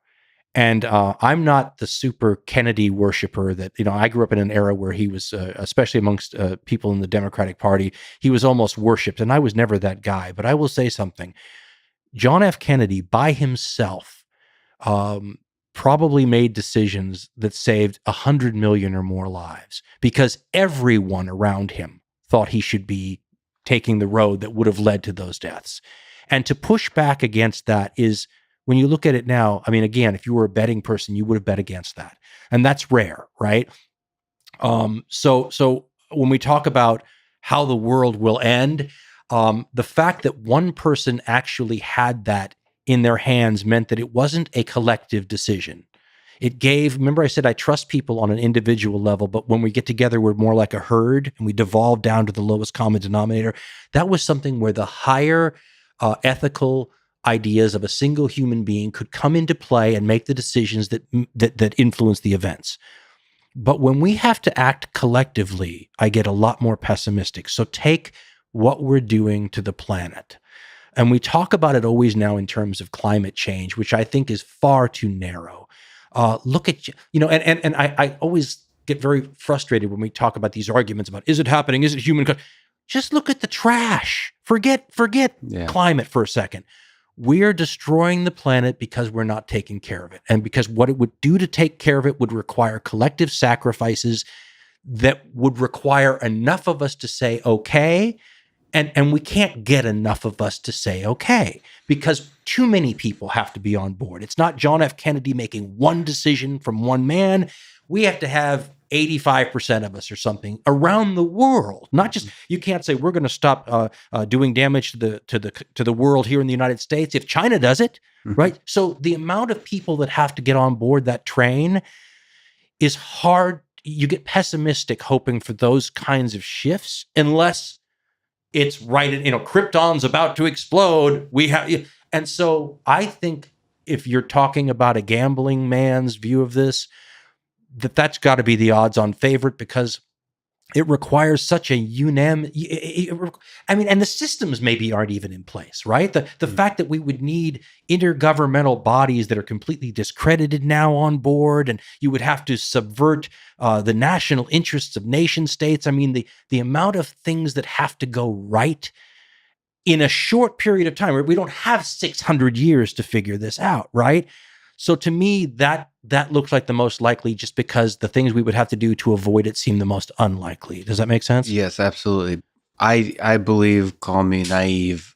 And I'm not the super Kennedy worshiper that, I grew up in an era where he was, especially amongst people in the Democratic Party, he was almost worshipped. And I was never that guy. But I will say something. John F. Kennedy by himself probably made decisions that saved 100 million or more lives because everyone around him thought he should be taking the road that would have led to those deaths. And to push back against that is, when you look at it now, I mean, again, if you were a betting person, you would have bet against that. And that's rare, right? So when we talk about how the world will end, the fact that one person actually had that in their hands meant that it wasn't a collective decision. It gave, remember I said I trust people on an individual level, but when we get together, we're more like a herd and we devolve down to the lowest common denominator. That was something where the higher ethical ideas of a single human being could come into play and make the decisions that influence the events. But when we have to act collectively, I get a lot more pessimistic. So take what we're doing to the planet. And we talk about it always now in terms of climate change, which I think is far too narrow. Look at, and I always get very frustrated when we talk about these arguments about, is it happening? Is it human? Just look at the trash. Forget climate for a second. We're destroying the planet because we're not taking care of it. And because what it would do to take care of it would require collective sacrifices that would require enough of us to say, okay. And we can't get enough of us to say, okay, because too many people have to be on board. It's not John F. Kennedy making one decision from one man. We have to have 85% of us or something around the world. Not just, you can't say we're going to stop doing damage to the world here in the United States if China does it, right? So the amount of people that have to get on board that train is hard. You get pessimistic hoping for those kinds of shifts unless it's right, Krypton's about to explode. And so I think if you're talking about a gambling man's view of this, that's got to be the odds-on favorite because it requires such a unanimous. And the systems maybe aren't even in place, right? The fact that we would need intergovernmental bodies that are completely discredited now on board, and you would have to subvert the national interests of nation states. I mean, the amount of things that have to go right in a short period of time. We don't have 600 years to figure this out, right? So to me, that that looks like the most likely just because the things we would have to do to avoid it seem the most unlikely. Does that make sense? Yes, absolutely. I believe, call me naive,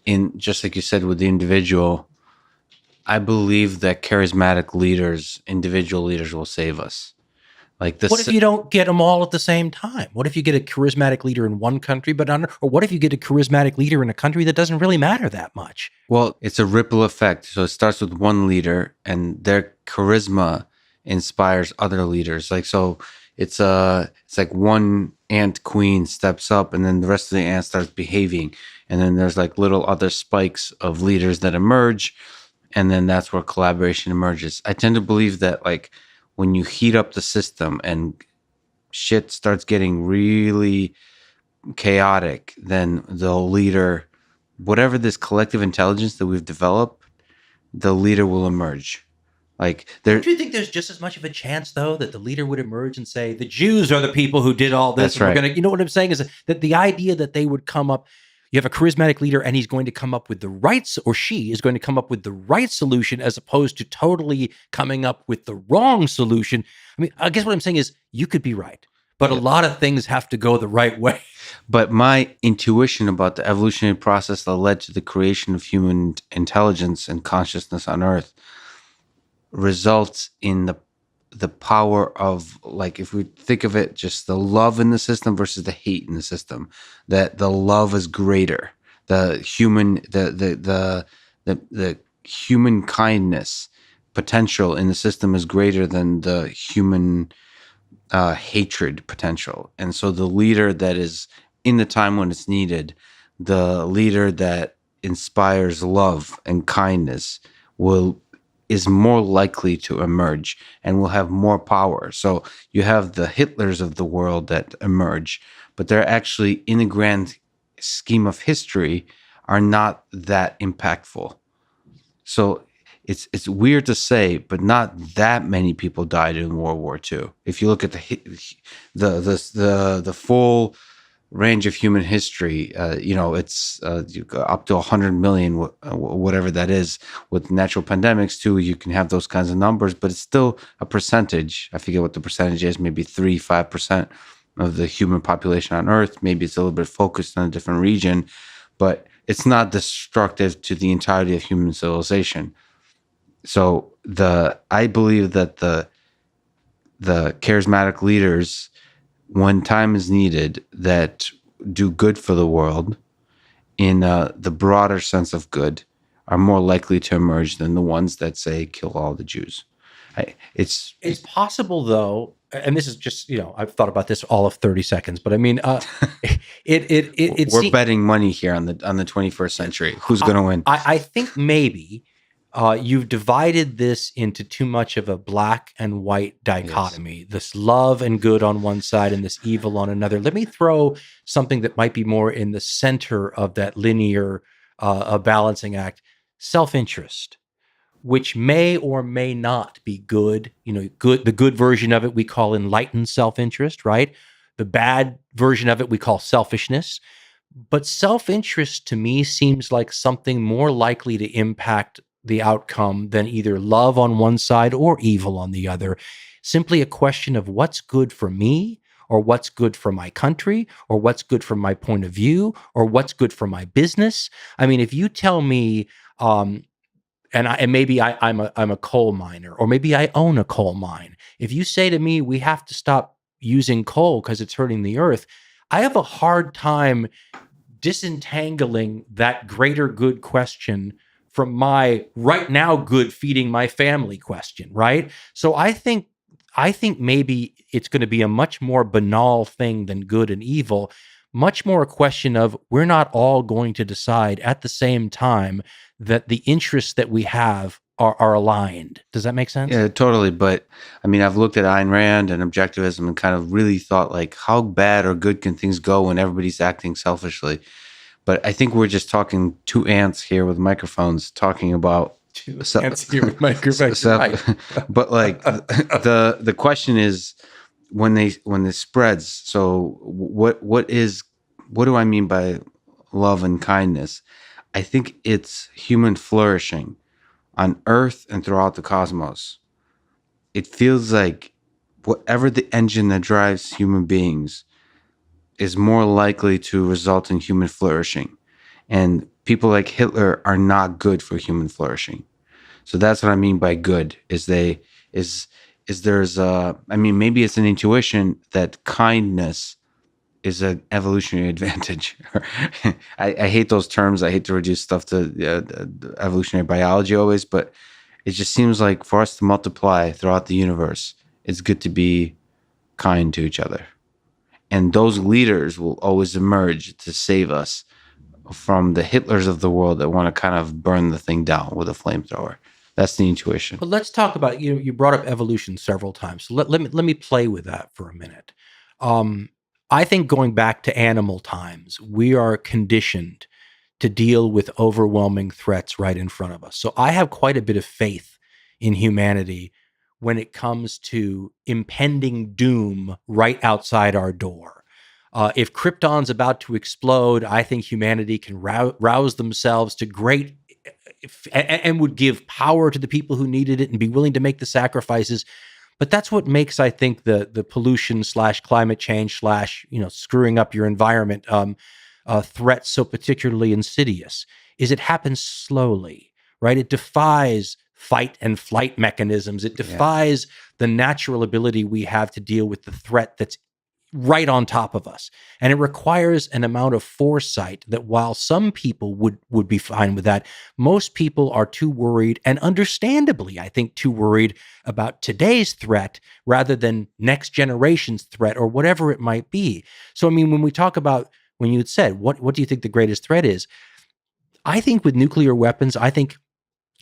in just like you said with the individual, I believe that charismatic leaders, individual leaders, will save us. Like What if this. you don't get them all at the same time? What if you get a charismatic leader in one country, or what if you get a charismatic leader in a country that doesn't really matter that much? Well, it's a ripple effect. So it starts with one leader, and their charisma inspires other leaders. Like so, it's like one ant queen steps up, and then the rest of the ants starts behaving, and then there's like little other spikes of leaders that emerge, and then that's where collaboration emerges. I tend to believe that like when you heat up the system and shit starts getting really chaotic, then the leader, whatever this collective intelligence that we've developed, the leader will emerge. Like there, Do you think there's just as much of a chance, though, that the leader would emerge and say, the Jews are the people who did all this? That's And we're right. going to, you know what I'm saying? Is that the idea that they would come up, you have a charismatic leader and he's going to come up with the right, or she is going to come up with the right solution as opposed to totally coming up with the wrong solution. I mean, I guess what I'm saying is you could be right, but a lot of things have to go the right way. But my intuition about the evolutionary process that led to the creation of human intelligence and consciousness on Earth results in the power of, like, if we think of it, just the love in the system versus the hate in the system, that the love is greater, the human kindness potential in the system is greater than the human hatred potential. And so the leader that is in the time when it's needed, the leader that inspires love and kindness is more likely to emerge and will have more power. So you have the Hitlers of the world that emerge, but they're actually, in the grand scheme of history, are not that impactful. So it's weird to say, but not that many people died in World War II. If you look at the full range of human history, it's you go up to 100 million, whatever that is. With natural pandemics too, you can have those kinds of numbers, but it's still a percentage. I forget what the percentage is, maybe 3-5% of the human population on Earth. Maybe it's a little bit focused on a different region, but it's not destructive to the entirety of human civilization. So I believe that the charismatic leaders, when time is needed, that do good for the world in the broader sense of good, are more likely to emerge than the ones that say kill all the Jews. It's possible, though, and this is just, I've thought about this all of 30 seconds, but I mean, we're betting money here on the 21st century. Who's going to win? I think maybe you've divided this into too much of a black and white dichotomy. Yes. This love and good on one side and this evil on another. Let me throw something that might be more in the center of that linear balancing act: self-interest, which may or may not be good. The good version of it we call enlightened self-interest, right? The bad version of it we call selfishness. But self-interest to me seems like something more likely to impact the outcome than either love on one side or evil on the other. Simply a question of what's good for me, or what's good for my country, or what's good from my point of view, or what's good for my business. I mean, if you tell me, and maybe I'm a coal miner, or maybe I own a coal mine. If you say to me, we have to stop using coal because it's hurting the earth, I have a hard time disentangling that greater good question from my right now good feeding my family question, right? So I think maybe it's going to be a much more banal thing than good and evil, much more a question of we're not all going to decide at the same time that the interests that we have are aligned. Does that make sense? Yeah, totally. But I mean, I've looked at Ayn Rand and objectivism and kind of really thought, like, how bad or good can things go when everybody's acting selfishly? But I think we're just talking two ants here with microphones talking about ants here with microphones. Right. But like the question is, when this spreads. So what do I mean by love and kindness? I think it's human flourishing on Earth and throughout the cosmos. it feels like whatever the engine that drives human beings is more likely to result in human flourishing. And people like Hitler are not good for human flourishing. So that's what I mean by good is is there's I mean, maybe it's an intuition that kindness is an evolutionary advantage. I hate those terms. I hate to reduce stuff to evolutionary biology always, but it just seems like for us to multiply throughout the universe, it's good to be kind to each other. And those leaders will always emerge to save us from the Hitlers of the world that want to kind of burn the thing down with a flamethrower. That's the intuition. But let's talk about, you brought up evolution several times. So let me play with that for a minute. I think going back to animal times, we are conditioned to deal with overwhelming threats right in front of us. So I have quite a bit of faith in humanity when it comes to impending doom right outside our door. If Krypton's about to explode, I think humanity can rouse themselves to great and would give power to the people who needed it and be willing to make the sacrifices. But that's what makes, I think, the pollution / climate change / screwing up your environment threat so particularly insidious. Is it happens slowly, right? It defies fight and flight mechanisms. It defies the natural ability we have to deal with the threat that's right on top of us. And it requires an amount of foresight that while some people would be fine with that, most people are too worried, and understandably, I think, too worried about today's threat rather than next generation's threat or whatever it might be. So, I mean, when we talk about, when you had said, what do you think the greatest threat is? I think with nuclear weapons, I think,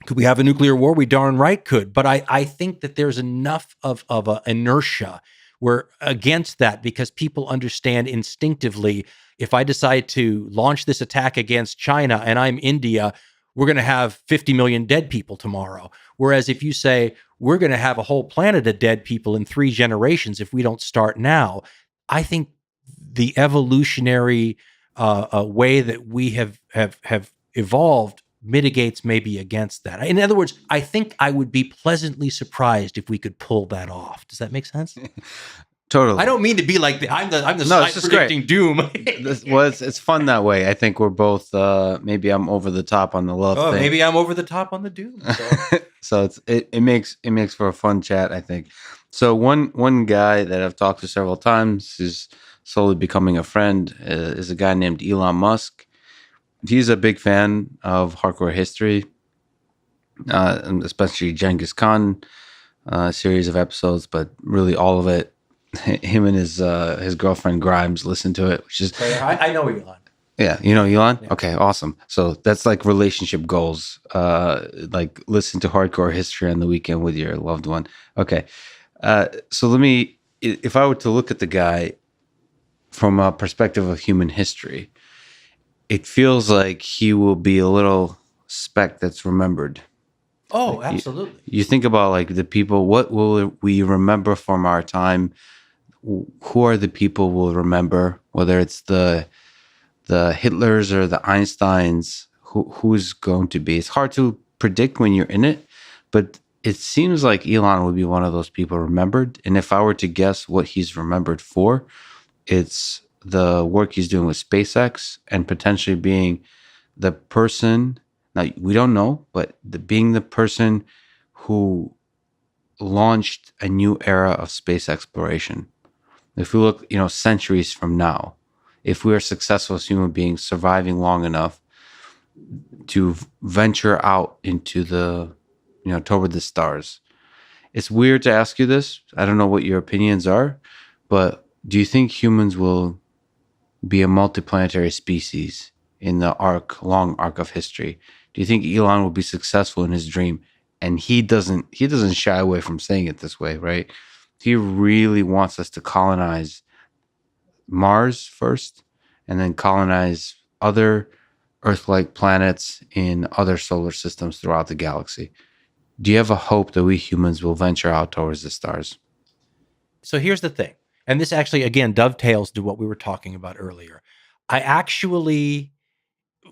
could we have a nuclear war? We darn right could. But I think that there's enough of a inertia we're against that, because people understand instinctively, if I decide to launch this attack against China and I'm India, we're going to have 50 million dead people tomorrow. Whereas if you say we're going to have a whole planet of dead people in 3 generations if we don't start now, I think the evolutionary way that we have evolved mitigates maybe against that. In other words, I think I would be pleasantly surprised if we could pull that off. Does that make sense? Totally. I don't mean to be like I'm the No, side it's predicting great. doom. Well, it's fun that way. I think we're both maybe I'm over the top on the love thing. Maybe I'm over the top on the doom. So it makes for a fun chat, I think. So one guy that I've talked to several times, who's slowly becoming a friend, is a guy named Elon Musk. He's a big fan of hardcore history, especially Genghis Khan series of episodes, but really all of it. Him and his girlfriend Grimes listen to it, which is I know Elon. Yeah, you know Elon? Yeah. Okay, awesome. So that's like relationship goals. Like listen to hardcore history on the weekend with your loved one. Okay. So if I were to look at the guy from a perspective of human history, it feels like he will be a little speck that's remembered. Oh, absolutely. You think about like the people, what will we remember from our time? Who are the people we'll remember? Whether it's the Hitlers or the Einsteins, who's going to be? It's hard to predict when you're in it, but it seems like Elon would be one of those people remembered. And if I were to guess what he's remembered for, it's the work he's doing with SpaceX and potentially being the person. Now we don't know, but being the person who launched a new era of space exploration. If we look, centuries from now, if we are successful as human beings, surviving long enough to venture out into toward the stars. It's weird to ask you this. I don't know what your opinions are, but do you think humans will be a multiplanetary species in the long arc of history? Do you think Elon will be successful in his dream? And he doesn't shy away from saying it this way, right? He really wants us to colonize Mars first, and then colonize other Earth-like planets in other solar systems throughout the galaxy. Do you have a hope that we humans will venture out towards the stars? So here's the thing, and this actually, again, dovetails to what we were talking about earlier. I actually,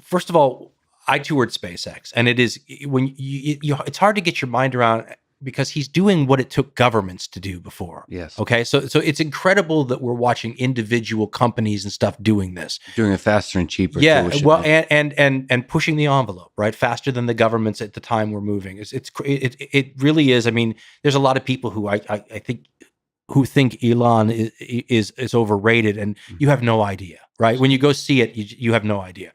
first of all, I toured SpaceX, and it is when it's hard to get your mind around because he's doing what it took governments to do before. Yes. Okay. So it's incredible that we're watching individual companies and stuff doing this. Doing it faster and cheaper. Yeah. Tuition. Well, and pushing the envelope, right? Faster than the governments at the time were moving. It really is. I mean, there's a lot of people who I think who think Elon is overrated, and you have no idea, right? When you go see it, you have no idea.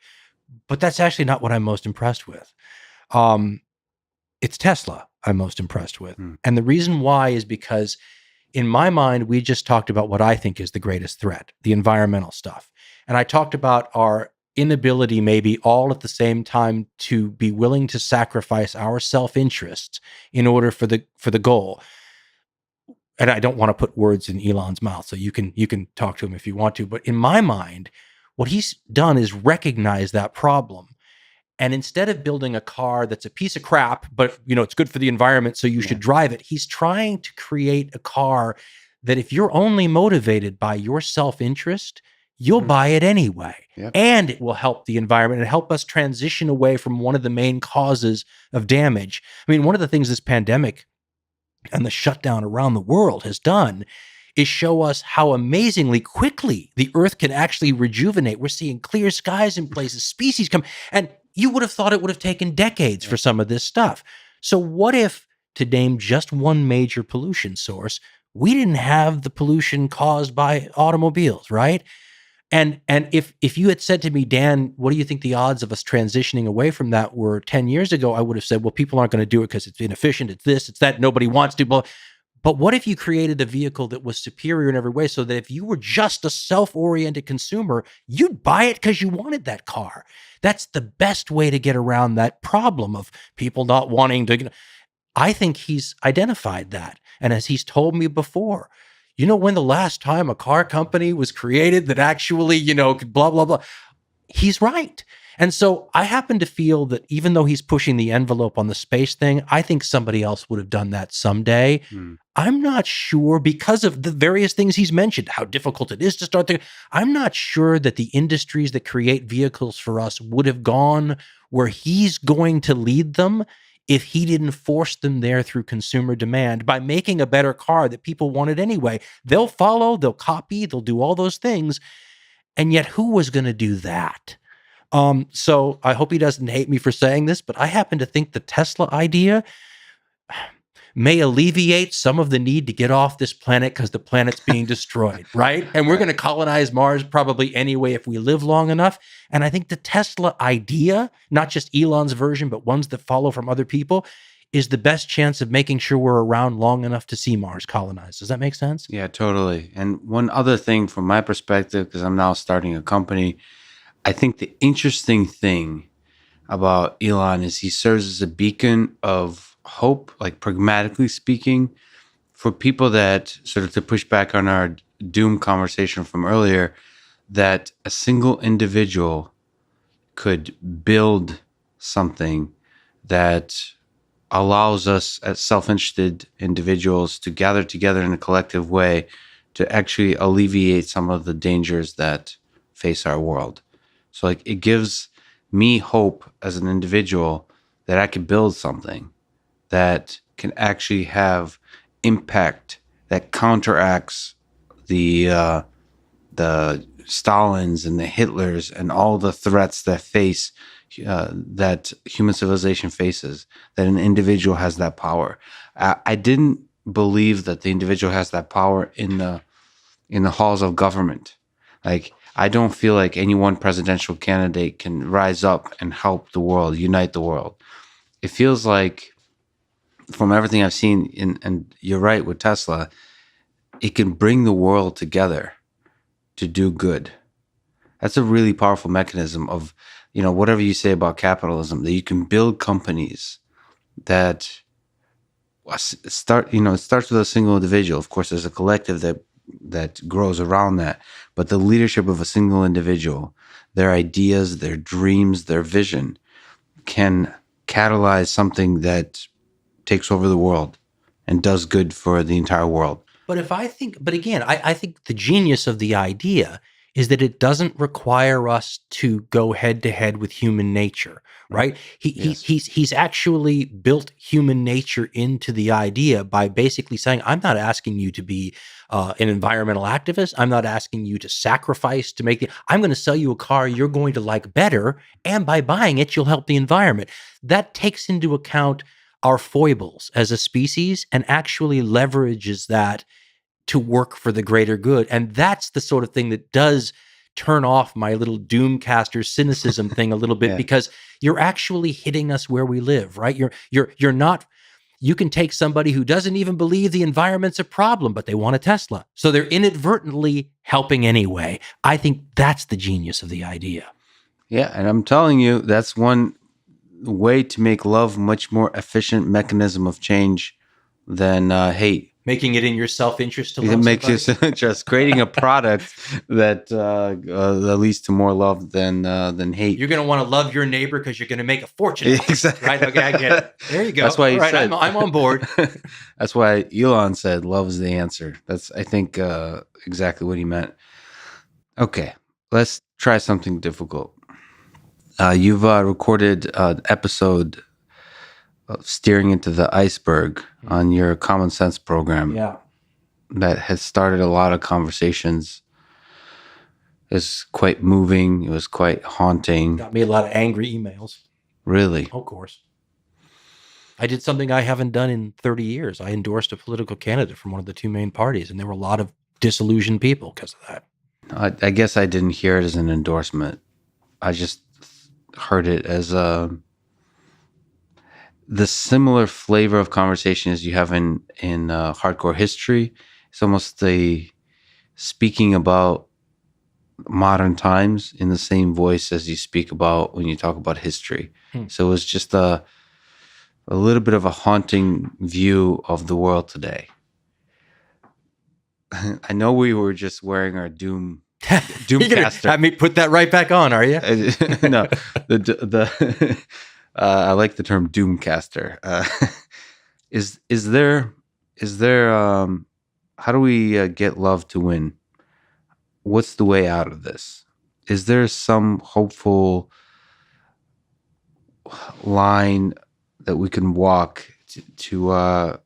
But that's actually not what I'm most impressed with. It's Tesla I'm most impressed with. And the reason why is because in my mind, we just talked about what I think is the greatest threat, the environmental stuff. And I talked about our inability, maybe all at the same time, to be willing to sacrifice our self-interests in order for the goal. And I don't want to put words in Elon's mouth, so you can talk to him if you want to. But in my mind, what he's done is recognize that problem. And instead of building a car that's a piece of crap, but it's good for the environment, so you should drive it, he's trying to create a car that if you're only motivated by your self-interest, you'll buy it anyway. Yep. And it will help the environment and help us transition away from one of the main causes of damage. I mean, one of the things this pandemic and the shutdown around the world has done is show us how amazingly quickly the Earth can actually rejuvenate. We're seeing clear skies in places, species come, and you would have thought it would have taken decades for some of this stuff. So what if, to name just one major pollution source, we didn't have the pollution caused by automobiles, right? And if you had said to me, Dan, what do you think the odds of us transitioning away from that were 10 years ago? I would have said, well, people aren't going to do it because it's inefficient. It's this, it's that. Nobody wants to. But what if you created a vehicle that was superior in every way so that if you were just a self-oriented consumer, you'd buy it because you wanted that car? That's the best way to get around that problem of people not wanting to. I think he's identified that. And as he's told me before, when the last time a car company was created that actually, blah, blah, blah, he's right. And so I happen to feel that even though he's pushing the envelope on the space thing, I think somebody else would have done that someday. I'm not sure, because of the various things he's mentioned, how difficult it is to start I'm not sure that the industries that create vehicles for us would have gone where he's going to lead them if he didn't force them there through consumer demand by making a better car that people wanted anyway. They'll follow, they'll copy, they'll do all those things. And yet who was going to do that? So I hope he doesn't hate me for saying this, but I happen to think the Tesla idea may alleviate some of the need to get off this planet because the planet's being destroyed, right? And we're going to colonize Mars probably anyway if we live long enough. And I think the Tesla idea, not just Elon's version, but ones that follow from other people, is the best chance of making sure we're around long enough to see Mars colonized. Does that make sense? Yeah, totally. And one other thing from my perspective, because I'm now starting a company, I think the interesting thing about Elon is he serves as a beacon of hope, like pragmatically speaking, for people that, sort of to push back on our doom conversation from earlier, that a single individual could build something that allows us as self-interested individuals to gather together in a collective way to actually alleviate some of the dangers that face our world. So like it gives me hope as an individual that I could build something that can actually have impact that counteracts the Stalins and the Hitlers and all the threats that face that human civilization faces. That an individual has that power. I didn't believe that the individual has that power in the halls of government. Like I don't feel like any one presidential candidate can rise up and help the world, unite the world. It feels like, from everything I've seen, and you're right with Tesla, it can bring the world together to do good. That's a really powerful mechanism of, whatever you say about capitalism, that you can build companies that start, it starts with a single individual. Of course, there's a collective that grows around that, but the leadership of a single individual, their ideas, their dreams, their vision can catalyze something that takes over the world and does good for the entire world. But again, I think the genius of the idea is that it doesn't require us to go head to head with human nature, right? Yes. He's actually built human nature into the idea by basically saying, I'm not asking you to be an environmental activist. I'm not asking you to sacrifice to make I'm going to sell you a car you're going to like better, and by buying it, you'll help the environment. That takes into account our foibles as a species and actually leverages that to work for the greater good. And that's the sort of thing that does turn off my little doomcaster cynicism thing a little bit, Yeah. because you're actually hitting us where we live, right? You're not, you can take somebody who doesn't even believe the environment's a problem, but they want a Tesla. So they're inadvertently helping anyway. I think that's the genius of the idea. Yeah, and I'm telling you, that's one way to make love much more efficient mechanism of change than hate. Making it in your self-interest to It love makes you somebody. just creating a product that leads to more love than hate. You're going to want to love your neighbor because you're going to make a fortune. Exactly. Right? Okay, I get it. There you go. That's why he All right, said. I'm on board. That's why Elon said, "Love is the answer." That's, I think, exactly what he meant. Okay, let's try something difficult. You've recorded an episode of Steering into the Iceberg on your Common Sense program. Yeah. That has started a lot of conversations. It's quite moving. It was quite haunting. Got me a lot of angry emails. Really? Of course. I did something I haven't done in 30 years. I endorsed a political candidate from one of the two main parties, and there were a lot of disillusioned people because of that. I guess I didn't hear it as an endorsement. I just heard it as the similar flavor of conversation as you have in hardcore history. It's almost the speaking about modern times in the same voice as you speak about when you talk about history. So it was just a little bit of a haunting view of the world today. I know we were just wearing our Doomcaster. You're gonna have me put that right back on, are you? No, I like the term Doomcaster. Is there how do we get love to win? What's the way out of this? Is there some hopeful line that we can walk to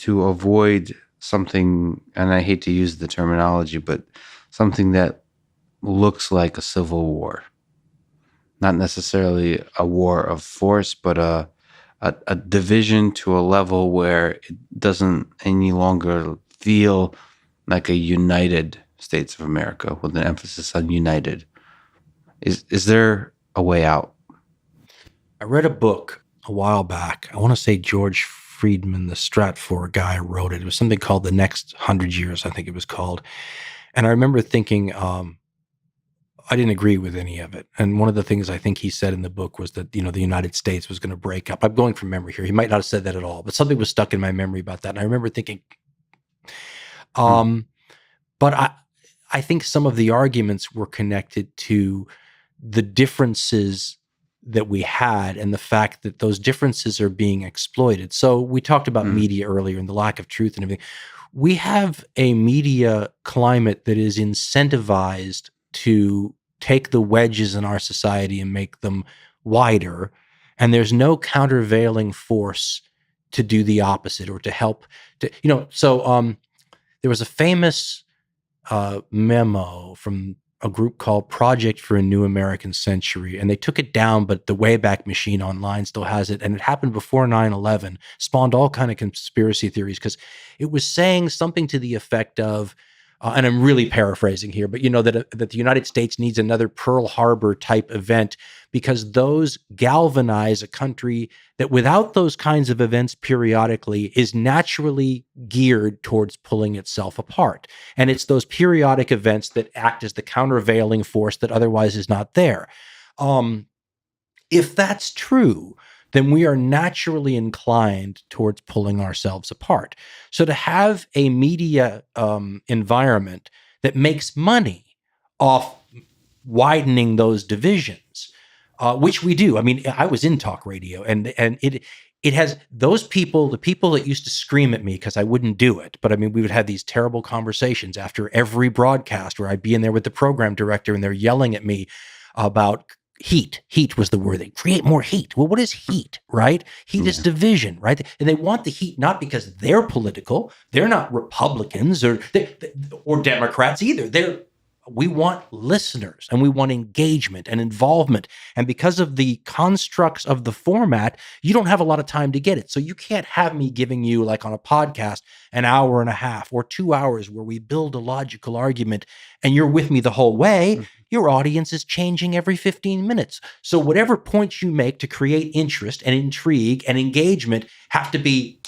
avoid something? And I hate to use the terminology, but something that looks like a civil war. Not necessarily a war of force, but a division to a level where it doesn't any longer feel like a united States of America, with an emphasis on united. Is there a way out? I read a book a while back. I want to say George Friedman, the Stratfor guy, wrote it. It was something called The Next 100 Years, I think it was called. And I remember thinking, I didn't agree with any of it. And one of the things I think he said in the book was that, the United States was going to break up. I'm going from memory here. He might not have said that at all, but something was stuck in my memory about that. And I remember thinking, but I think some of the arguments were connected to the differences that we had and the fact that those differences are being exploited. So we talked about media earlier and the lack of truth and everything. We have a media climate that is incentivized to take the wedges in our society and make them wider. And there's no countervailing force to do the opposite or to help to, there was a famous memo from a group called Project for a New American Century, and they took it down, but the Wayback Machine online still has it, and it happened before 9/11, spawned all kind of conspiracy theories, because it was saying something to the effect of, and I'm really paraphrasing here, but that the United States needs another Pearl Harbor type event, because those galvanize a country that without those kinds of events periodically is naturally geared towards pulling itself apart. And it's those periodic events that act as the countervailing force that otherwise is not there. If that's true, then we are naturally inclined towards pulling ourselves apart. So to have a media environment that makes money off widening those divisions, which we do. I mean, I was in talk radio, and it has those people, the people that used to scream at me because I wouldn't do it. But I mean, we would have these terrible conversations after every broadcast where I'd be in there with the program director and they're yelling at me about heat. Heat was the word. They create more heat. Well, what is heat, right? Heat is division, right? And they want the heat not because they're political. They're not Republicans or Democrats either. We want listeners and we want engagement and involvement. And because of the constructs of the format, you don't have a lot of time to get it. So you can't have me giving you, like on a podcast, an hour and a half or 2 hours where we build a logical argument and you're with me the whole way. Your audience is changing every 15 minutes. So whatever points you make to create interest and intrigue and engagement have to be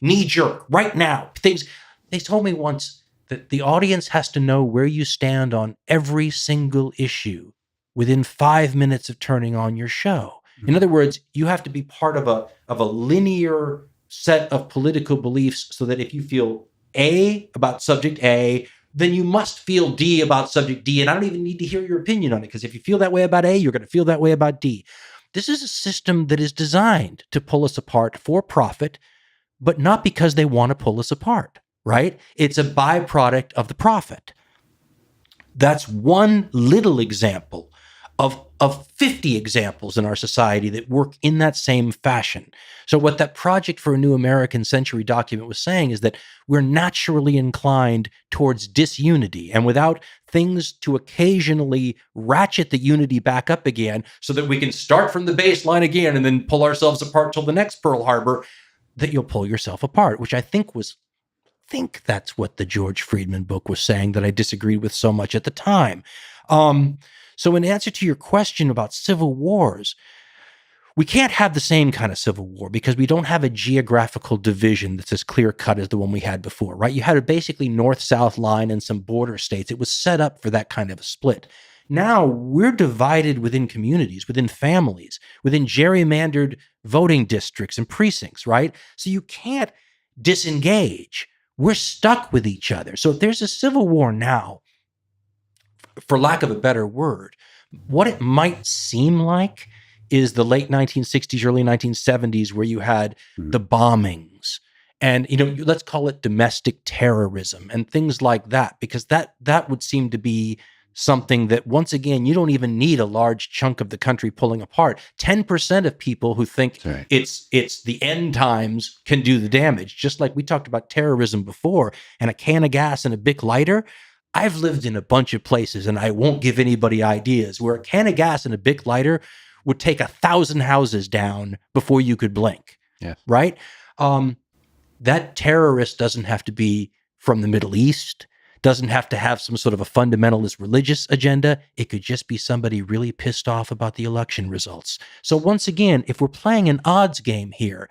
knee-jerk right now. They told me once that the audience has to know where you stand on every single issue within 5 minutes of turning on your show. In other words, you have to be part of a linear set of political beliefs so that if you feel A about subject A, then you must feel D about subject D. And I don't even need to hear your opinion on it, because if you feel that way about A, you're going to feel that way about D. This is a system that is designed to pull us apart for profit, but not because they want to pull us apart, right? It's a byproduct of the profit. That's one little example of 50 examples in our society that work in that same fashion. So what that Project for a New American Century document was saying is that we're naturally inclined towards disunity, and without things to occasionally ratchet the unity back up again so that we can start from the baseline again and then pull ourselves apart till the next Pearl Harbor, that you'll pull yourself apart, which I think that's what the George Friedman book was saying that I disagreed with so much at the time. So in answer to your question about civil wars, we can't have the same kind of civil war because we don't have a geographical division that's as clear cut as the one we had before, right? You had a basically north-south line and some border states. It was set up for that kind of a split. Now we're divided within communities, within families, within gerrymandered voting districts and precincts, right? So you can't disengage. We're stuck with each other. So if there's a civil war now, for lack of a better word, what it might seem like is the late 1960s, early 1970s, where you had the bombings and, let's call it domestic terrorism and things like that, because that would seem to be something that, once again, you don't even need a large chunk of the country pulling apart. 10% of people who think it's the end times can do the damage. Just like we talked about terrorism before, and a can of gas and a Bic lighter. I've lived in a bunch of places, and I won't give anybody ideas, where a can of gas and a Bic lighter would take 1,000 houses down before you could blink. Yeah. Right? That terrorist doesn't have to be from the Middle East, doesn't have to have some sort of a fundamentalist religious agenda. It could just be somebody really pissed off about the election results. So once again, if we're playing an odds game here,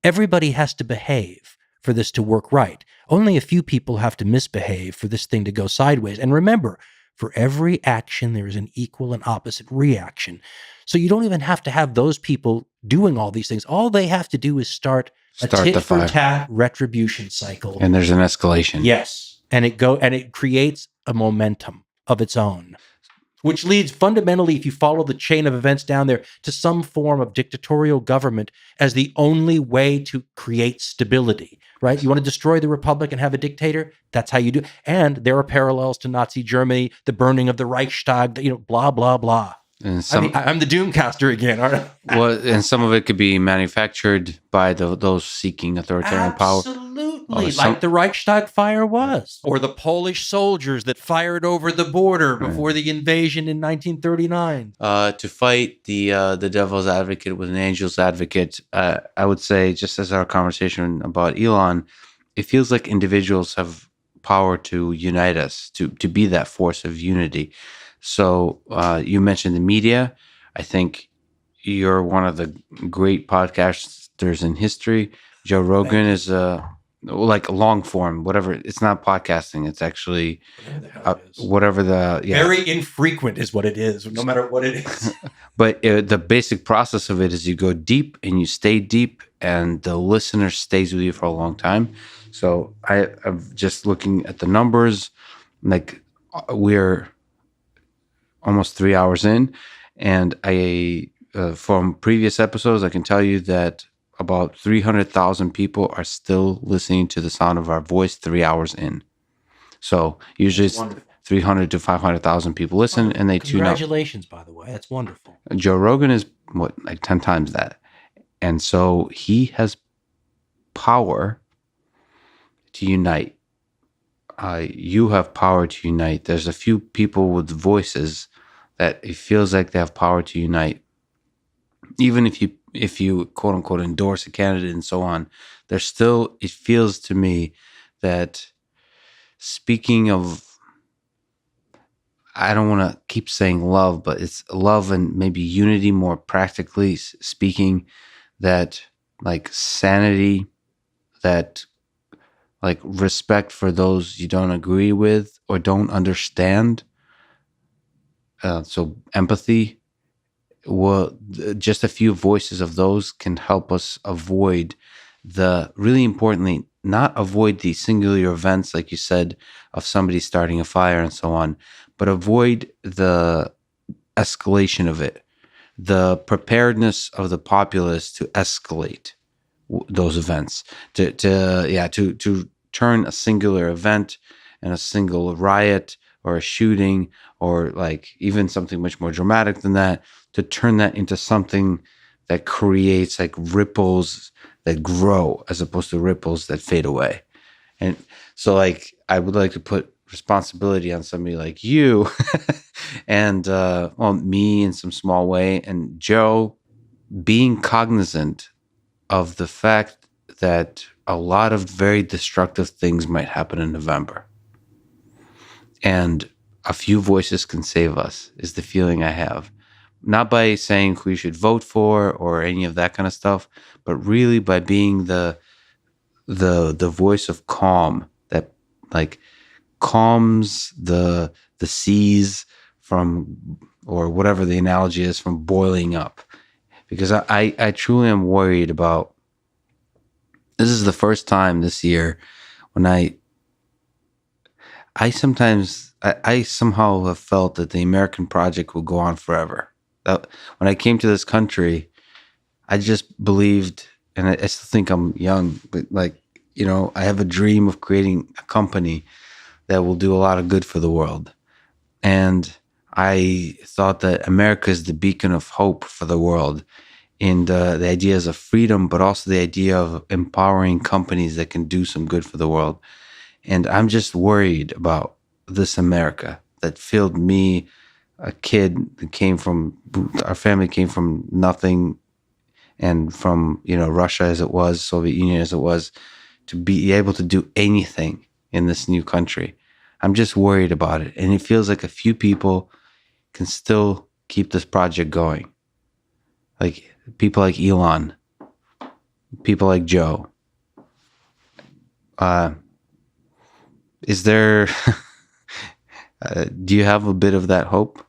everybody has to behave for this to work right. Only a few people have to misbehave for this thing to go sideways. And remember, for every action, there is an equal and opposite reaction. So you don't even have to have those people doing all these things. All they have to do is start a tit-for-tat retribution cycle. And there's an escalation. Yes. And it creates a momentum of its own, which leads fundamentally, if you follow the chain of events down there, to some form of dictatorial government as the only way to create stability, right? You want to destroy the republic and have a dictator? That's how you do. And there are parallels to Nazi Germany, the burning of the Reichstag, blah, blah, blah. And I'm the doomcaster again, aren't I? Well, and some of it could be manufactured by those seeking authoritarian power. Absolutely, like the Reichstag fire was, or the Polish soldiers that fired over the border before the invasion in 1939. To fight the devil's advocate with an angel's advocate, I would say, just as our conversation about Elon, it feels like individuals have power to unite us, to be that force of unity. So you mentioned the media. I think you're one of the great podcasters in history. Joe Rogan is like long form, whatever. It's not podcasting. It's actually whatever the very infrequent is what it is, no matter what it is. But the basic process of it is you go deep and you stay deep, and the listener stays with you for a long time. So I'm just looking at the numbers. Like we're almost 3 hours in, and from previous episodes, I can tell you that about 300,000 people are still listening to the sound of our voice 3 hours in. So usually it's 300 to 500,000 people listen and they tune out. Congratulations, by the way. That's wonderful. Joe Rogan is like 10 times that. And so he has power to unite. You have power to unite. There's a few people with voices that it feels like they have power to unite. Even if you quote unquote endorse a candidate and so on, there's still, it feels to me that, speaking of, I don't want to keep saying love, but it's love and maybe unity more practically speaking, that like sanity, that like respect for those you don't agree with or don't understand. So empathy, well, just a few voices of those can help us avoid really importantly, not avoid the singular events, like you said, of somebody starting a fire and so on, but avoid the escalation of it, the preparedness of the populace to escalate those events, to turn a singular event and a single riot or a shooting or like even something much more dramatic than that, to turn that into something that creates like ripples that grow as opposed to ripples that fade away. And so like I would like to put responsibility on somebody like you and me in some small way, and Joe being cognizant of the fact that a lot of very destructive things might happen in November. And a few voices can save us, is the feeling I have. Not by saying who you should vote for or any of that kind of stuff, but really by being the voice of calm that like calms the seas from, or whatever the analogy is, from boiling up. Because I truly am worried about, this is the first time this year when I somehow have felt that the American project will go on forever. That when I came to this country, I just believed, and I still think I'm young, but like, I have a dream of creating a company that will do a lot of good for the world. And I thought that America is the beacon of hope for the world in the ideas of freedom, but also the idea of empowering companies that can do some good for the world. And I'm just worried about this America that filled me, a kid that our family came from nothing, and from, Russia as it was, Soviet Union as it was, to be able to do anything in this new country. I'm just worried about it. And it feels like a few people can still keep this project going. Like people like Elon, people like Joe. Is there, do you have a bit of that hope?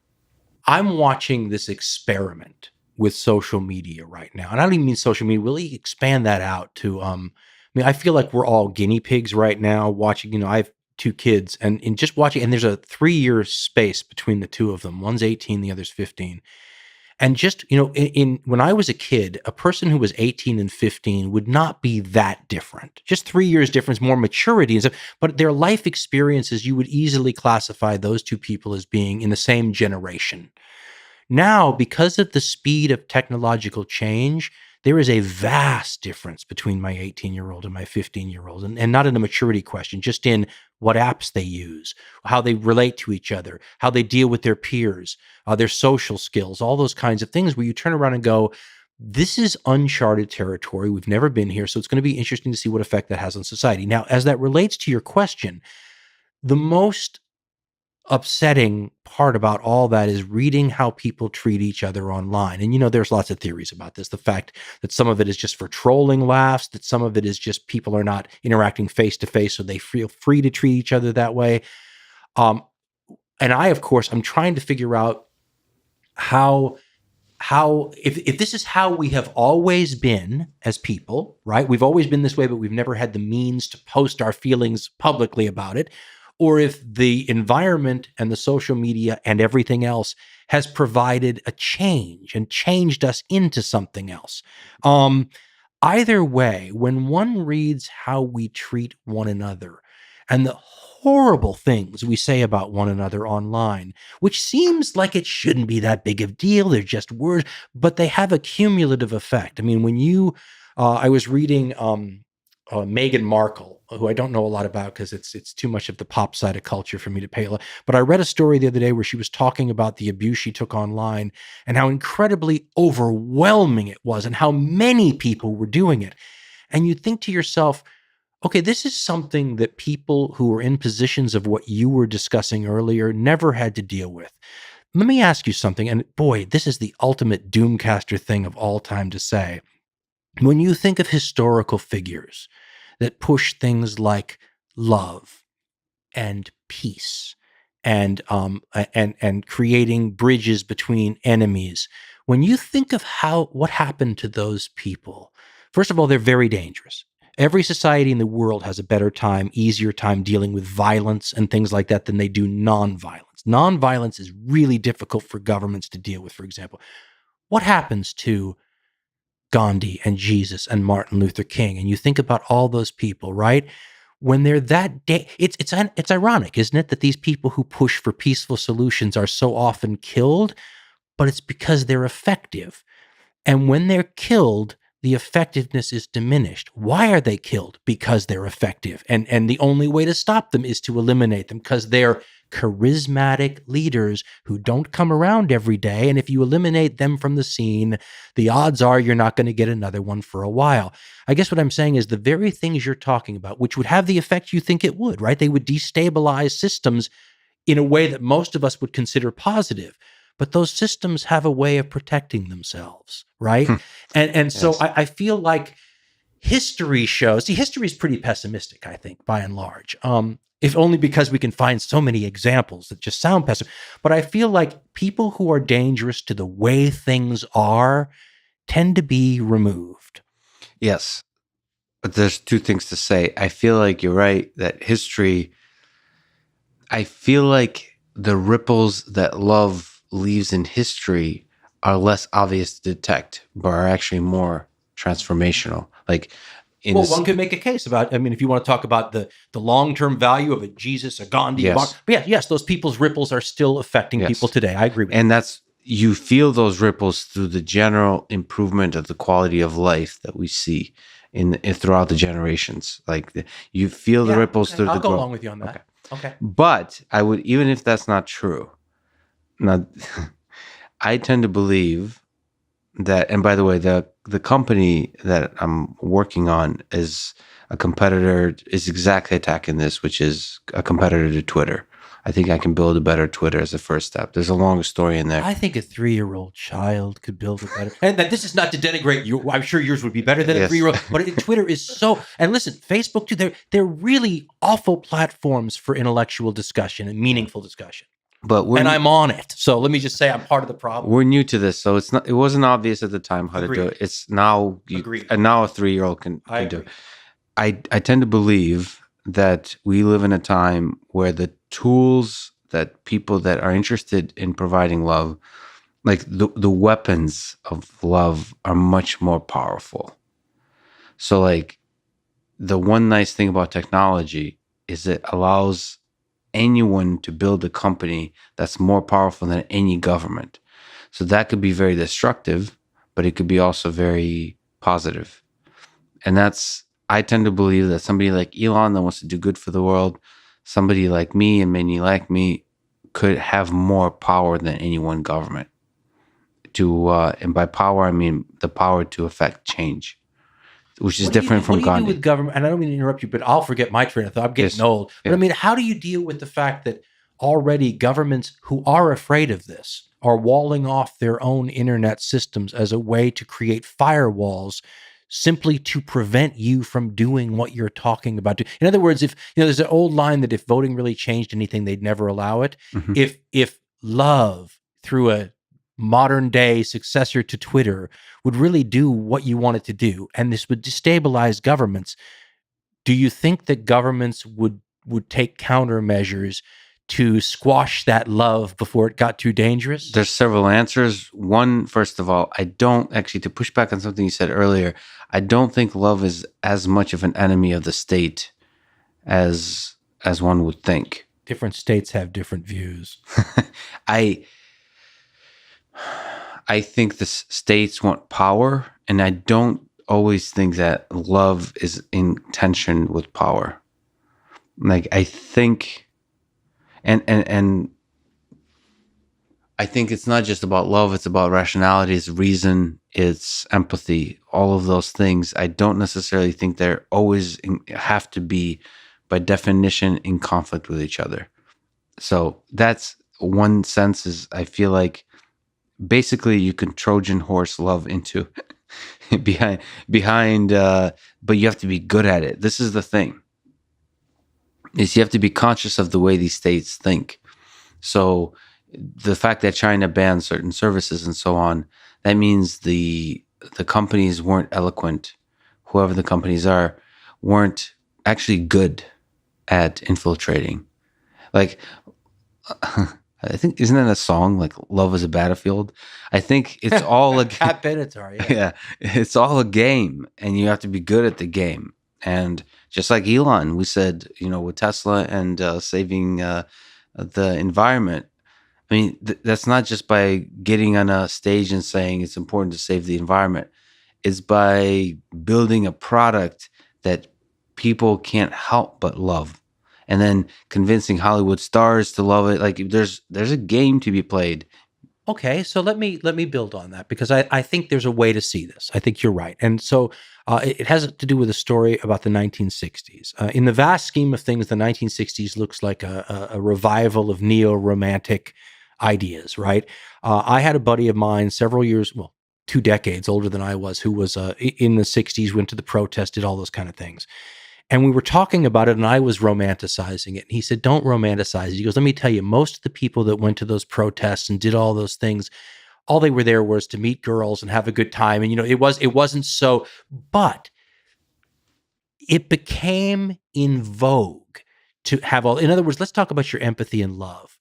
I'm watching this experiment with social media right now. And I don't even mean social media, really expand that out to, I feel like we're all guinea pigs right now watching, I have two kids and in just watching, and there's a 3-year space between the two of them. One's 18, the other's 15. And just, in when I was a kid, a person who was 18 and 15 would not be that different. Just 3 years difference, more maturity and stuff. But their life experiences, you would easily classify those two people as being in the same generation. Now, because of the speed of technological change, there is a vast difference between my 18-year-old and my 15-year-old, and not in a maturity question, just in what apps they use, how they relate to each other, how they deal with their peers, their social skills, all those kinds of things where you turn around and go, this is uncharted territory. We've never been here. So it's going to be interesting to see what effect that has on society. Now, as that relates to your question, the most upsetting part about all that is reading how people treat each other online. And, there's lots of theories about this. The fact that some of it is just for trolling laughs, that some of it is just people are not interacting face to face, so they feel free to treat each other that way. And I, of course, I'm trying to figure out how if this is how we have always been as people, right? We've always been this way, but we've never had the means to post our feelings publicly about it. Or if the environment and the social media and everything else has provided a change and changed us into something else. Either way, when one reads how we treat one another and the horrible things we say about one another online, which seems like it shouldn't be that big of a deal, they're just words, but they have a cumulative effect. I mean, I was reading Meghan Markle, who I don't know a lot about because it's too much of the pop side of culture for me to pay. But I read a story the other day where she was talking about the abuse she took online and how incredibly overwhelming it was and how many people were doing it. And you think to yourself, okay, this is something that people who are in positions of what you were discussing earlier never had to deal with. Let me ask you something. And boy, this is the ultimate doomcaster thing of all time to say. When you think of historical figures that push things like love and peace and creating bridges between enemies, when you think of what happened to those people, first of all, they're very dangerous. Every society in the world has a better time, easier time dealing with violence and things like that than they do nonviolence. Nonviolence is really difficult for governments to deal with, for example. What happens to Gandhi and Jesus and Martin Luther King, and you think about all those people, right? When they're it's ironic, isn't it, that these people who push for peaceful solutions are so often killed, but it's because they're effective. And when they're killed, the effectiveness is diminished. Why are they killed? Because they're effective. And the only way to stop them is to eliminate them because they're charismatic leaders who don't come around every day. And if you eliminate them from the scene, the odds are you're not going to get another one for a while. I guess what I'm saying is the very things you're talking about, which would have the effect you think it would, right? They would destabilize systems in a way that most of us would consider positive. But those systems have a way of protecting themselves, right? And so Yes. I feel like history is pretty pessimistic, I think, by and large. If only because we can find so many examples that just sound pessimistic. But I feel like people who are dangerous to the way things are tend to be removed. Yes. But there's two things to say. I feel like you're right that I feel like the ripples that love leaves in history are less obvious to detect, but are actually more transformational. Like, One could make a case about, I mean, if you want to talk about the long-term value of a Jesus, a Gandhi, yes. but yes, those people's ripples are still affecting people today. I agree with you. And you feel those ripples through the general improvement of the quality of life that we see in throughout the generations. Like you feel the ripples through the I'll go growth. along with you on that. Okay. But I would, even if that's not true, now I tend to believe that, and by the way, the company that I'm working on is a competitor, is exactly attacking this, which is a competitor to Twitter. I think I can build a better Twitter as a first step. There's a long story in there. I think a 3-year-old child could build a better. And this is not to denigrate you. I'm sure yours would be better than a 3-year-old. But Twitter is so. And listen, Facebook too. They're really awful platforms for intellectual discussion and meaningful discussion. But I'm on it. So let me just say I'm part of the problem. We're new to this, so it wasn't obvious at the time how to do it. It's now and now a 3-year-old can do it. I tend to believe that we live in a time where the tools that people that are interested in providing love, like the weapons of love, are much more powerful. So like the one nice thing about technology is it allows anyone to build a company that's more powerful than any government. So that could be very destructive, but it could be also very positive. And I tend to believe that somebody like Elon that wants to do good for the world, somebody like me and many like me, could have more power than any one government. And by power, I mean the power to affect change, which is different from Gandhi. What do you do with government? And I don't mean to interrupt you, but I'll forget my train of thought. I'm getting old. But I mean, how do you deal with the fact that already governments who are afraid of this are walling off their own internet systems as a way to create firewalls simply to prevent you from doing what you're talking about? In other words, if there's an old line that if voting really changed anything, they'd never allow it. Mm-hmm. If love through a modern day successor to Twitter would really do what you want it to do, and this would destabilize governments, do you think that governments would take countermeasures to squash that love before it got too dangerous? There's several answers. One, first of all, I don't actually, to push back on something you said earlier, I don't think love is as much of an enemy of the state as one would think. Different states have different views. I think the states want power, and I don't always think that love is in tension with power. Like I think, and I think it's not just about love; it's about rationality, it's reason, it's empathy, all of those things. I don't necessarily think they're always have to be, by definition, in conflict with each other. So that's one sense. Is I feel like basically you can Trojan horse love into behind, but you have to be good at it. This is the thing: is you have to be conscious of the way these states think. So the fact that China banned certain services and so on, that means the companies weren't eloquent. Whoever the companies are, weren't actually good at infiltrating. Like, I think, isn't that a song like "Love is a Battlefield"? I think it's all a Pat Benatar, yeah. yeah, it's all a game, and you have to be good at the game. And just like Elon, we said, with Tesla and saving the environment. I mean, that's not just by getting on a stage and saying it's important to save the environment. It's by building a product that people can't help but love, and then convincing Hollywood stars to love it. Like there's a game to be played. Okay, so let me build on that, because I think there's a way to see this. I think you're right. And so it has to do with a story about the 1960s. In the vast scheme of things, the 1960s looks like a revival of neo-romantic ideas, right? I had a buddy of mine several years, well, 2 decades older than I was, who was in the 60s, went to the protest, did all those kind of things. And we were talking about it, and I was romanticizing it. And he said, "Don't romanticize it." He goes, "Let me tell you, most of the people that went to those protests and did all those things, all they were there was to meet girls and have a good time. And, it wasn't so, but it became in vogue to have all, in other words, let's talk about your empathy and love.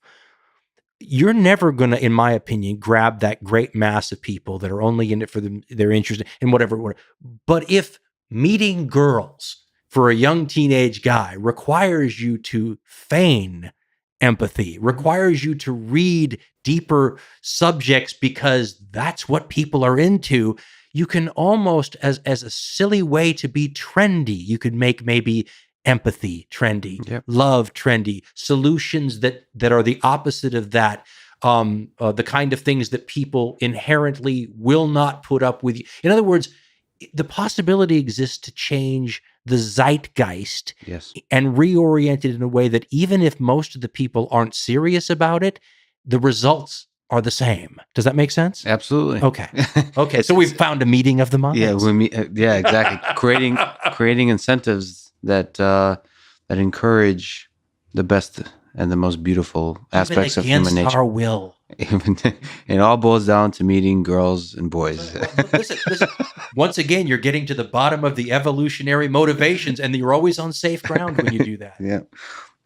You're never going to, in my opinion, grab that great mass of people that are only in it for their interest in whatever. But if meeting girls for a young teenage guy requires you to feign empathy, requires you to read deeper subjects because that's what people are into, you can almost, as a silly way to be trendy, you could make maybe empathy trendy, Yep. love trendy, solutions that are the opposite of that, the kind of things that people inherently will not put up with. In other words, the possibility exists to change the zeitgeist, Yes. and reorient it in a way that even if most of the people aren't serious about it, the results are the same. Does that make sense? Absolutely. Okay. Okay. So we've found a meeting of the minds. Yeah, exactly. creating incentives that encourage the best and the most beautiful aspects of human against nature. our will. It all boils down to meeting girls and boys. Listen. Once again, you're getting to the bottom of the evolutionary motivations, and you're always on safe ground when you do that. Yeah.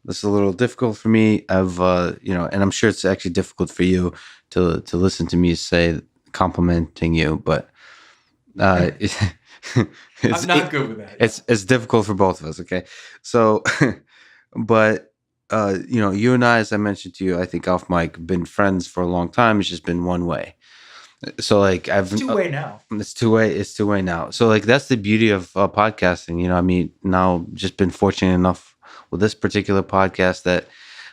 This is a little difficult for me. and I'm sure it's actually difficult for you to listen to me say complimenting you, but I'm not good with that. It's difficult for both of us. Okay. So, but, you and I, as I mentioned to you, I think off mic, been friends for a long time. It's just been one way. So like It's two-way now. It's two-way now. So like that's the beauty of podcasting. I mean, now just been fortunate enough with this particular podcast that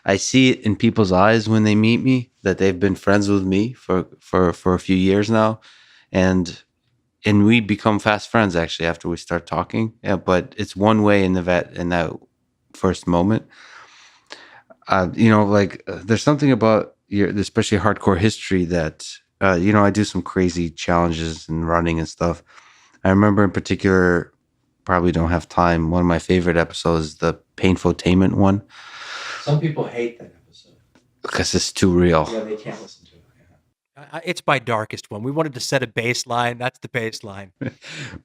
I see it in people's eyes when they meet me that they've been friends with me for a few years now, and we become fast friends actually after we start talking. Yeah, but it's one way in that first moment. There's something about especially hardcore history that. I do some crazy challenges and running and stuff. I remember in particular, probably don't have time. One of my favorite episodes is the painfotainment one. Some people hate that episode because it's too real. Yeah, they can't listen to it. Yeah. It's my darkest one. We wanted to set a baseline. That's the baseline.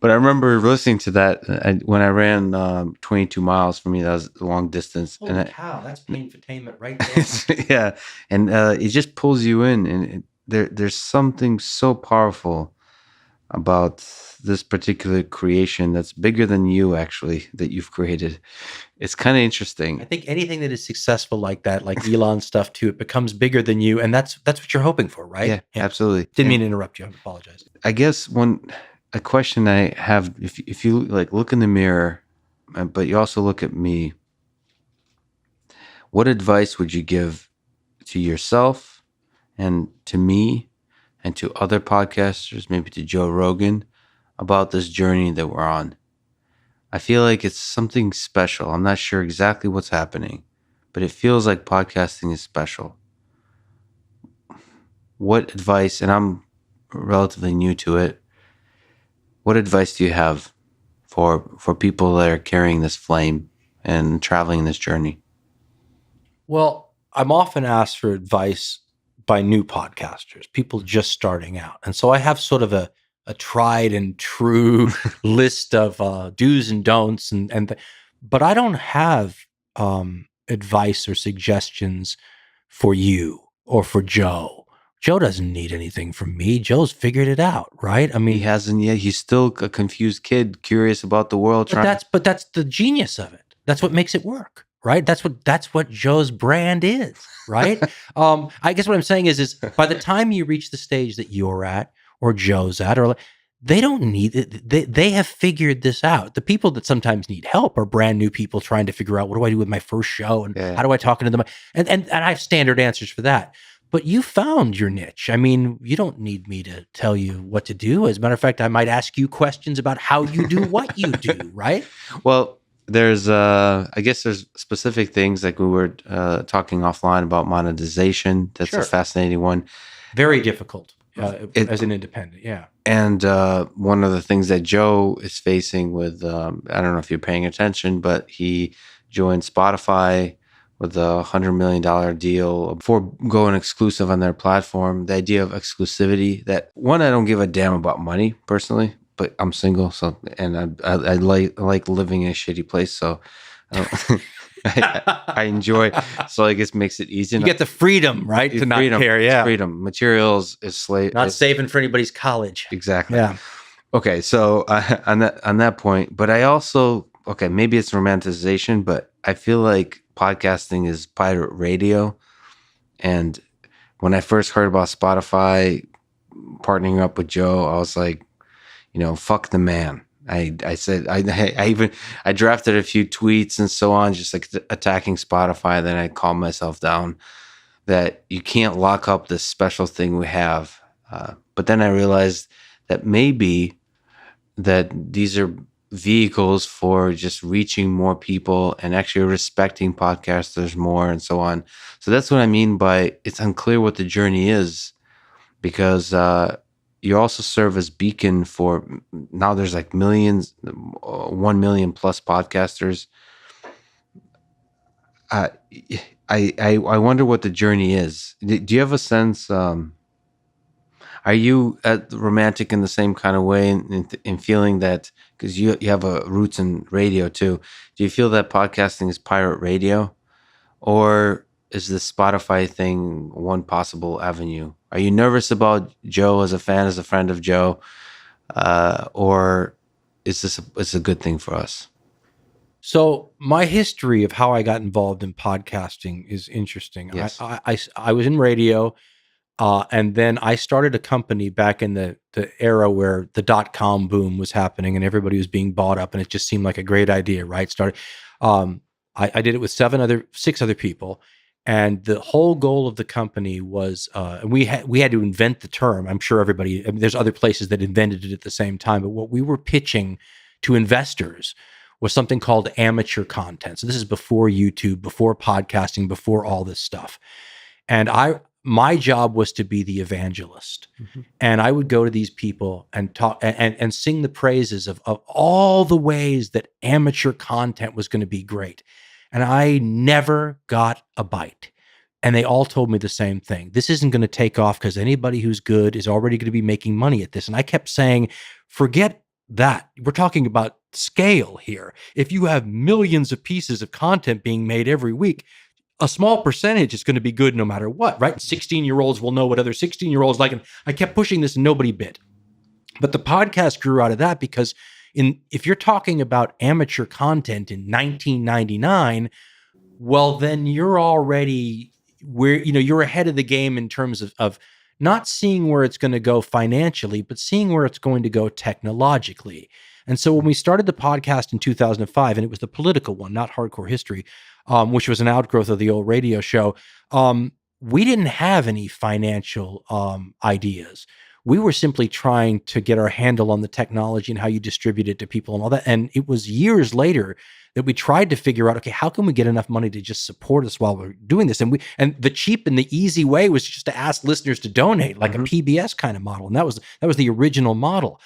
But I remember listening to that when I ran 22 miles. For me, that was a long distance. Holy cow, that's painfotainment right there. Yeah, and it just pulls you in, and there's something so powerful about this particular creation that's bigger than you, actually, that you've created. It's kind of interesting. I think anything that is successful like that, like Elon stuff too, it becomes bigger than you, and that's what you're hoping for, right? Yeah, absolutely. Didn't mean to interrupt you. I apologize. I guess a question I have, if you like look in the mirror, but you also look at me, what advice would you give to yourself and to me and to other podcasters, maybe to Joe Rogan, about this journey that we're on? I feel like it's something special. I'm not sure exactly what's happening, but it feels like podcasting is special. What advice, and I'm relatively new to it, what advice do you have for people that are carrying this flame and traveling this journey? Well, I'm often asked for advice by new podcasters, people just starting out. And so I have sort of a tried and true list of do's and don'ts, but I don't have advice or suggestions for you or for Joe. Joe doesn't need anything from me. Joe's figured it out, right? I mean, He hasn't yet. He's still a confused kid, curious about the world. but that's the genius of it. That's what makes it work, right? That's what Joe's brand is, right? I guess what I'm saying is by the time you reach the stage that you're at or Joe's at, or they don't need it. They have figured this out. The people that sometimes need help are brand new people trying to figure out, what do I do with my first show, and how do I talk into them? And I have standard answers for that. But you found your niche. I mean, you don't need me to tell you what to do. As a matter of fact, I might ask you questions about how you do what you do, right? Well, there's I guess there's specific things, like we were talking offline about monetization. That's a fascinating one. Very difficult as an independent, yeah. And one of the things that Joe is facing with, I don't know if you're paying attention, but he joined Spotify with a $100 million deal for going exclusive on their platform. The idea of exclusivity, that one, I don't give a damn about money personally, but I'm single, so, and I like living in a shitty place, so I enjoy. So I guess makes it easy. You get the freedom, right, to not care. Yeah, freedom. Materials is slave. Not saving for anybody's college. Exactly. Yeah. Okay, so on that point, but I also, okay, maybe it's romanticization, but I feel like podcasting is pirate radio. And when I first heard about Spotify partnering up with Joe, I was like, fuck the man. I said, I drafted a few tweets and so on, just like attacking Spotify. Then I calmed myself down that you can't lock up this special thing we have. But then I realized that maybe that these are vehicles for just reaching more people and actually respecting podcasters more and so on. So that's what I mean by it's unclear what the journey is, because you also serve as beacon for, now there's like millions, 1 million plus podcasters. I wonder what the journey is. Do you have a sense? Are you romantic in the same kind of way, in feeling that, because you have a roots in radio too? Do you feel that podcasting is pirate radio, or is the Spotify thing one possible avenue? Are you nervous about Joe as a fan, as a friend of Joe, or is this a good thing for us? So my history of how I got involved in podcasting is interesting. Yes. I was in radio. And then I started a company back in the era where the .com boom was happening and everybody was being bought up, and it just seemed like a great idea, right? I did it with 6 other people, and the whole goal of the company was, we had to invent the term. I'm sure everybody, I mean, there's other places that invented it at the same time, but what we were pitching to investors was something called amateur content. So this is before YouTube, before podcasting, before all this stuff. And my job was to be the evangelist. Mm-hmm. And I would go to these people and talk and sing the praises of all the ways that amateur content was going to be great. And I never got a bite. And they all told me the same thing. This isn't going to take off because anybody who's good is already going to be making money at this. And I kept saying, forget that. We're talking about scale here. If you have millions of pieces of content being made every week, a small percentage is going to be good no matter what, right? 16-year-olds will know what other 16-year-olds like. And I kept pushing this and nobody bit. But the podcast grew out of that because if you're talking about amateur content in 1999, well, then you're already you're ahead of the game in terms of not seeing where it's going to go financially, but seeing where it's going to go technologically. And so when we started the podcast in 2005, and it was the political one, not Hardcore History, which was an outgrowth of the old radio show, we didn't have any financial ideas. We were simply trying to get our handle on the technology and how you distribute it to people and all that. And it was years later that we tried to figure out, okay, how can we get enough money to just support us while we're doing this? And the cheap and the easy way was just to ask listeners to donate, like a PBS kind of model. And that was the original model.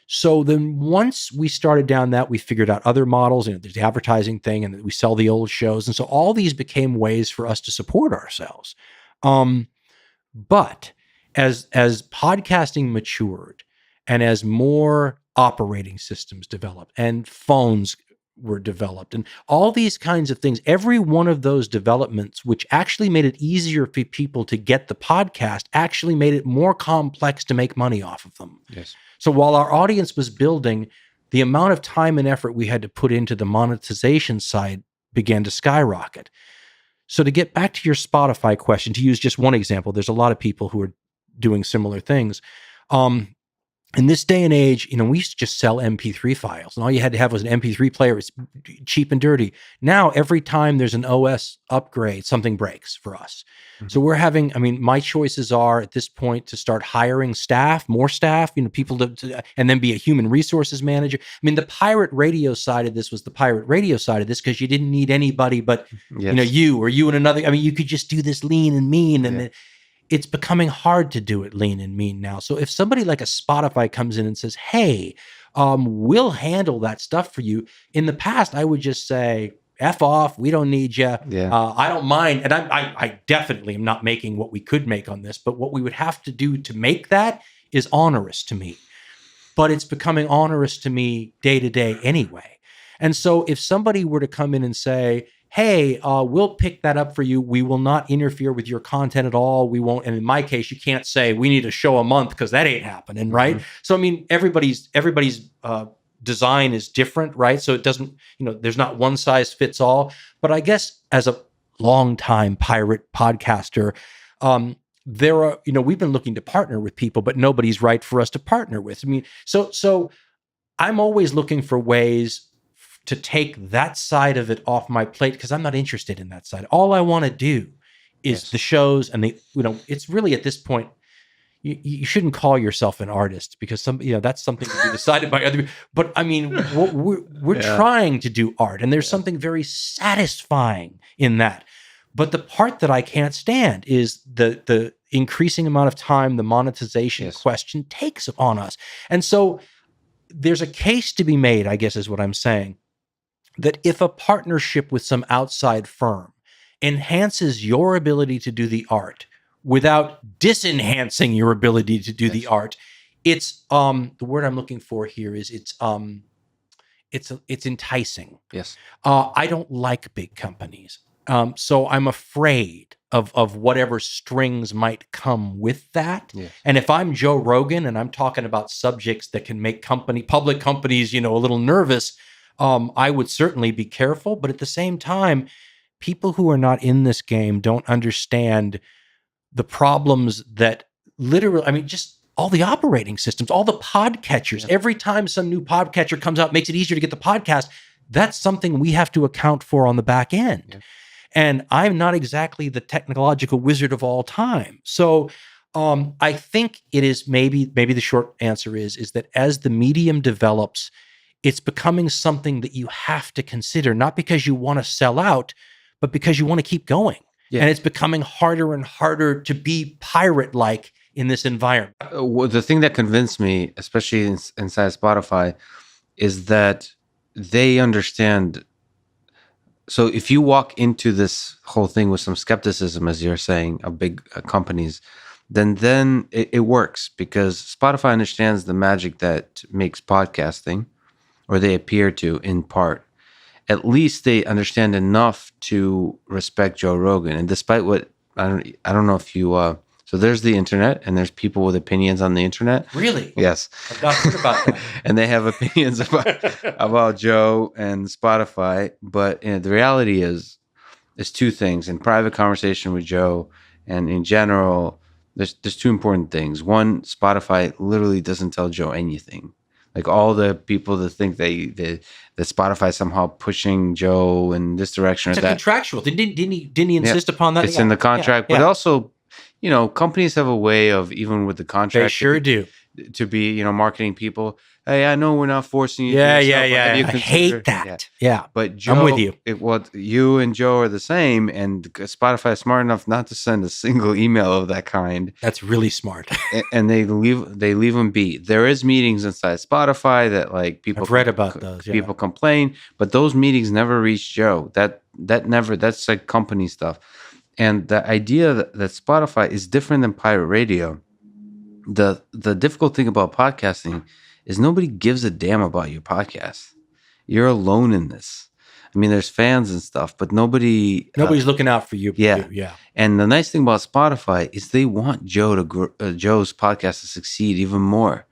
So then once we started down that, we figured out other models, there's the advertising thing, and we sell the old shows. And so all these became ways for us to support ourselves. But as podcasting matured and as more operating systems developed and phones were developed and all these kinds of things, every one of those developments, which actually made it easier for people to get the podcast, actually made it more complex to make money off of them. Yes. So while our audience was building, the amount of time and effort we had to put into the monetization side began to skyrocket. So to get back to your Spotify question, to use just one example, there's a lot of people who are doing similar things. In this day and age, we used to just sell MP3 files, and all you had to have was an MP3 player. It's cheap and dirty. Now, every time there's an OS upgrade, something breaks for us. Mm-hmm. So we're having, my choices are at this point to start hiring staff, more staff, people to and then be a human resources manager. The pirate radio side of this was the pirate radio side of this because you didn't need anybody but, you and another. You could just do this lean and mean, and it's becoming hard to do it lean and mean now. So if somebody like a Spotify comes in and says, hey, we'll handle that stuff for you. In the past, I would just say, F off, we don't need you. Yeah. I don't mind. And I definitely am not making what we could make on this, but what we would have to do to make that is onerous to me. But it's becoming onerous to me day to day anyway. And so if somebody were to come in and say, hey, we'll pick that up for you. We will not interfere with your content at all. We won't. And in my case, you can't say we need a show a month because that ain't happening, right? Mm-hmm. So everybody's design is different, right? So it doesn't, there's not one size fits all. But I guess as a longtime pirate podcaster, there are, we've been looking to partner with people, but nobody's right for us to partner with. So I'm always looking for ways to take that side of it off my plate because I'm not interested in that side. All I want to do is the shows and it's really at this point, you shouldn't call yourself an artist because that's something to be decided by other people. But we're trying to do art and there's something very satisfying in that. But the part that I can't stand is the increasing amount of time the monetization question takes on us. And so there's a case to be made, I guess is what I'm saying, that if a partnership with some outside firm enhances your ability to do the art without disenhancing your ability to do the art, it's the word I'm looking for here is it's enticing. Yes. I don't like big companies. So I'm afraid of whatever strings might come with that. Yes. And if I'm Joe Rogan and I'm talking about subjects that can make public companies, a little nervous, I would certainly be careful. But at the same time, people who are not in this game don't understand the problems that literally, just all the operating systems, all the podcatchers, every time some new podcatcher comes out, makes it easier to get the podcast. That's something we have to account for on the back end. Yeah. And I'm not exactly the technological wizard of all time. So I think it is maybe the short answer is that as the medium develops, it's becoming something that you have to consider, not because you want to sell out, but because you want to keep going. Yeah. And it's becoming harder and harder to be pirate-like in this environment. The thing that convinced me, especially inside Spotify, is that they understand. So if you walk into this whole thing with some skepticism, as you're saying, of big companies, then it works because Spotify understands the magic that makes podcasting, or they appear to in part. At least they understand enough to respect Joe Rogan. And despite what, I don't know if you So there's the internet, and there's people with opinions on the internet. Really? Yes. I've not heard about that. And they have opinions about Joe and Spotify. But the reality is two things. In private conversation with Joe and in general, there's two important things. One, Spotify literally doesn't tell Joe anything. Like all the people that think that Spotify somehow pushing Joe in this direction It's or that. contractual. Didn't he insist upon that? It's in the contract, but also, companies have a way of, even with the contract, They sure do, to be, marketing people. Hey, I know we're not forcing you. Yeah. I hate that. Yeah. But Joe, I'm with you. You and Joe are the same, and Spotify is smart enough not to send a single email of that kind. That's really smart. And they leave them be. There is meetings inside Spotify that like people. I've read about those. Yeah. People complain, but those meetings never reach Joe. That's like company stuff. And the idea that Spotify is different than pirate radio. The difficult thing about podcasting is nobody gives a damn about your podcast. You're alone in this. I mean, there's fans and stuff, but nobody's looking out for you. Yeah. And the nice thing about Spotify is they want Joe's podcast to succeed even more.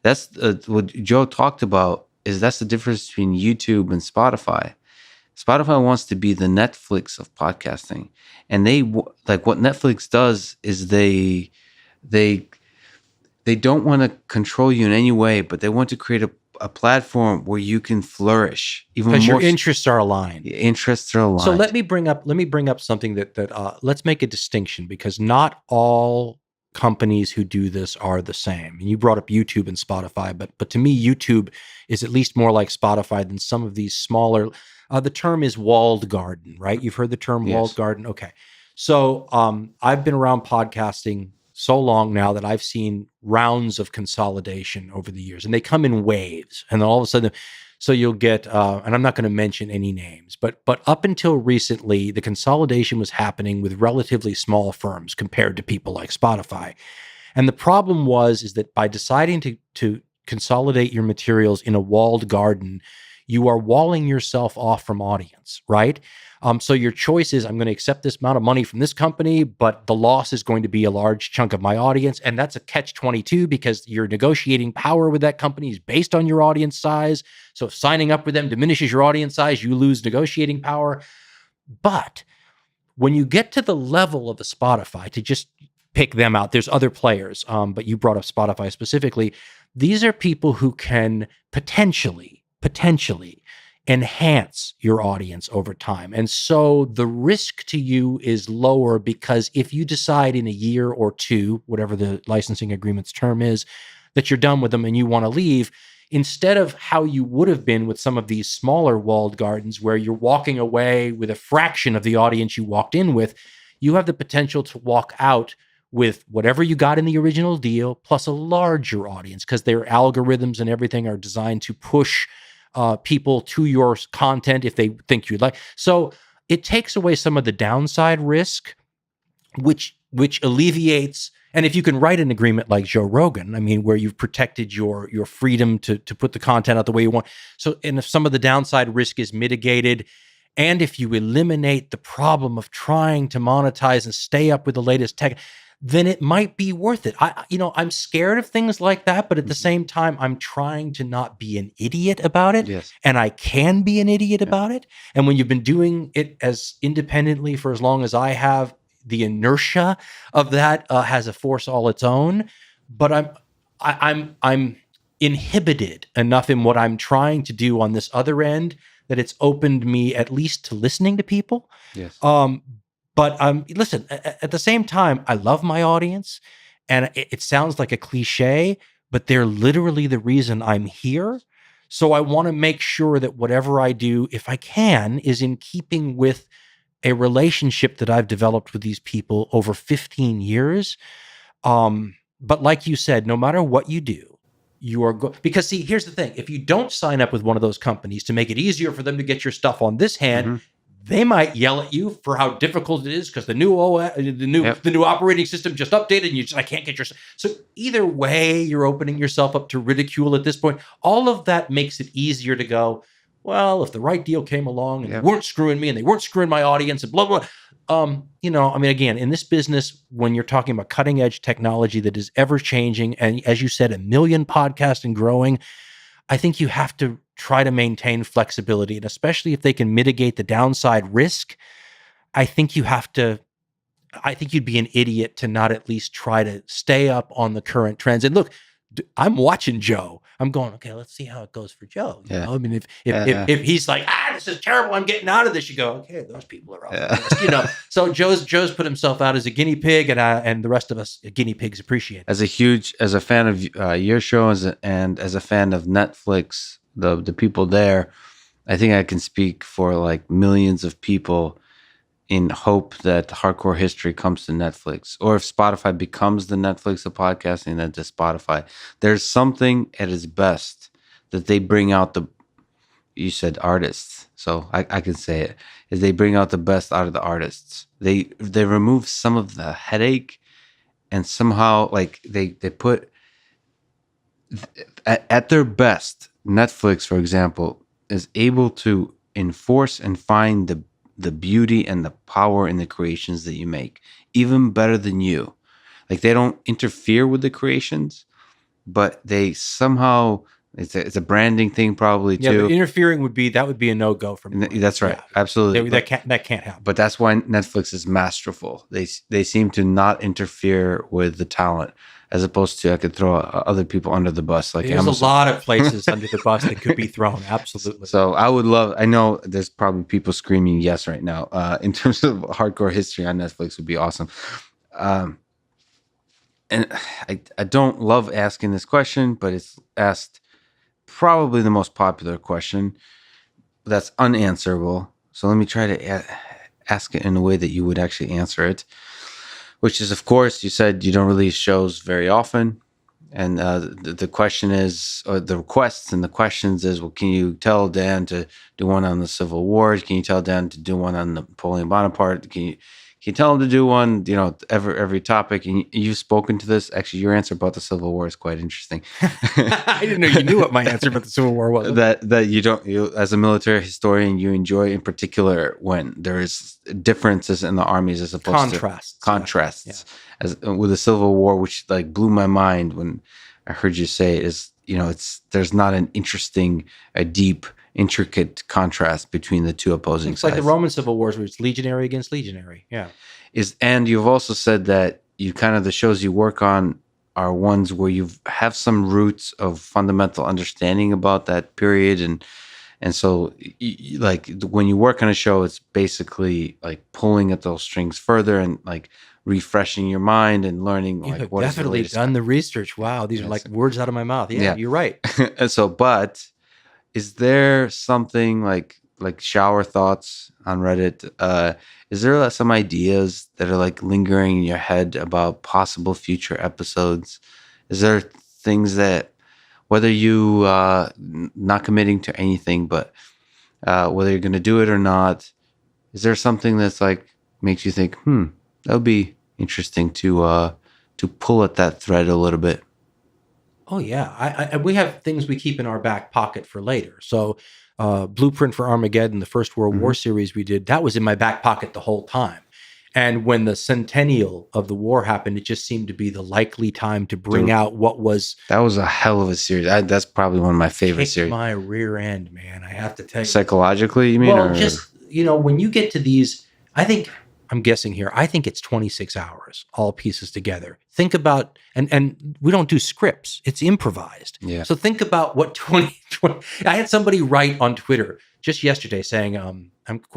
That's what Joe talked about. That's the difference between YouTube and Spotify. Spotify wants to be the Netflix of podcasting, and they like what Netflix does is they don't want to control you in any way, but they want to create a platform where you can flourish even more. Because your interests are aligned. So let me bring up something that let's make a distinction, because not all companies who do this are the same. And you brought up YouTube and Spotify, but to me, YouTube is at least more like Spotify than some of these smaller. The term is walled garden, right? You've heard the term walled garden? Okay. So I've been around podcasting so long now that I've seen rounds of consolidation over the years, and they come in waves. And then all of a sudden, so you'll get, and I'm not going to mention any names, but up until recently, the consolidation was happening with relatively small firms compared to people like Spotify. And the problem is that by deciding to consolidate your materials in a walled garden, you are walling yourself off from audience, right? So your choice is, I'm going to accept this amount of money from this company, but the loss is going to be a large chunk of my audience. And that's a catch-22, because your negotiating power with that company is based on your audience size. So if signing up with them diminishes your audience size, you lose negotiating power. But when you get to the level of a Spotify, to just pick them out, there's other players, but you brought up Spotify specifically. These are people who can potentially enhance your audience over time. And so the risk to you is lower, because if you decide in a year or two, whatever the licensing agreement's term is, that you're done with them and you want to leave, instead of how you would have been with some of these smaller walled gardens where you're walking away with a fraction of the audience you walked in with, you have the potential to walk out with whatever you got in the original deal, plus a larger audience, because their algorithms and everything are designed to push people to your content if they think you'd like. So it takes away some of the downside risk, which alleviates. And if you can write an agreement like Joe Rogan, I mean, where you've protected your freedom to put the content out the way you want. So, and if some of the downside risk is mitigated, and if you eliminate the problem of trying to monetize and stay up with the latest tech, then it might be worth it. I'm scared of things like that, but at the same time, I'm trying to not be an idiot about it. Yes. And I can be an idiot about it. And when you've been doing it as independently for as long as I have, the inertia of that has a force all its own. But I'm inhibited enough in what I'm trying to do on this other end that it's opened me at least to listening to people. Yes. But listen, at the same time, I love my audience, and it sounds like a cliche, but they're literally the reason I'm here. So I want to make sure that whatever I do, if I can, is in keeping with a relationship that I've developed with these people over 15 years. But like you said, no matter what you do, you are because see, here's the thing. If you don't sign up with one of those companies to make it easier for them to get your stuff on this hand, they might yell at you for how difficult it is because the new operating system just updated and I can't get your. So either way, you're opening yourself up to ridicule at this point. All of that makes it easier to go, well, if the right deal came along and they weren't screwing me and they weren't screwing my audience and blah, blah. Again, in this business, when you're talking about cutting edge technology that is ever changing, and as you said, 1 million podcasts and growing, I think you have to try to maintain flexibility. And especially if they can mitigate the downside risk, I think you'd be an idiot to not at least try to stay up on the current trends. And look, I'm watching Joe. I'm going, okay, let's see how it goes for Joe. You know? I mean, if he's like, this is terrible, I'm getting out of this, you go, okay, those people are off. So Joe's put himself out as a guinea pig, and the rest of us guinea pigs appreciate it. As a fan of your show and as a fan of Netflix, the people there, I think I can speak for like millions of people in hope that Hardcore History comes to Netflix, or if Spotify becomes the Netflix of podcasting, then to Spotify. There's something at its best that they bring out you said artists, so I can say it, is they bring out the best out of the artists. They remove some of the headache, and somehow like they put at their best, Netflix, for example, is able to enforce and find the beauty and the power in the creations that you make, even better than you. Like, they don't interfere with the creations, but they somehow, it's a branding thing probably too. Yeah, but interfering would be a no-go for me. That's right. Yeah. Absolutely. That can't happen. But that's why Netflix is masterful. They seem to not interfere with the talent, as opposed to I could throw other people under the bus. Like, there's Amazon. A lot of places under the bus that could be thrown. Absolutely. So I know there's probably people screaming yes right now. In terms of Hardcore History on Netflix would be awesome. And I don't love asking this question, but it's asked probably the most popular question that's unanswerable. So let me try to ask it in a way that you would actually answer it, which is, of course, you said you don't release shows very often. And the question is, or the requests and the questions is, well, can you tell Dan to do one on the Civil War? Can you tell Dan to do one on Napoleon Bonaparte? Can you tell him to do one, every topic? And you've spoken to this. Actually, your answer about the Civil War is quite interesting. I didn't know you knew what my answer about the Civil War was. That you as a military historian, you enjoy in particular when there is differences in the armies as opposed to contrasts. Yeah. As with the Civil War, which like blew my mind when I heard you say there's not an interesting, a deep, intricate contrast between the two opposing sides. It's like the Roman Civil Wars, where it's legionary against legionary. Yeah. And you've also said that the shows you work on are ones where you have some roots of fundamental understanding about that period, and so like when you work on a show, it's basically like pulling at those strings further and like refreshing your mind and learning. You have definitely done the research. Wow, these are like words out of my mouth. Yeah. You're right. And so, but is there something like shower thoughts on Reddit? Is there some ideas that are like lingering in your head about possible future episodes? Is there things that, whether you not committing to anything, but whether you're going to do it or not, is there something that's like makes you think, that would be interesting to pull at that thread a little bit? Oh yeah, we have things we keep in our back pocket for later. So, Blueprint for Armageddon, the First World War series we did, that was in my back pocket the whole time. And when the centennial of the war happened, it just seemed to be the likely time to bring out what was. That was a hell of a series. That's probably one of my favorite series. My rear end, man. I have to tell you. Psychologically, you mean? Well, just when you get to these, I'm guessing here, I think it's 26 hours, all pieces together. Think about, and we don't do scripts, it's improvised. Yeah. So think about what 2020, I had somebody write on Twitter just yesterday saying,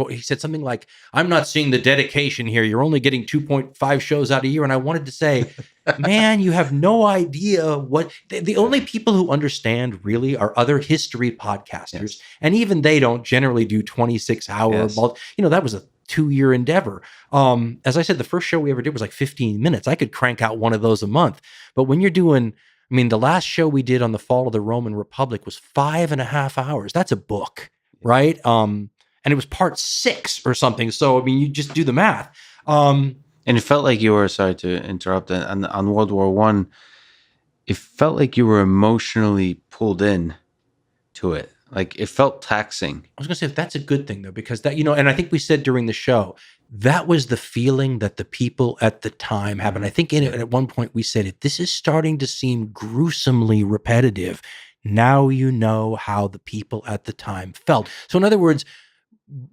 he said something like, I'm not seeing the dedication here. You're only getting 2.5 shows out a year. And I wanted to say, man, you have no idea what, the only people who understand really are other history podcasters. Yes. And even they don't generally do 26 hour, that was a 2-year endeavor. As I said, the first show we ever did was like 15 minutes. I could crank out one of those a month. But when you're doing, the last show we did on the fall of the Roman Republic was 5.5 hours. That's a book, right? And it was part 6 or something. So, you just do the math. And it felt like you were, sorry to interrupt, on World War I, it felt like you were emotionally pulled in to it. Like it felt taxing. I was going to say that's a good thing though, because that, and I think we said during the show, that was the feeling that the people at the time have. And I think at one point we said it, this is starting to seem gruesomely repetitive. Now you know how the people at the time felt. So in other words,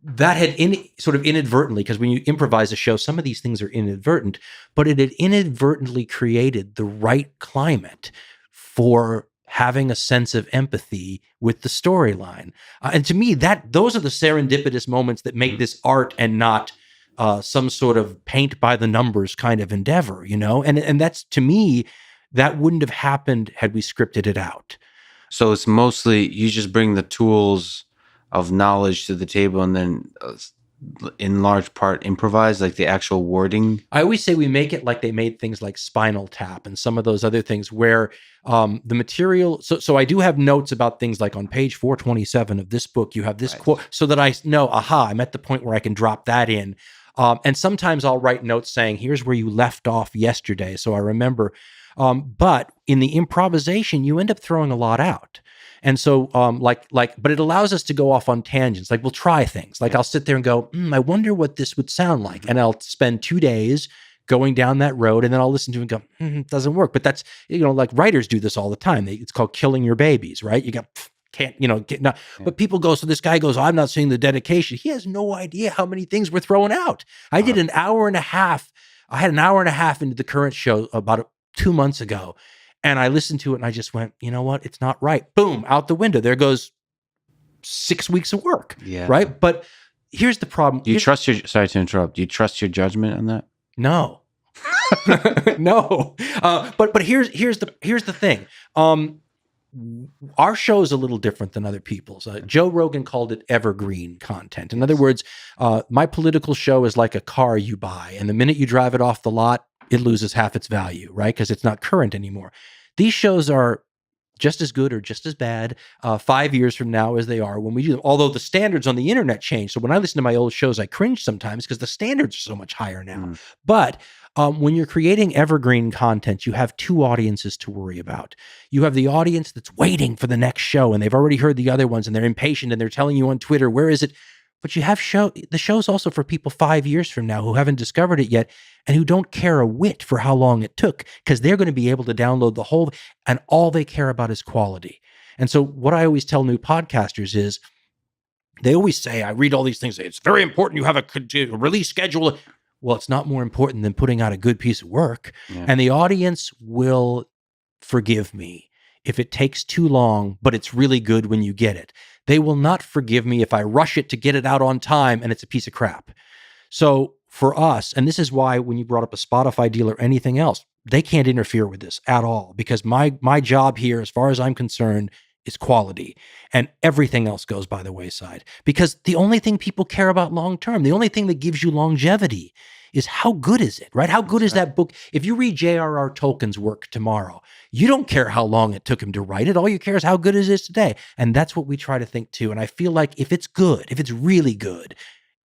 that had sort of inadvertently, because when you improvise a show, some of these things are inadvertent, but it had inadvertently created the right climate for having a sense of empathy with the storyline. And to me, those are the serendipitous moments that make this art and not some sort of paint by the numbers kind of endeavor, And that's, to me, that wouldn't have happened had we scripted it out. So it's mostly you just bring the tools of knowledge to the table and then in large part improvise, like the actual wording. I always say we make it like they made things like Spinal Tap and some of those other things where the material. So I do have notes about things like on page 427 of this book, you have this quote so that I know, I'm at the point where I can drop that in. And sometimes I'll write notes saying, here's where you left off yesterday. So I remember. But in the improvisation, you end up throwing a lot out. And so, but it allows us to go off on tangents. Like we'll try things. Like I'll sit there and go, I wonder what this would sound like. And I'll spend 2 days going down that road, and then I'll listen to it and go, it doesn't work. But that's, like writers do this all the time. It's called killing your babies, right? You got, but people go, so this guy goes, I'm not seeing the dedication. He has no idea how many things we're throwing out. I did an hour and a half. I had an hour and a half into the current show about 2 months ago. And I listened to it and I just went, you know what? It's not right. Boom, out the window. There goes 6 weeks of work. Yeah. Right. But here's the problem. Sorry to interrupt. Do you trust your judgment on that? No. No. But here's the thing. Our show is a little different than other people's. Joe Rogan called it evergreen content. In other words, my political show is like a car you buy. And the minute you drive it off the lot, it loses half its value, right? Because it's not current anymore. These shows are just as good or just as bad 5 years from now as they are when we do them. Although the standards on the internet change. So when I listen to my old shows, I cringe sometimes because the standards are so much higher now. But when you're creating evergreen content, you have two audiences to worry about. You have the audience that's waiting for the next show, and they've already heard the other ones, and they're impatient, and they're telling you on Twitter, where is it? But you have the show's also for people 5 years from now who haven't discovered it yet and who don't care a whit for how long it took, because they're going to be able to download the whole, and all they care about is quality. And so what I always tell new podcasters is, they always say, I read all these things, it's very important you have a release schedule. Well, it's not more important than putting out a good piece of work. Yeah. And the audience will forgive me if it takes too long, but it's really good when you get it. They will not forgive me if I rush it to get it out on time and it's a piece of crap. So for us, and this is why when you brought up a Spotify deal or anything else, they can't interfere with this at all, because my job here, as far as I'm concerned, is quality, and everything else goes by the wayside. Because the only thing people care about long-term, the only thing that gives you longevity is how good is it, right? How good is that book? If you read J.R.R. Tolkien's work tomorrow, you don't care how long it took him to write it. All you care is how good it is today. And that's what we try to think too. And I feel like if it's good, if it's really good,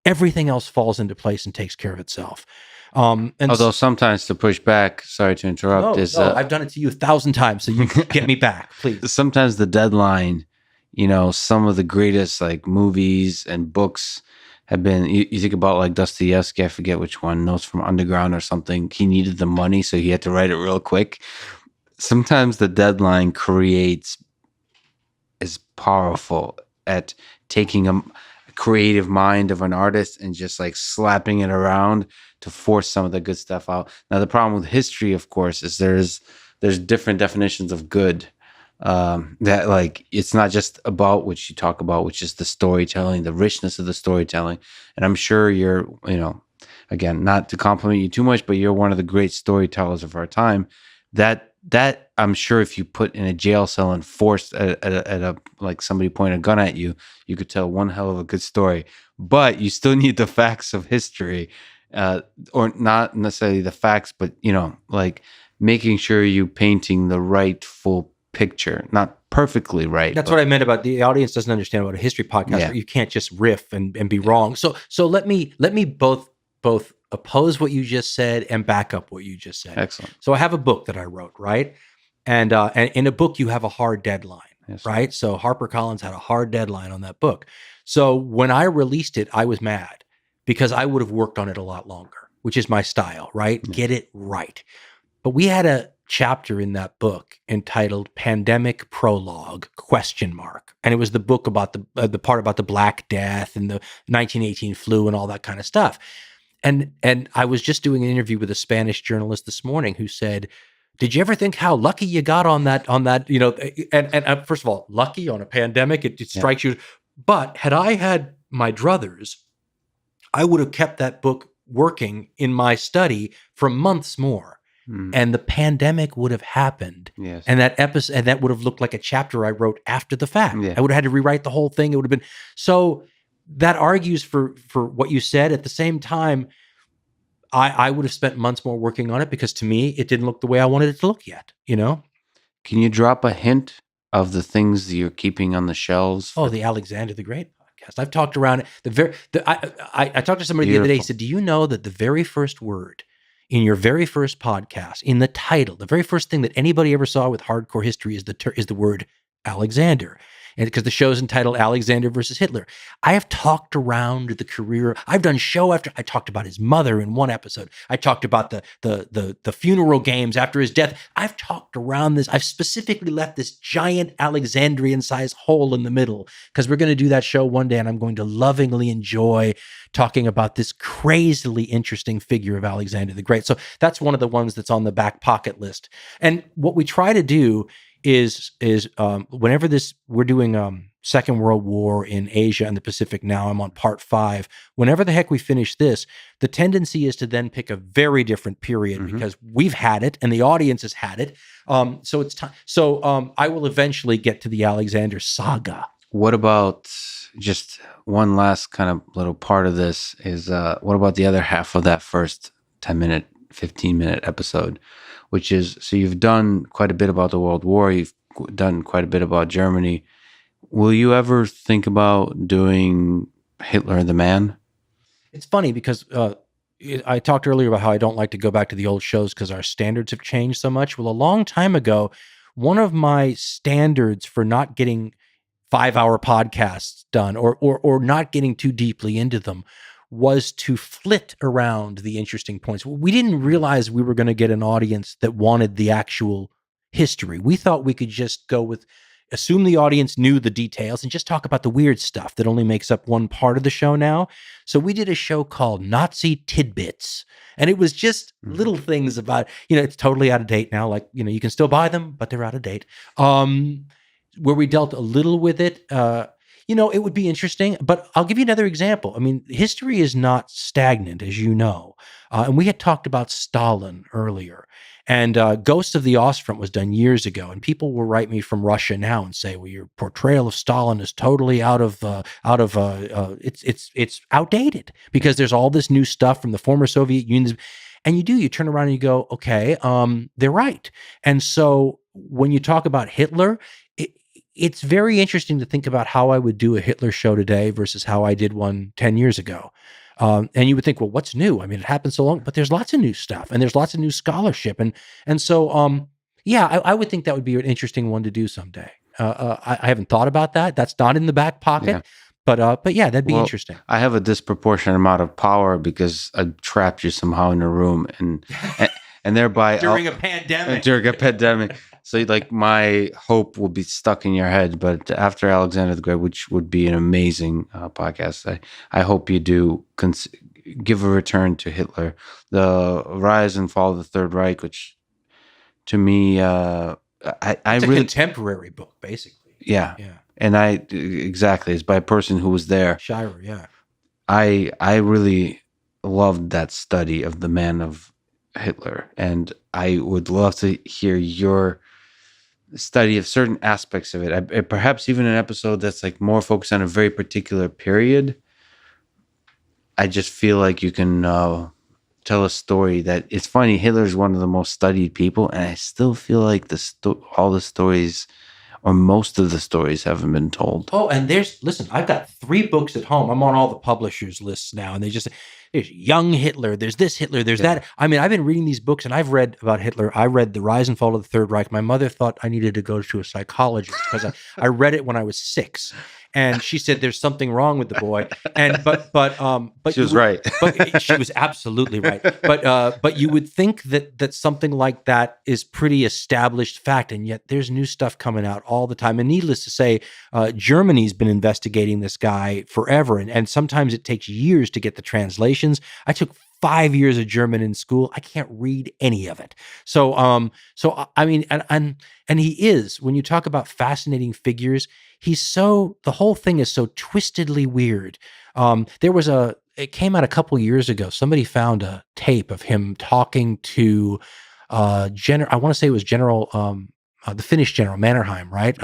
everything else falls into place and takes care of itself. Although sometimes to push back, sorry to interrupt, I've done it to you 1,000 times, so you get me back, please. Sometimes the deadline, some of the greatest like movies and books have been, you think about like Dostoevsky, I forget which one, Notes from Underground or something. He needed the money, so he had to write it real quick. Sometimes the deadline is powerful at taking a creative mind of an artist and just like slapping it around to force some of the good stuff out. Now, the problem with history, of course, is there's different definitions of good. That like, it's not just about what you talk about, which is the storytelling, the richness of the storytelling. And I'm sure you're, again, not to compliment you too much, but you're one of the great storytellers of our time. That I'm sure if you put in a jail cell and forced at a like somebody point a gun at you, you could tell one hell of a good story. But you still need the facts of history, or not necessarily the facts, but like making sure you painting the right full picture, not perfectly right. That's what I meant about the audience doesn't understand about a history podcast. Yeah. You can't just riff and be wrong. So let me both oppose what you just said and back up what you just said. Excellent. So I have a book that I wrote, right? And in a book you have a hard deadline. Yes. right? So HarperCollins had a hard deadline on that book. So when I released it, I was mad because I would have worked on it a lot longer, which is my style, right? Yeah. Get it right. But we had a chapter in that book entitled Pandemic Prologue ? And it was the book about the part about the Black Death and the 1918 flu and all that kind of stuff. And I was just doing an interview with a Spanish journalist this morning who said, "Did you ever think how lucky you got on that, and first of all, lucky on a pandemic, it strikes you. But had I had my druthers, I would have kept that book working in my study for months more. And the pandemic would have happened. Yes. And that episode, and that would have looked like a chapter I wrote after the fact. Yeah. I would have had to rewrite the whole thing. It would have been so that argues for what you said. At the same time, I would have spent months more working on it because to me, it didn't look the way I wanted it to look yet, you know? Can you drop a hint of the things that you're keeping on the shelves? Oh, the Alexander the Great podcast. I've talked around it. I talked to somebody the other day. He said, "Do you know that the very first word in your very first podcast, in the title, the very first thing that anybody ever saw with hardcore history is the word Alexander?" And because the show's entitled Alexander versus Hitler. I have talked around the career. I've done show after. I talked about his mother in one episode. I talked about the funeral games after his death. I've talked around this. I've specifically left this giant Alexandrian-sized hole in the middle because we're going to do that show one day, and I'm going to lovingly enjoy talking about this crazily interesting figure of Alexander the Great. So that's one of the ones that's on the back pocket list. And what we try to do is whenever we're doing Second World War in Asia and the Pacific now, I'm on part 5. Whenever the heck we finish this, the tendency is to then pick a very different period because we've had it and the audience has had it. So it's time. So I will eventually get to the Alexander saga. What about just one last kind of little part of this is what about the other half of that first 10-minute, 15-minute episode? Which is, so you've done quite a bit about the World War. You've done quite a bit about Germany. Will you ever think about doing Hitler the Man? It's funny because I talked earlier about how I don't like to go back to the old shows because our standards have changed so much. Well, a long time ago, one of my standards for not getting 5-hour podcasts done or not getting too deeply into them was to flit around the interesting points. We didn't realize we were going to get an audience that wanted the actual history. We thought we could just assume the audience knew the details and just talk about the weird stuff that only makes up one part of the show now. So we did a show called Nazi Tidbits. And it was just little things about, it's totally out of date now. Like, you can still buy them, but they're out of date. Where we dealt a little with it. It would be interesting, but I'll give you another example. I mean, history is not stagnant, as you know. And we had talked about Stalin earlier. And Ghosts of the Ostfront was done years ago. And people will write me from Russia now and say, well, your portrayal of Stalin is totally it's outdated because there's all this new stuff from the former Soviet Union. And you turn around and you go, okay, they're right. And so when you talk about Hitler, it's very interesting to think about how I would do a Hitler show today versus how I did one 10 years ago. And you would think, well, what's new? I mean, it happened so long, but there's lots of new stuff and there's lots of new scholarship. And so, I would think that would be an interesting one to do someday. I haven't thought about that. That's not in the back pocket, but yeah, that'd be interesting. I have a disproportionate amount of power because I trapped you somehow in a room and thereby during a pandemic. So like my hope will be stuck in your head, but after Alexander the Great, which would be an amazing podcast, I hope you do give a return to Hitler, the rise and fall of the Third Reich, which to me, it's a contemporary book, basically. Yeah. And exactly, it's by a person who was there. Shirer, yeah. I really loved that study of the man of Hitler, and I would love to hear your study of certain aspects of it. Perhaps even an episode that's like more focused on a very particular period. I just feel like you can tell a story that it's funny. Hitler's one of the most studied people, and I still feel like all the stories, or most of the stories, haven't been told. Oh, and listen, I've got 3 books at home. I'm on all the publishers' lists now, and there's young Hitler, there's this Hitler, there's that. I mean, I've been reading these books and I've read about Hitler. I read The Rise and Fall of the Third Reich. My mother thought I needed to go to a psychologist because I read it when I was 6. And she said there's something wrong with the boy. And but she was right. But she was absolutely right. But you would think that something like that is pretty established fact, and yet there's new stuff coming out all the time. And needless to say, Germany's been investigating this guy forever, and sometimes it takes years to get the translations. I took 5 years of German in school. I can't read any of it. So I mean, and he is, when you talk about fascinating figures, the whole thing is so twistedly weird. It came out a couple years ago. Somebody found a tape of him talking to I want to say it was General, the Finnish General Mannerheim, right?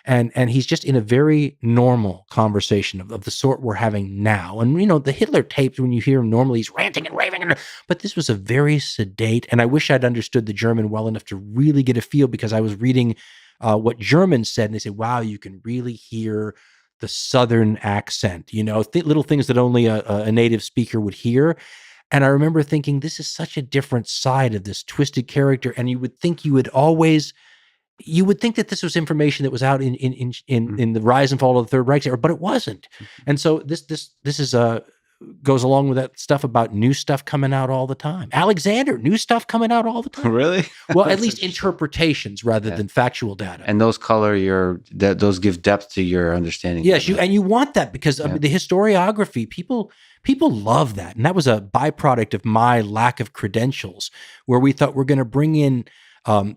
And he's just in a very normal conversation of the sort we're having now. And the Hitler tapes, when you hear him normally, he's ranting and raving. But this was a very sedate, and I wish I'd understood the German well enough to really get a feel, because I was reading what Germans said, and they said, wow, you can really hear the Southern accent, little things that only a native speaker would hear. And I remember thinking, this is such a different side of this twisted character. And you would think that this was information that was out in the Rise and Fall of the Third Reich, but it wasn't. And so this is goes along with that stuff about new stuff coming out all the time. Alexander, new stuff coming out all the time. Really? Well, at least interpretations rather than factual data. And those those give depth to your understanding. Yes, you want that, because the historiography, people love that. And that was a byproduct of my lack of credentials, where we thought we're going to bring in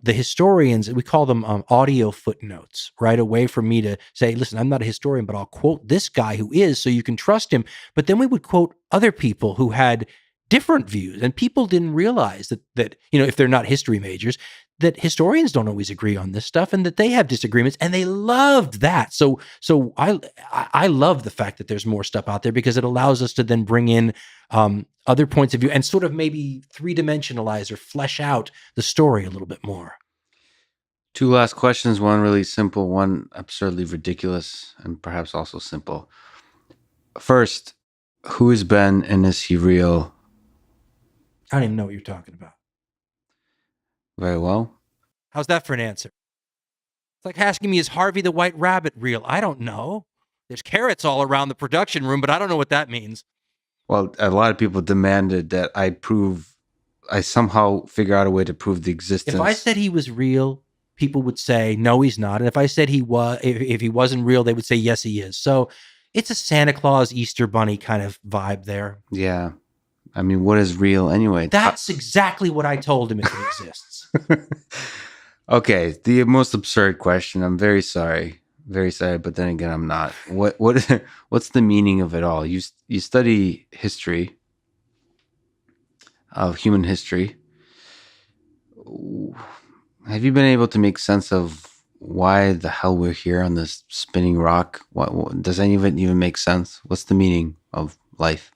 the historians, we call them audio footnotes, right? A way for me to say, listen, I'm not a historian, but I'll quote this guy who is, so you can trust him. But then we would quote other people who had different views, and people didn't realize that if they're not history majors, that historians don't always agree on this stuff, and that they have disagreements, and they loved that. So I love the fact that there's more stuff out there, because it allows us to then bring in other points of view and sort of maybe three-dimensionalize or flesh out the story a little bit more. 2 last questions, one really simple, one absurdly ridiculous, and perhaps also simple. First, who is Ben and is he real? I don't even know what you're talking about. Very well. How's that for an answer? It's like asking me, is Harvey the White Rabbit real? I don't know. There's carrots all around the production room, but I don't know what that means. Well, a lot of people demanded that I somehow figure out a way to prove the existence. If I said he was real, people would say, no, he's not. And if I said he was, if he wasn't real, they would say, yes, he is. So it's a Santa Claus, Easter Bunny kind of vibe there. Yeah. I mean, what is real anyway? That's exactly what I told him if it exists. Okay. The most absurd question. I'm very sorry. Very sorry, but then again, I'm not. What's the meaning of it all? You study history of human history. Have you been able to make sense of why the hell we're here on this spinning rock? Does any of it even make sense? What's the meaning of life?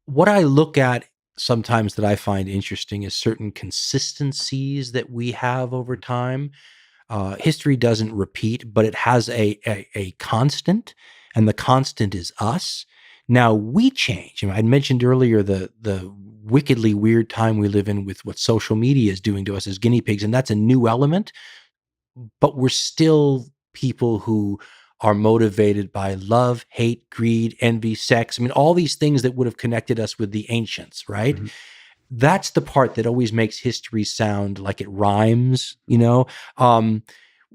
What I look at sometimes that I find interesting is certain consistencies that we have over time. History doesn't repeat, but it has a constant, and the constant is us. Now we change. I mentioned earlier the wickedly weird time we live in with what social media is doing to us as guinea pigs, and that's a new element. But we're still people who are motivated by love, hate, greed, envy, sex. I mean, all these things that would have connected us with the ancients, right? Mm-hmm. That's the part that always makes history sound like it rhymes, and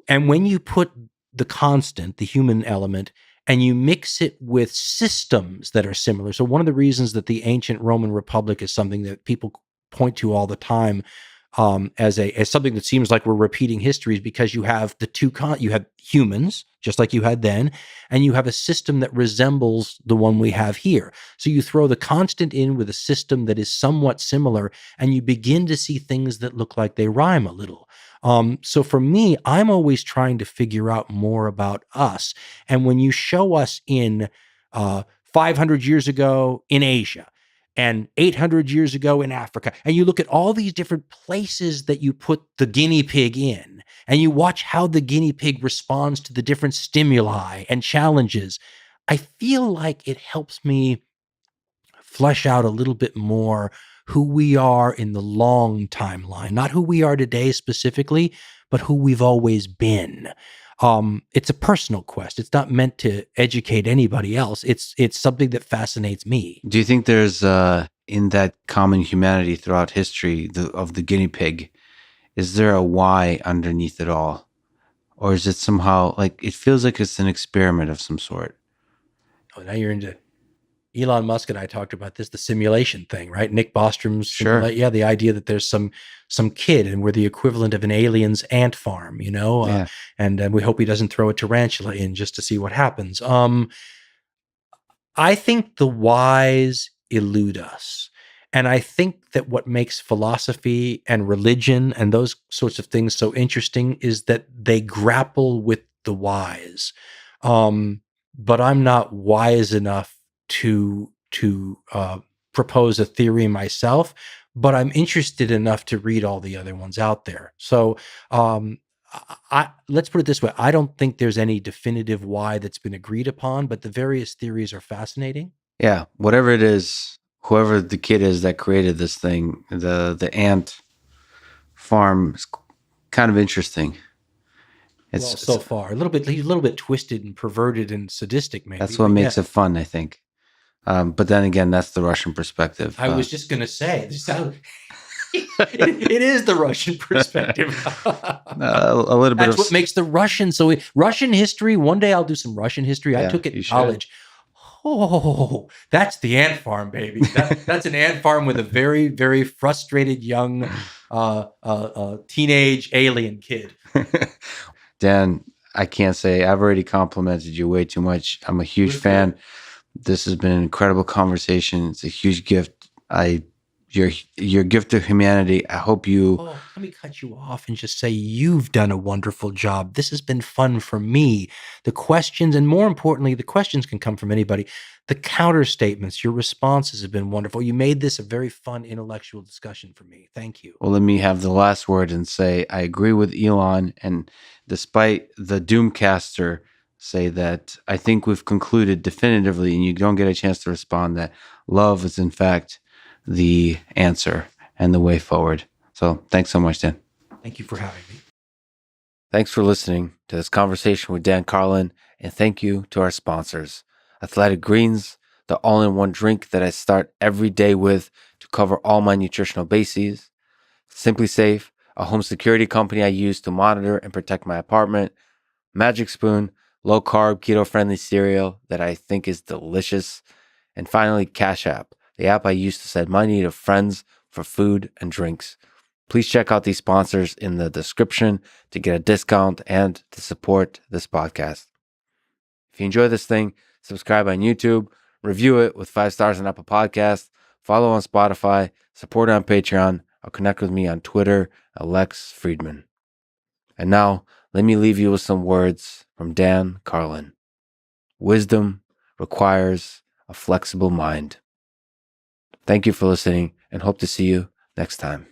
when you put the constant, the human element, and you mix it with systems that are similar. So one of the reasons that the ancient Roman Republic is something that people point to all the time as something that seems like we're repeating history is because you have you have humans, just like you had then, and you have a system that resembles the one we have here. So you throw the constant in with a system that is somewhat similar, and you begin to see things that look like they rhyme a little. So for me, I'm always trying to figure out more about us. And when you show us in 500 years ago in Asia, and 800 years ago in Africa, and you look at all these different places that you put the guinea pig in, and you watch how the guinea pig responds to the different stimuli and challenges, I feel like it helps me flesh out a little bit more who we are in the long timeline, not who we are today specifically, but who we've always been. It's a personal quest. It's not meant to educate anybody else. It's something that fascinates me. Do you think there's in that common humanity throughout history of the guinea pig, is there a why underneath it all? Or is it somehow like it feels like it's an experiment of some sort? Oh, now you're into Elon Musk and I talked about this, the simulation thing, right? Nick Bostrom's Sure. yeah, the idea that there's some kid and we're the equivalent of an alien's ant farm, Yeah. and we hope he doesn't throw a tarantula in just to see what happens. I think the whys elude us. And I think that what makes philosophy and religion and those sorts of things so interesting is that they grapple with the whys. But I'm not wise enough to propose a theory myself, but I'm interested enough to read all the other ones out there. So let's put it this way. I don't think there's any definitive why that's been agreed upon, but the various theories are fascinating. Yeah. Whatever it is, whoever the kid is that created this thing, the ant farm is kind of interesting. Well, so far, he's a little bit twisted and perverted and sadistic, maybe. That's what makes it fun, I think. But then again, that's the Russian perspective. I was just going to say, it is the Russian perspective. a little bit That's what makes the Russian so Russian history. One day I'll do some Russian history. I took it in college. Oh, that's the ant farm, baby. That's an ant farm with a very, very frustrated young teenage alien kid. Dan, I can't say I've already complimented you way too much. I'm a huge fan. This has been an incredible conversation. It's a huge gift. Your gift to humanity. I hope you. Oh, let me cut you off and just say you've done a wonderful job. This has been fun for me. The questions, and more importantly, the questions can come from anybody. The counter statements, your responses have been wonderful. You made this a very fun intellectual discussion for me. Thank you. Well, let me have the last word and say I agree with Elon, and despite the Doomcaster say that I think we've concluded definitively, and you don't get a chance to respond, that love is in fact the answer and the way forward. So thanks so much, Dan. Thank you for having me. Thanks for listening to this conversation with Dan Carlin, and thank you to our sponsors, Athletic Greens, the all-in-one drink that I start every day with to cover all my nutritional bases, Simply Safe, a home security company I use to monitor and protect my apartment, Magic Spoon, low-carb, keto-friendly cereal that I think is delicious, and finally, Cash App, the app I use to send money to friends for food and drinks. Please check out these sponsors in the description to get a discount and to support this podcast. If you enjoy this thing, subscribe on YouTube, review it with 5 stars on Apple Podcasts, follow on Spotify, support on Patreon, or connect with me on Twitter at Lex Fridman. And now, let me leave you with some words from Dan Carlin. Wisdom requires a flexible mind. Thank you for listening and hope to see you next time.